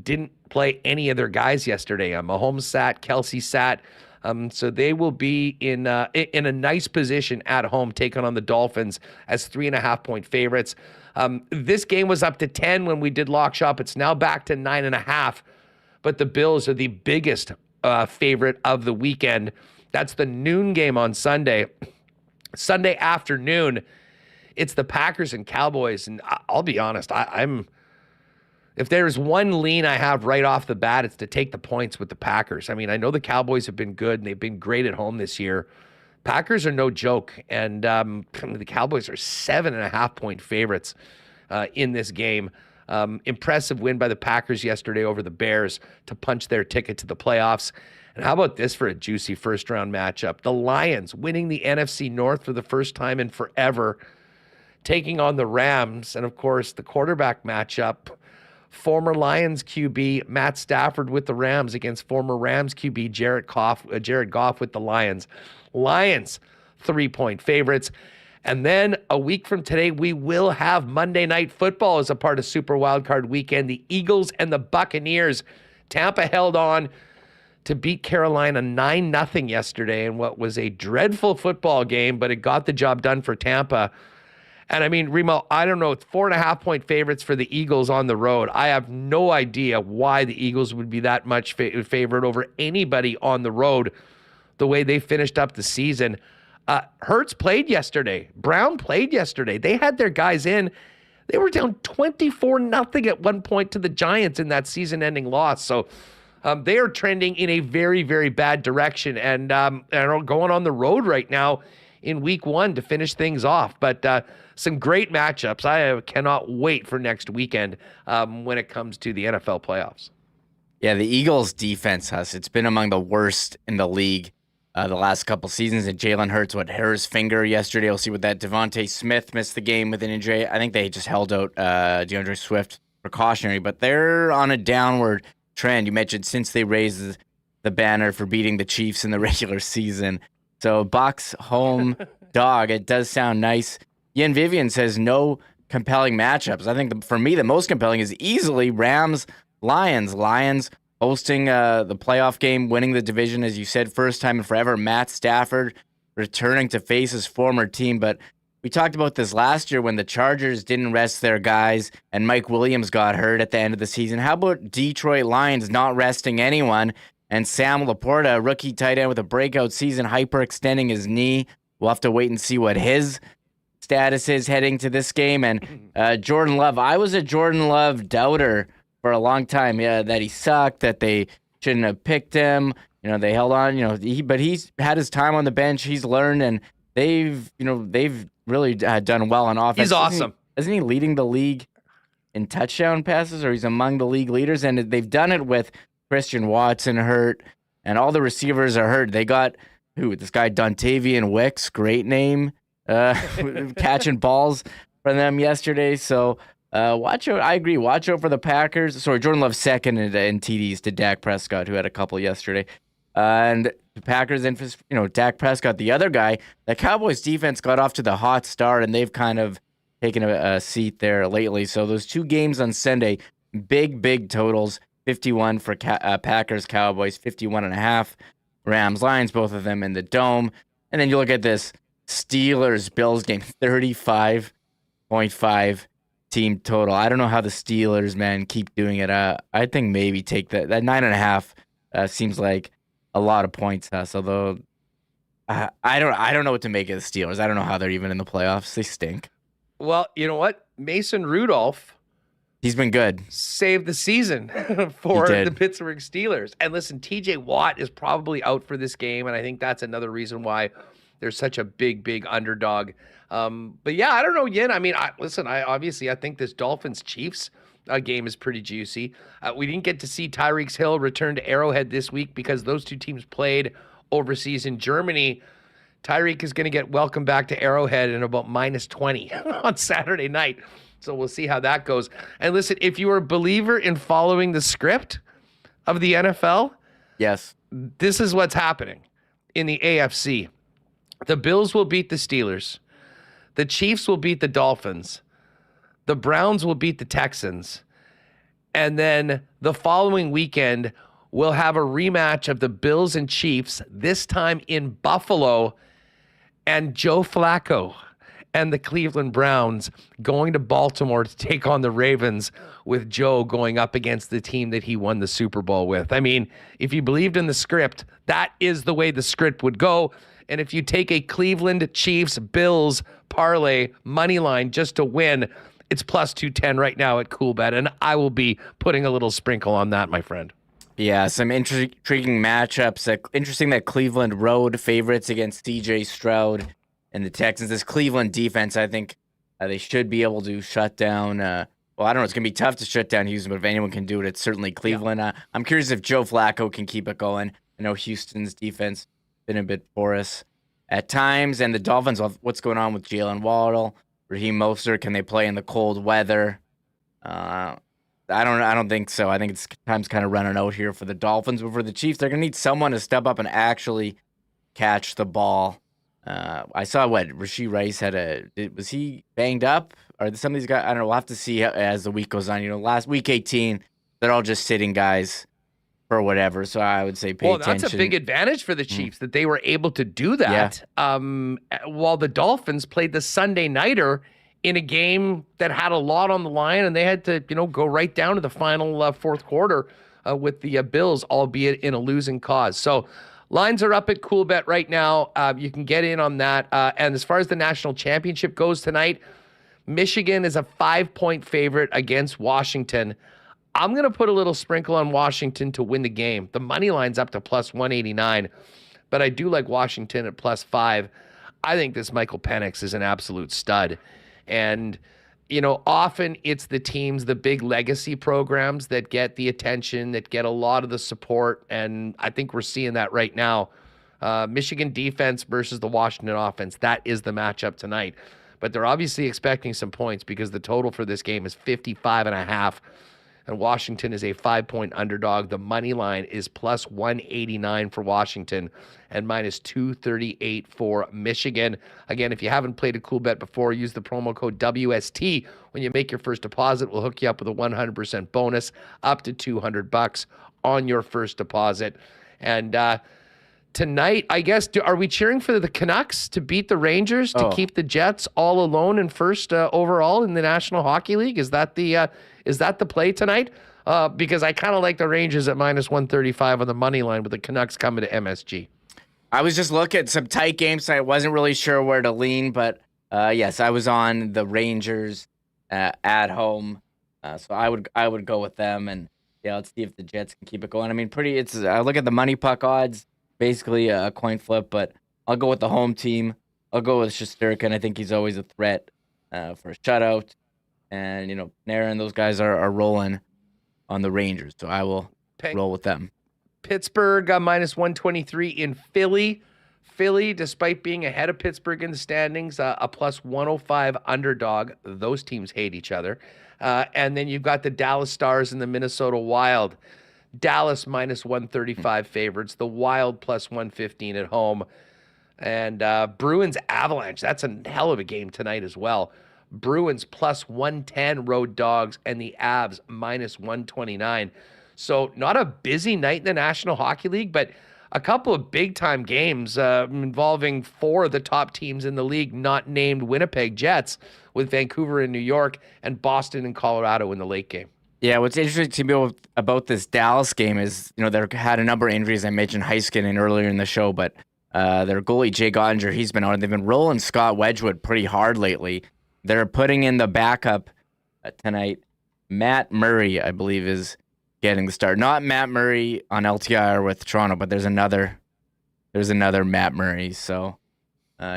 didn't play any of their guys yesterday. Mahomes sat, Kelsey sat. So they will be in a nice position at home taking on the Dolphins as 3.5-point favorites. This game was up to 10 when we did lock shop. It's now back to 9.5. But the Bills are the biggest favorite of the weekend. That's the noon game on Sunday. Sunday afternoon, it's the Packers and Cowboys. And I'll be honest, if there's one lean I have right off the bat, it's to take the points with the Packers. I mean, I know the Cowboys have been good and they've been great at home this year. Packers are no joke, and the Cowboys are 7.5-point favorites in this game. Impressive win by the Packers yesterday over the Bears to punch their ticket to the playoffs. And how about this for a juicy first-round matchup? The Lions winning the NFC North for the first time in forever, taking on the Rams. And, of course, the quarterback matchup, former Lions QB Matt Stafford with the Rams against former Rams QB Jared Goff with the Lions. Lions, 3-point favorites. And then a week from today, we will have Monday Night Football as a part of Super Wildcard Weekend. The Eagles and the Buccaneers. Tampa held on to beat Carolina 9-0 yesterday in what was a dreadful football game, but it got the job done for Tampa. And I mean, Remo, I don't know, it's 4.5-point favorites for the Eagles on the road. I have no idea why the Eagles would be that much favored over anybody on the road the way they finished up the season. Hurts played yesterday. Brown played yesterday. They had their guys in. They were down 24-0 at one point to the Giants in that season-ending loss. So they are trending in a very, very bad direction and are going on the road right now in week 1 to finish things off. But some great matchups. I cannot wait for next weekend when it comes to the NFL playoffs. Yeah, the Eagles' defense, it's been among the worst in the league the last couple seasons. And Jalen Hurts, hurt his finger yesterday. We'll see what that. Devontae Smith missed the game with an injury. I think they just held out DeAndre Swift precautionary, but they're on a downward trend. You mentioned since they raised the banner for beating the Chiefs in the regular season. So Bucks home dog. It does sound nice. Ian Vivian says no compelling matchups. I think for me the most compelling is easily Rams-Lions. Lions hosting the playoff game, winning the division, as you said, first time in forever. Matt Stafford returning to face his former team. But we talked about this last year when the Chargers didn't rest their guys and Mike Williams got hurt at the end of the season. How about Detroit Lions not resting anyone and Sam Laporta, a rookie tight end with a breakout season, hyperextending his knee? We'll have to wait and see what his status is heading to this game. And Jordan Love, I was a Jordan Love doubter for a long time, that he sucked, that they shouldn't have picked him. They held on, but he's had his time on the bench. He's learned, and they've really done well on offense. He's awesome. Isn't he leading the league in touchdown passes, or he's among the league leaders? And they've done it with Christian Watson hurt, and all the receivers are hurt. They got this guy Dontavian Wicks, great name, catching balls for them yesterday. So watch out. I agree. Watch out for the Packers. Sorry, Jordan Love second in TDs to Dak Prescott, who had a couple yesterday. And the Packers, Dak Prescott, the other guy. The Cowboys defense got off to the hot start, and they've kind of taken a seat there lately. So those two games on Sunday, big totals. 51 for Packers, Cowboys, 51.5. Rams, Lions, both of them in the Dome. And then you look at this Steelers-Bills game, 35.5 team total. I don't know how the Steelers, man, keep doing it. I think maybe take that 9.5 seems like a lot of points. Although I don't know what to make of the Steelers. I don't know how they're even in the playoffs. They stink. Well, you know what? Mason Rudolph, he's been good. Saved the season for the Pittsburgh Steelers. And listen, TJ Watt is probably out for this game, and I think that's another reason why they're such a big underdog. But yeah, I don't know, Yin. I mean, I think this Dolphins-Chiefs game is pretty juicy. We didn't get to see Tyreek Hill return to Arrowhead this week because those two teams played overseas in Germany. Tyreek is going to get welcomed back to Arrowhead in about -20 on Saturday night. So we'll see how that goes. And listen, if you are a believer in following the script of the NFL, yes, this is what's happening in the AFC. The Bills will beat the Steelers. The Chiefs will beat the Dolphins. The Browns will beat the Texans. And then the following weekend, we'll have a rematch of the Bills and Chiefs, this time in Buffalo, and Joe Flacco and the Cleveland Browns going to Baltimore to take on the Ravens, with Joe going up against the team that he won the Super Bowl with. I mean, if you believed in the script, that is the way the script would go. And if you take a Cleveland Chiefs Bills parlay money line just to win, it's +210 right now at Coolbet, and I will be putting a little sprinkle on that, my friend. Yeah, some intriguing matchups. Interesting that Cleveland road favorites against CJ Stroud and the Texans. This Cleveland defense, I think they should be able to shut down. I don't know. It's going to be tough to shut down Houston, but if anyone can do it, it's certainly Cleveland. Yeah. I'm curious if Joe Flacco can keep it going. I know Houston's defense been a bit porous at times, and the Dolphins, what's going on with Jalen Waddle, Raheem Mostert? Can they play in the cold weather? I don't think so. I think it's time's kind of running out here for the Dolphins, but for the Chiefs, they're gonna need someone to step up and actually catch the ball. I saw Rashee Rice was he banged up? Or some of these guys? I don't know. We'll have to see as the week goes on. Last week 18, they're all just sitting guys for whatever. So I would say pay attention. That's a big advantage for the Chiefs that they were able to do that. Yeah. While the Dolphins played the Sunday nighter in a game that had a lot on the line, and they had to, go right down to the final fourth quarter with the Bills, albeit in a losing cause. So Lines are up at Coolbet right now. You can get in on that. And as far as the national championship goes tonight, Michigan is a 5-point favorite against Washington. I'm going to put a little sprinkle on Washington to win the game. The money line's up to plus 189, but I do like Washington at plus 5. I think this Michael Penix is an absolute stud. And, you know, often it's the teams, the big legacy programs that get the attention, that get a lot of the support. And I think we're seeing that right now. Michigan defense versus the Washington offense. That is the matchup tonight. But they're obviously expecting some points because the total for this game is 55.5. And Washington is a 5-point underdog. The money line is plus 189 for Washington and minus 238 for Michigan. Again, if you haven't played a cool bet before, use the promo code WST when you make your first deposit. We'll hook you up with a 100% bonus up to $200 on your first deposit. And tonight, I guess, are we cheering for the Canucks to beat the Rangers to keep the Jets all alone in first overall in the National Hockey League? Is that the play tonight? Because I kind of like the Rangers at minus 135 on the money line with the Canucks coming to MSG. I was just looking at some tight games, so I wasn't really sure where to lean, but yes, I was on the Rangers at home, so I would go with them, and yeah, let's see if the Jets can keep it going. I mean, I look at the money puck odds, basically a coin flip, but I'll go with the home team. I'll go with Shesterkin. I think he's always a threat for a shutout. And, you know, Nara and those guys are rolling on the Rangers, so I will roll with them. Pittsburgh minus 123 in Philly. Philly, despite being ahead of Pittsburgh in the standings, a plus 105 underdog. Those teams hate each other. And then you've got the Dallas Stars and the Minnesota Wild. Dallas minus 135 favorites. The Wild plus 115 at home. And Bruins Avalanche. That's a hell of a game tonight as well. Bruins plus 110 road dogs and the Avs minus 129. So not a busy night in the National Hockey League, but a couple of big-time games involving 4 of the top teams in the league, not named Winnipeg Jets, with Vancouver and New York and Boston and Colorado in the late game. Yeah, what's interesting to me about this Dallas game is, you know, they had a number of injuries. I mentioned Heiskanen earlier in the show, but their goalie, Jay Gottinger, he's been on. They've been rolling Scott Wedgwood pretty hard lately. They're putting in the backup tonight. Matt Murray, I believe, is getting the start. Not Matt Murray on LTIR with Toronto, but there's another Matt Murray. So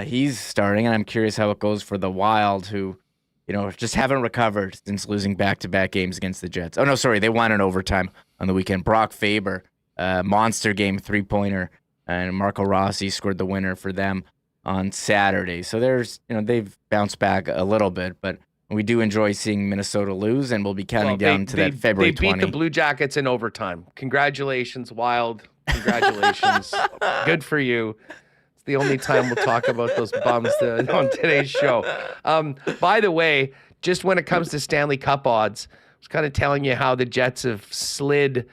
he's starting, and I'm curious how it goes for the Wild, who, you know, just haven't recovered since losing back-to-back games against the Jets. Oh, no, sorry, they won in overtime on the weekend. Brock Faber, monster game, 3-pointer, and Marco Rossi scored the winner for them on Saturday. So there's, you know, they've bounced back a little bit, but we do enjoy seeing Minnesota lose, and we'll be counting down to that February 20. They beat the Blue Jackets in overtime. Congratulations, Wild. Congratulations. Good for you. It's the only time we'll talk about those bums on today's show. By the way, just when it comes to Stanley Cup odds, I was kind of telling you how the Jets have slid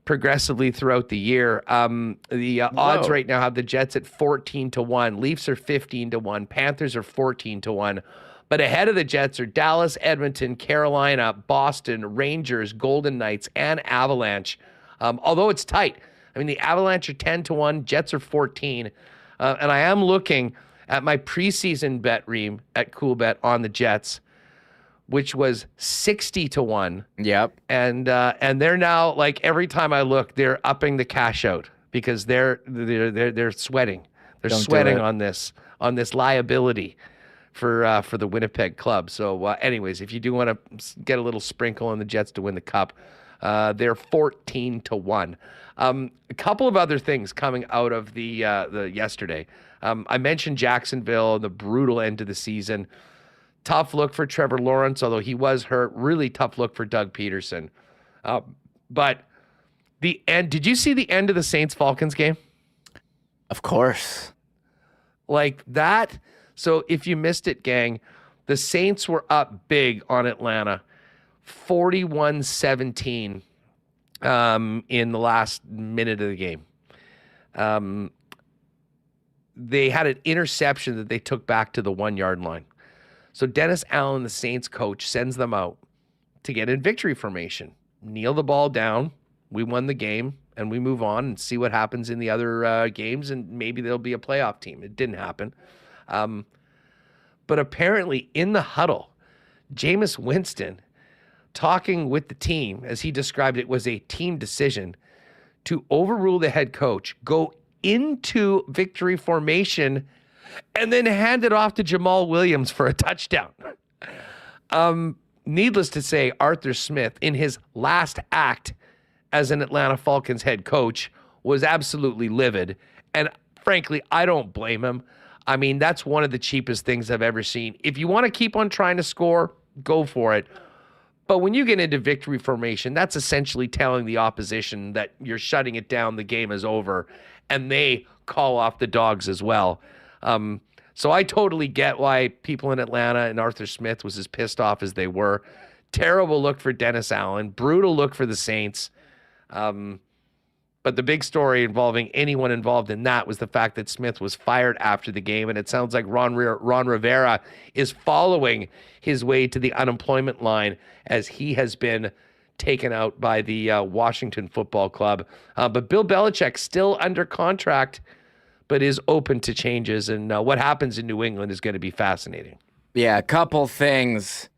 progressively throughout the year. The odds right now have the Jets at 14-1. Leafs are 15-1. Panthers are 14-1. But ahead of the Jets are Dallas, Edmonton, Carolina, Boston, Rangers, Golden Knights, and Avalanche. Although it's tight. I mean, the Avalanche are 10-1. Jets are 14. And I am looking at my preseason bet, Reem, at Coolbet on the Jets, which was 60-1. Yep. And they're now, like, every time I look, they're upping the cash out because they're sweating. They're sweating on this liability for the Winnipeg club. So anyways, if you do want to get a little sprinkle on the Jets to win the cup, they're 14-1. A couple of other things coming out of the yesterday. I mentioned Jacksonville, the brutal end of the season. Tough look for Trevor Lawrence, although he was hurt. Really tough look for Doug Peterson. But the end. Did you see the end of the Saints-Falcons game? Of course. Like that. So if you missed it, gang, the Saints were up big on Atlanta, 41-17 in the last minute of the game. They had an interception that they took back to the 1-yard line. So Dennis Allen, the Saints coach, sends them out to get in victory formation. Kneel the ball down. We won the game. and we move on and see what happens in the other games, and maybe there'll be a playoff team. It didn't happen. But apparently in the huddle, Jameis Winston talking with the team, as he described it, was a team decision to overrule the head coach, go into victory formation, and then hand it off to Jamal Williams for a touchdown. Needless to say, Arthur Smith, in his last act as an Atlanta Falcons head coach, was absolutely livid. And frankly, I don't blame him. I mean, that's one of the cheapest things I've ever seen. If you want to keep on trying to score, go for it. But when you get into victory formation, that's essentially telling the opposition that you're shutting it down, the game is over, and they call off the dogs as well. So I totally get why people in Atlanta and Arthur Smith was as pissed off as they were. Terrible look for Dennis Allen. Brutal look for the Saints. But the big story involving anyone involved in that was the fact that Smith was fired after the game, and it sounds like Ron Rivera is following his way to the unemployment line as he has been taken out by the Washington Football Club. But Bill Belichick still under contract, but is open to changes, and what happens in New England is going to be fascinating. Yeah, a couple things.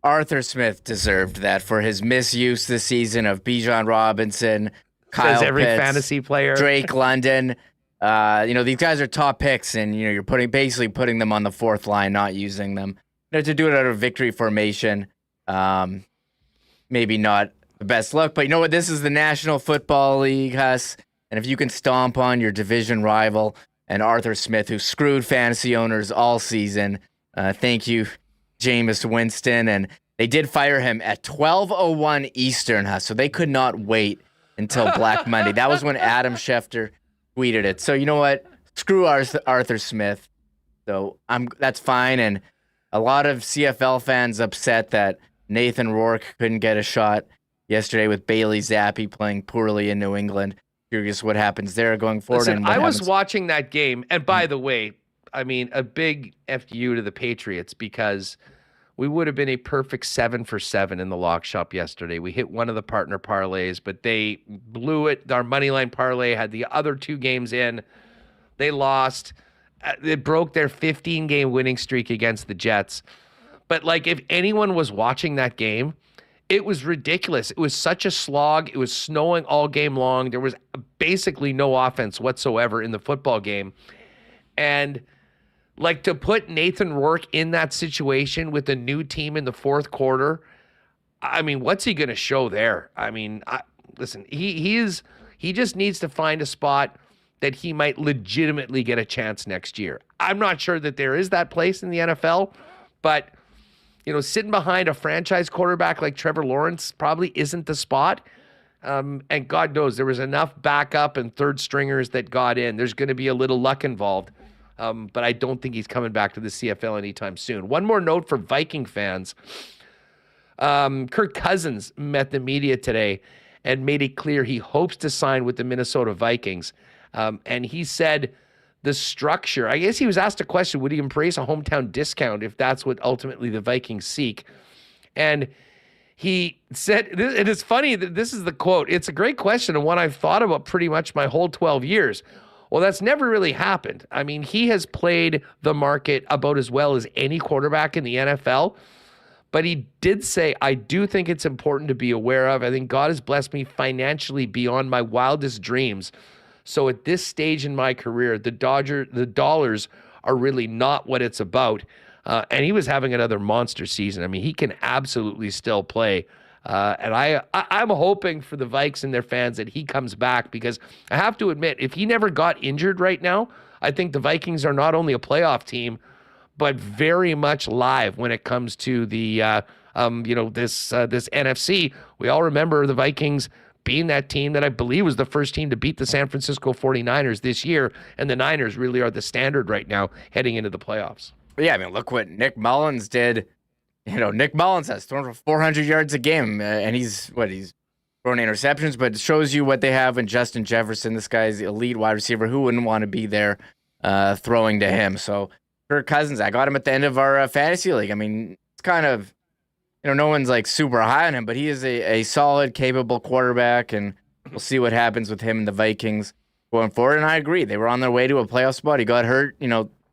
Arthur Smith deserved that for his misuse this season of Bijan Robinson, Kyle Says every Pitts, fantasy player. Drake London. These guys are top picks, and you're basically putting them on the fourth line, not using them. To do it out of victory formation, maybe not the best look. But you know what? This is the National Football League, Huss. And if you can stomp on your division rival and Arthur Smith, who screwed fantasy owners all season, thank you, Jameis Winston. And they did fire him at 12:01 Eastern, Huss. So they could not wait until Black Monday. That was when Adam Schefter tweeted it. So you know what? Screw Arthur Smith. So that's fine. And a lot of CFL fans upset that Nathan Rourke couldn't get a shot yesterday with Bailey Zappi playing poorly in New England. Curious what happens there going forward. Listen, I was watching that game, and by the way, I mean, a big FU to the Patriots, because we would have been a perfect 7 for 7 in the lock shop yesterday. We hit one of the partner parlays, but they blew it. Our moneyline parlay had the other two games in. They lost. It broke their 15-game winning streak against the Jets. But, like, if anyone was watching that game, it was ridiculous. It was such a slog. It was snowing all game long. There was basically no offense whatsoever in the football game. And like, to put Nathan Rourke in that situation with a new team in the fourth quarter, I mean, what's he going to show there? I mean, listen, he just needs to find a spot that he might legitimately get a chance next year. I'm not sure that there is that place in the NFL, but sitting behind a franchise quarterback like Trevor Lawrence probably isn't the spot. And God knows there was enough backup and third stringers that got in. There's going to be a little luck involved. But I don't think he's coming back to the CFL anytime soon. One more note for Viking fans. Kirk Cousins met the media today and made it clear he hopes to sign with the Minnesota Vikings. And he said the structure, I guess he was asked a question, would he embrace a hometown discount if that's what ultimately the Vikings seek? And he said, it is funny that this is the quote. It's a great question and one I've thought about pretty much my whole 12 years. Well, that's never really happened. I mean, he has played the market about as well as any quarterback in the NFL. But he did say, I do think it's important to be aware of. I think God has blessed me financially beyond my wildest dreams. So at this stage in my career, the dollars are really not what it's about. And he was having another monster season. I mean, he can absolutely still play. And I'm hoping for the Vikes and their fans that he comes back, because I have to admit, if he never got injured right now, I think the Vikings are not only a playoff team, but very much live when it comes to the this NFC. We all remember the Vikings being that team that I believe was the first team to beat the San Francisco 49ers this year, and the Niners really are the standard right now heading into the playoffs. Yeah, I mean, look what Nick Mullins did. Nick Mullins has thrown for 400 yards a game, and he's throwing interceptions, but it shows you what they have in Justin Jefferson. This guy's elite wide receiver. Who wouldn't want to be there throwing to him? So Kirk Cousins, I got him at the end of our fantasy league. I mean, it's kind of, no one's like super high on him, but he is a solid, capable quarterback, and we'll We'll see what happens with him and the Vikings going forward. And I agree. They were on their way to a playoff spot. He got hurt.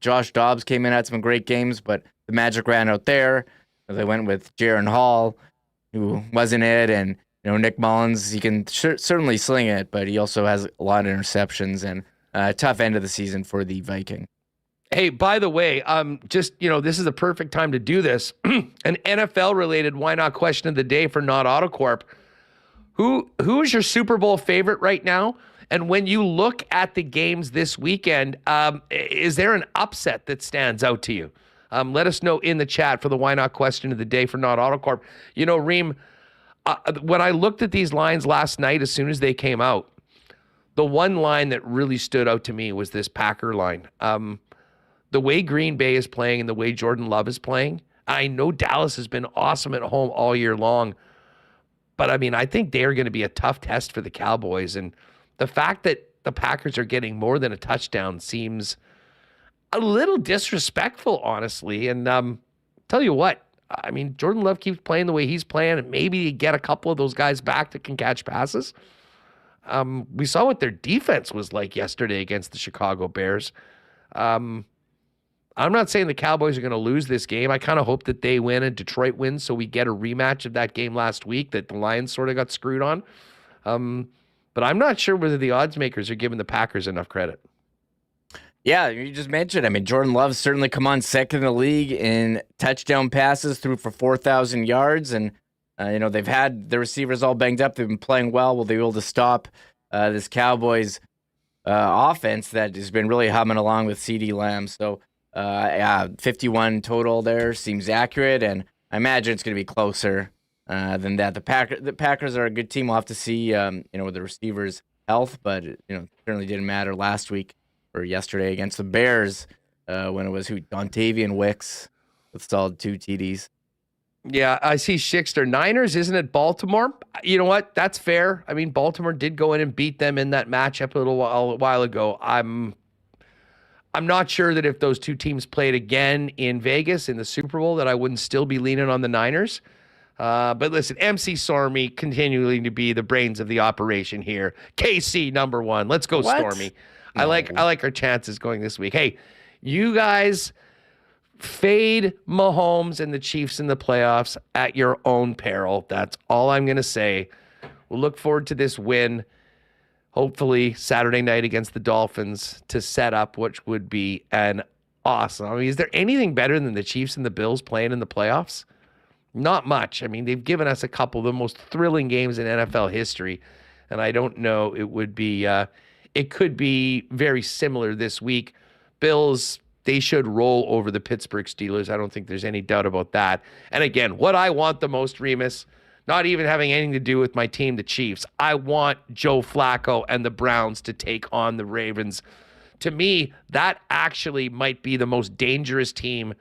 Josh Dobbs came in, had some great games, but the magic ran out there. They went with Jaron Hall, who wasn't it, and Nick Mullins. He can certainly sling it, but he also has a lot of interceptions and a tough end of the season for the Viking. Hey, by the way, this is the perfect time to do this. An NFL-related why not question of the day for Not Autocorp. Who is your Super Bowl favorite right now? And when you look at the games this weekend, is there an upset that stands out to you? Let us know in the chat for the why not question of the day for Not Autocorp. Reem, when I looked at these lines last night, as soon as they came out, the one line that really stood out to me was this Packer line. The way Green Bay is playing and the way Jordan Love is playing, I know Dallas has been awesome at home all year long, but I think they're going to be a tough test for the Cowboys. And the fact that the Packers are getting more than a touchdown seems a little disrespectful, honestly. And tell you what, Jordan Love keeps playing the way he's playing, and maybe you get a couple of those guys back that can catch passes. We saw what their defense was like yesterday against the Chicago Bears. I'm not saying the Cowboys are going to lose this game. I kind of hope that they win and Detroit wins so we get a rematch of that game last week that the Lions sort of got screwed on. But I'm not sure whether the odds makers are giving the Packers enough credit. Yeah, you just mentioned. Jordan Love's certainly come on second in the league in touchdown passes, threw for 4,000 yards. And, they've had the receivers all banged up. They've been playing well. Will they be able to stop this Cowboys offense that has been really humming along with CeeDee Lamb? So, 51 total there seems accurate. And I imagine it's going to be closer than that. The Packers are a good team. We'll have to see, with the receivers' health, but it certainly didn't matter last week or yesterday against the Bears when it was Dontavian Wicks with solid 2 TDs. Yeah, I see Schickster. Niners, isn't it Baltimore? You know what? That's fair. Baltimore did go in and beat them in that matchup a while ago. I'm not sure that if those two teams played again in Vegas in the Super Bowl that I wouldn't still be leaning on the Niners. But listen, MC Stormy continuing to be the brains of the operation here. KC number 1. Let's go, What? Stormy. No. I like our chances going this week. Hey, you guys fade Mahomes and the Chiefs in the playoffs at your own peril. That's all I'm going to say. We'll look forward to this win, hopefully Saturday night against the Dolphins, to set up which would be an awesome. Is there anything better than the Chiefs and the Bills playing in the playoffs? Not much. They've given us a couple of the most thrilling games in NFL history, and I don't know, it could be very similar this week. Bills, they should roll over the Pittsburgh Steelers. I don't think there's any doubt about that. And again, what I want the most, Remis, not even having anything to do with my team, the Chiefs. I want Joe Flacco and the Browns to take on the Ravens. To me, that actually might be the most dangerous team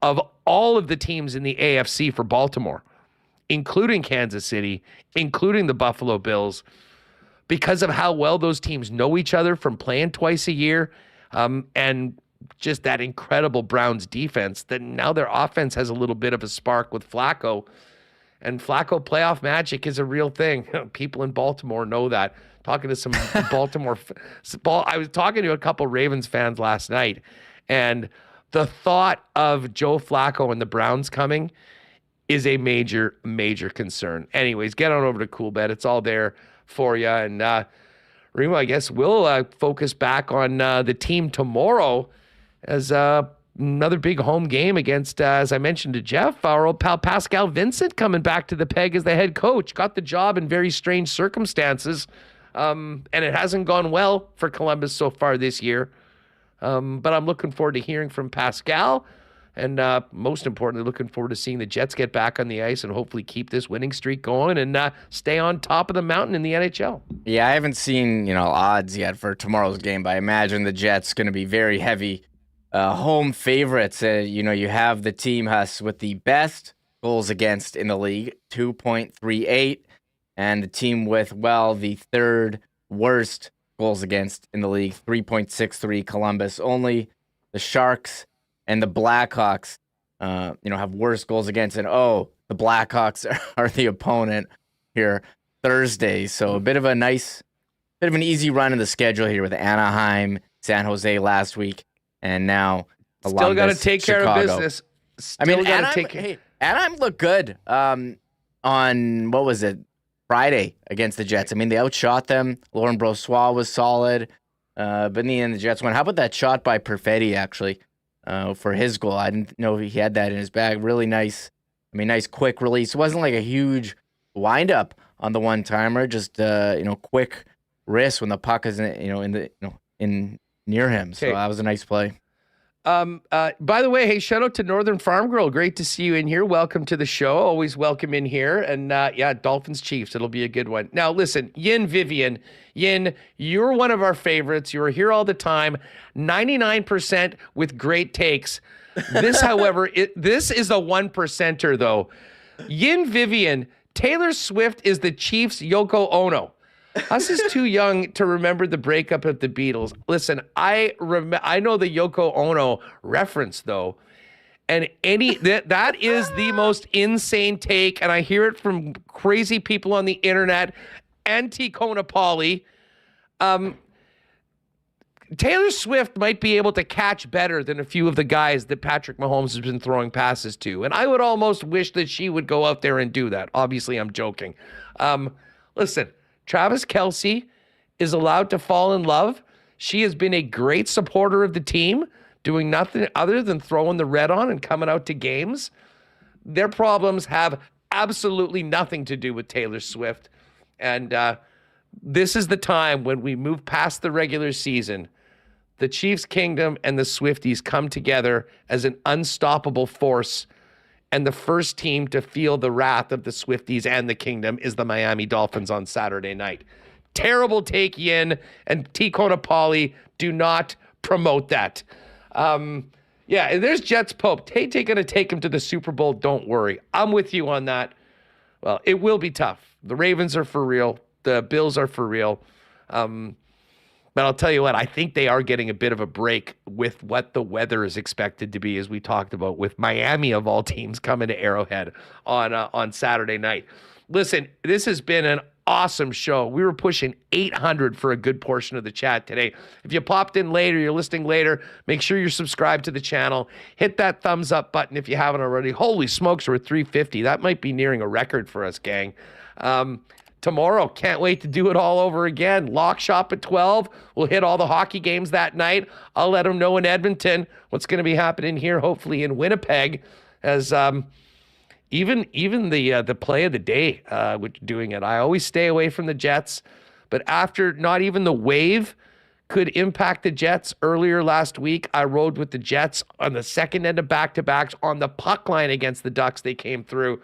of all of the teams in the AFC for Baltimore, including Kansas City, including the Buffalo Bills, because of how well those teams know each other from playing twice a year, and just that incredible Browns defense, that now their offense has a little bit of a spark with Flacco. And Flacco playoff magic is a real thing. People in Baltimore know that. Talking to some I was talking to a couple Ravens fans last night, and the thought of Joe Flacco and the Browns coming is a major, major concern. Anyways, get on over to Coolbet. It's all there for you. And Remo, I guess we'll focus back on the team tomorrow as another big home game against, as I mentioned to Jeff, our old pal Pascal Vincent coming back to the peg as the head coach. Got the job in very strange circumstances, and it hasn't gone well for Columbus so far this year. But I'm looking forward to hearing from Pascal, and most importantly, looking forward to seeing the Jets get back on the ice and hopefully keep this winning streak going and stay on top of the mountain in the NHL. Yeah, I haven't seen odds yet for tomorrow's game, but I imagine the Jets going to be very heavy home favorites. You have the team, Huss, with the best goals against in the league, 2.38, and the team with, the third worst goals against in the league, 3.63. Columbus. Only the Sharks and the Blackhawks, have worse goals against. And the Blackhawks are the opponent here. Thursday. So a bit of an easy run in the schedule here with Anaheim, San Jose last week, and now still got to take Chicago. care of business. Anaheim looked good on, what was it, Friday against the Jets. I mean, they outshot them. Laurent Brossoit was solid. But in the end, the Jets won. How about that shot by Perfetti, actually, for his goal? I didn't know he had that in his bag. Really nice. I mean, nice quick release. It wasn't like a huge wind-up on the one-timer, just, quick wrist when the puck is, in near him. So that was a nice play. By the way, hey, shout out to Northern Farm Girl. Great to see you in here. Welcome to the show. Always welcome in here. And Dolphins Chiefs. It'll be a good one. Now, listen, Yin Vivian. Yin, you're one of our favorites. You are here all the time. 99% with great takes. This, however, this is a 1%er, though. Yin Vivian, Taylor Swift is the Chiefs' Yoko Ono. Us is too young to remember the breakup of the Beatles. Listen, I know the Yoko Ono reference, though, and that is the most insane take, and I hear it from crazy people on the internet. Anti-Kona Polly. Taylor Swift might be able to catch better than a few of the guys that Patrick Mahomes has been throwing passes to, and I would almost wish that she would go out there and do that. Obviously, I'm joking. Listen. Travis Kelce is allowed to fall in love. She has been a great supporter of the team, doing nothing other than throwing the red on and coming out to games. Their problems have absolutely nothing to do with Taylor Swift. And this is the time when we move past the regular season. The Chiefs Kingdom and the Swifties come together as an unstoppable force. And the first team to feel the wrath of the Swifties and the Kingdom is the Miami Dolphins on Saturday night. Terrible take, Yin, and T-Kona Polly, do not promote that. There's Jets Pope. They're going to take him to the Super Bowl. Don't worry. I'm with you on that. Well, it will be tough. The Ravens are for real. The Bills are for real. But I'll tell you what, I think they are getting a bit of a break with what the weather is expected to be, as we talked about, with Miami, of all teams, coming to Arrowhead on Saturday night. Listen, this has been an awesome show. We were pushing 800 for a good portion of the chat today. If you popped in later, you're listening later, make sure you're subscribed to the channel. Hit that thumbs up button if you haven't already. Holy smokes, we're at 350. That might be nearing a record for us, gang. Tomorrow, can't wait to do it all over again. Lock shop at 12. We'll hit all the hockey games that night. I'll let them know in Edmonton what's going to be happening here, hopefully in Winnipeg, as even the play of the day, which doing it. I always stay away from the Jets, but after not even the wave could impact the Jets earlier last week, I rode with the Jets on the second end of back-to-backs on the puck line against the Ducks. They came through.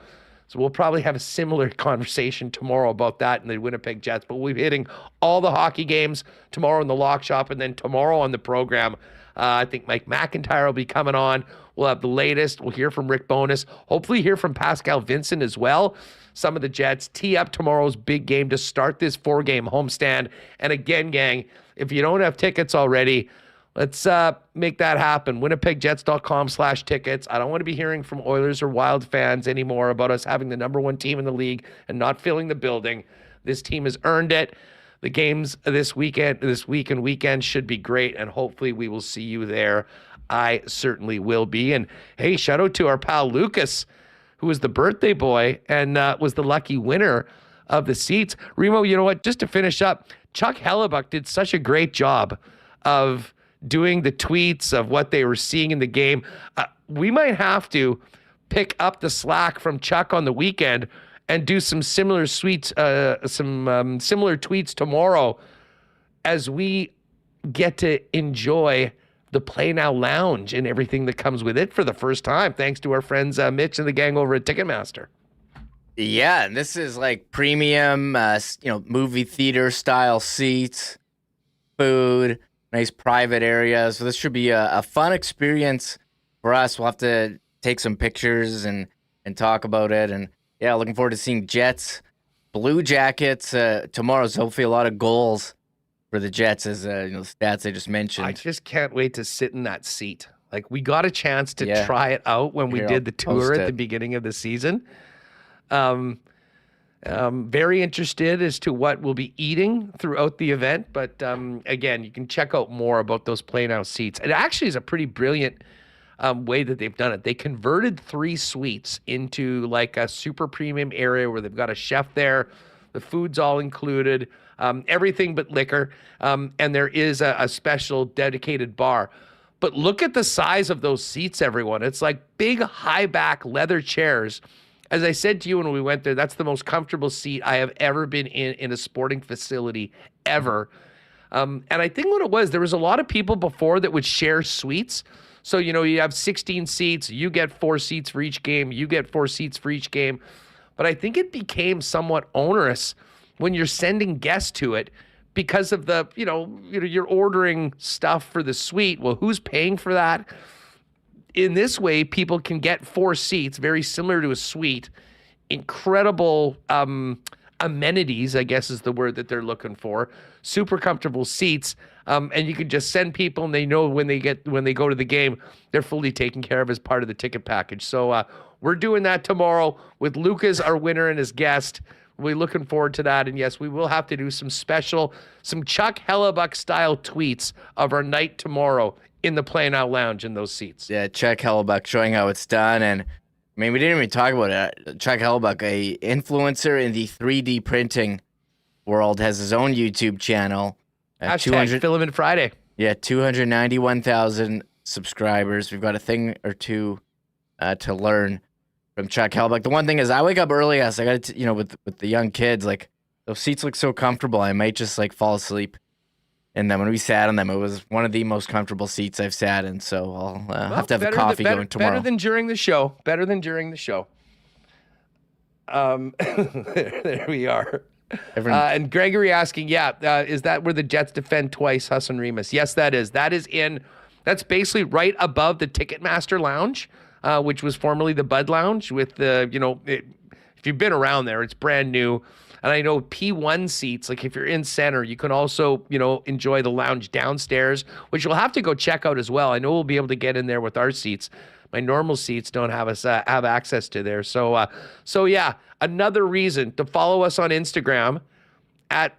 So we'll probably have a similar conversation tomorrow about that in the Winnipeg Jets. But we'll be hitting all the hockey games tomorrow in the lock shop, and then tomorrow on the program, I think Mike McIntyre will be coming on. We'll have the latest. We'll hear from Rick Bowness. Hopefully hear from Pascal Vincent as well. Some of the Jets tee up tomorrow's big game to start this 4-game homestand. And again, gang, if you don't have tickets already, let's make that happen. WinnipegJets.com/tickets. I don't want to be hearing from Oilers or Wild fans anymore about us having the number one team in the league and not filling the building. This team has earned it. The games this week and weekend should be great, and hopefully we will see you there. I certainly will be. And hey, shout out to our pal Lucas, who was the birthday boy and was the lucky winner of the seats. Remo, you know what? Just to finish up, Chuck Hellebuck did such a great job of doing the tweets of what they were seeing in the game. We might have to pick up the slack from Chuck on the weekend and do some similar similar tweets tomorrow as we get to enjoy the Play Now Lounge and everything that comes with it for the first time, thanks to our friends Mitch and the gang over at Ticketmaster. Yeah, and this is like premium, movie theater style seats, food, nice private area. So this should be a fun experience for us. We'll have to take some pictures and talk about it. And yeah, looking forward to seeing Jets, Blue Jackets tomorrow. So hopefully a lot of goals for the Jets, as the stats I just mentioned. I just can't wait to sit in that seat. Like, we got a chance to try it out when we did the tour at the beginning of the season. And Very interested as to what we'll be eating throughout the event. But again, you can check out more about those Play Now seats. It actually is a pretty brilliant way that they've done it. They converted 3 suites into like a super premium area where they've got a chef there. The food's all included, everything but liquor. And there is a special dedicated bar. But look at the size of those seats, everyone. It's like big high back leather chairs. As I said to you when we went there, that's the most comfortable seat I have ever been in a sporting facility ever. And I think what it was, there was a lot of people before that would share suites. So, you know, you have 16 seats, you get 4 seats for each game, you get 4 seats for each game. But I think it became somewhat onerous when you're sending guests to it because of the, you're ordering stuff for the suite. Well, who's paying for that? In this way, people can get 4 seats, very similar to a suite, incredible amenities, I guess is the word that they're looking for, super comfortable seats. And you can just send people, and they know when they go to the game, they're fully taken care of as part of the ticket package. So we're doing that tomorrow with Lucas, our winner, and his guest. We're looking forward to that. And yes, we will have to do some Chuck Hellebuck style tweets of our night tomorrow in the Play Now Lounge in those seats. Yeah, Chuck Hellebuck showing how it's done. And I mean, we didn't even talk about it. Chuck Hellebuck, a influencer in the 3D printing world, has his own YouTube channel. Hashtag Filament Friday. Yeah, 291,000 subscribers. We've got a thing or two to learn from Chuck Hellebuck. The one thing is, I wake up early. I got to, with the young kids, like those seats look so comfortable. I might just like fall asleep. And then when we sat on them, it was one of the most comfortable seats I've sat in. So I'll have to have a coffee going tomorrow. Better than during the show. There we are. And Gregory asking, is that where the Jets defend twice, Huss and Remis? Yes, that is. That's basically right above the Ticketmaster Lounge, which was formerly the Bud Lounge with the, if you've been around there, it's brand new. And I know P1 seats, like if you're in center, you can also, enjoy the lounge downstairs, which you'll have to go check out as well. I know we'll be able to get in there with our seats. My normal seats don't have access to there. So yeah, another reason to follow us on Instagram at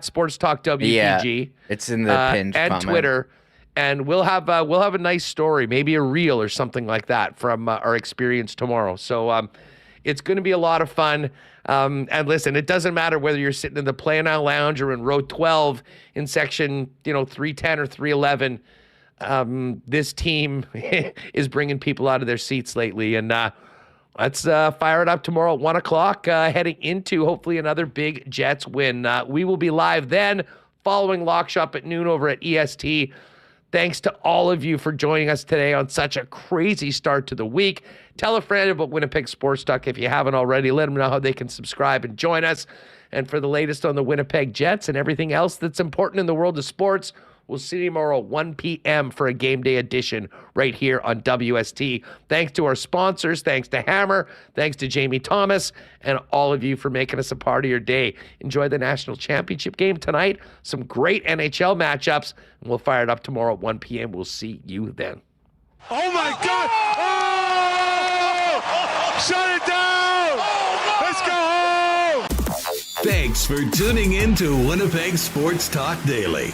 Sports Talk WPG. Yeah, it's in the pinned and comment. Twitter, and we'll have a nice story, maybe a reel or something like that from our experience tomorrow. So it's going to be a lot of fun. And listen, it doesn't matter whether you're sitting in the Play Now Lounge or in row 12 in section 310 or 311. This team is bringing people out of their seats lately, and let's fire it up tomorrow at 1 o'clock, heading into hopefully another big Jets win. We will be live then, following Lock Shop at noon over at EST. Thanks to all of you for joining us today on such a crazy start to the week. Tell a friend about Winnipeg Sports Talk if you haven't already. Let them know how they can subscribe and join us. And for the latest on the Winnipeg Jets and everything else that's important in the world of sports, we'll see you tomorrow at 1 p.m. for a game day edition right here on WST. Thanks to our sponsors. Thanks to Hammer. Thanks to Jamie Thomas and all of you for making us a part of your day. Enjoy the national championship game tonight. Some great NHL matchups. And we'll fire it up tomorrow at 1 p.m. We'll see you then. Oh, my God. Oh! Shut it down. Let's go home. Thanks for tuning in to Winnipeg Sports Talk Daily.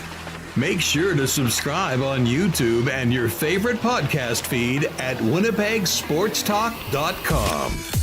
Make sure to subscribe on YouTube and your favorite podcast feed at winnipegsportstalk.com.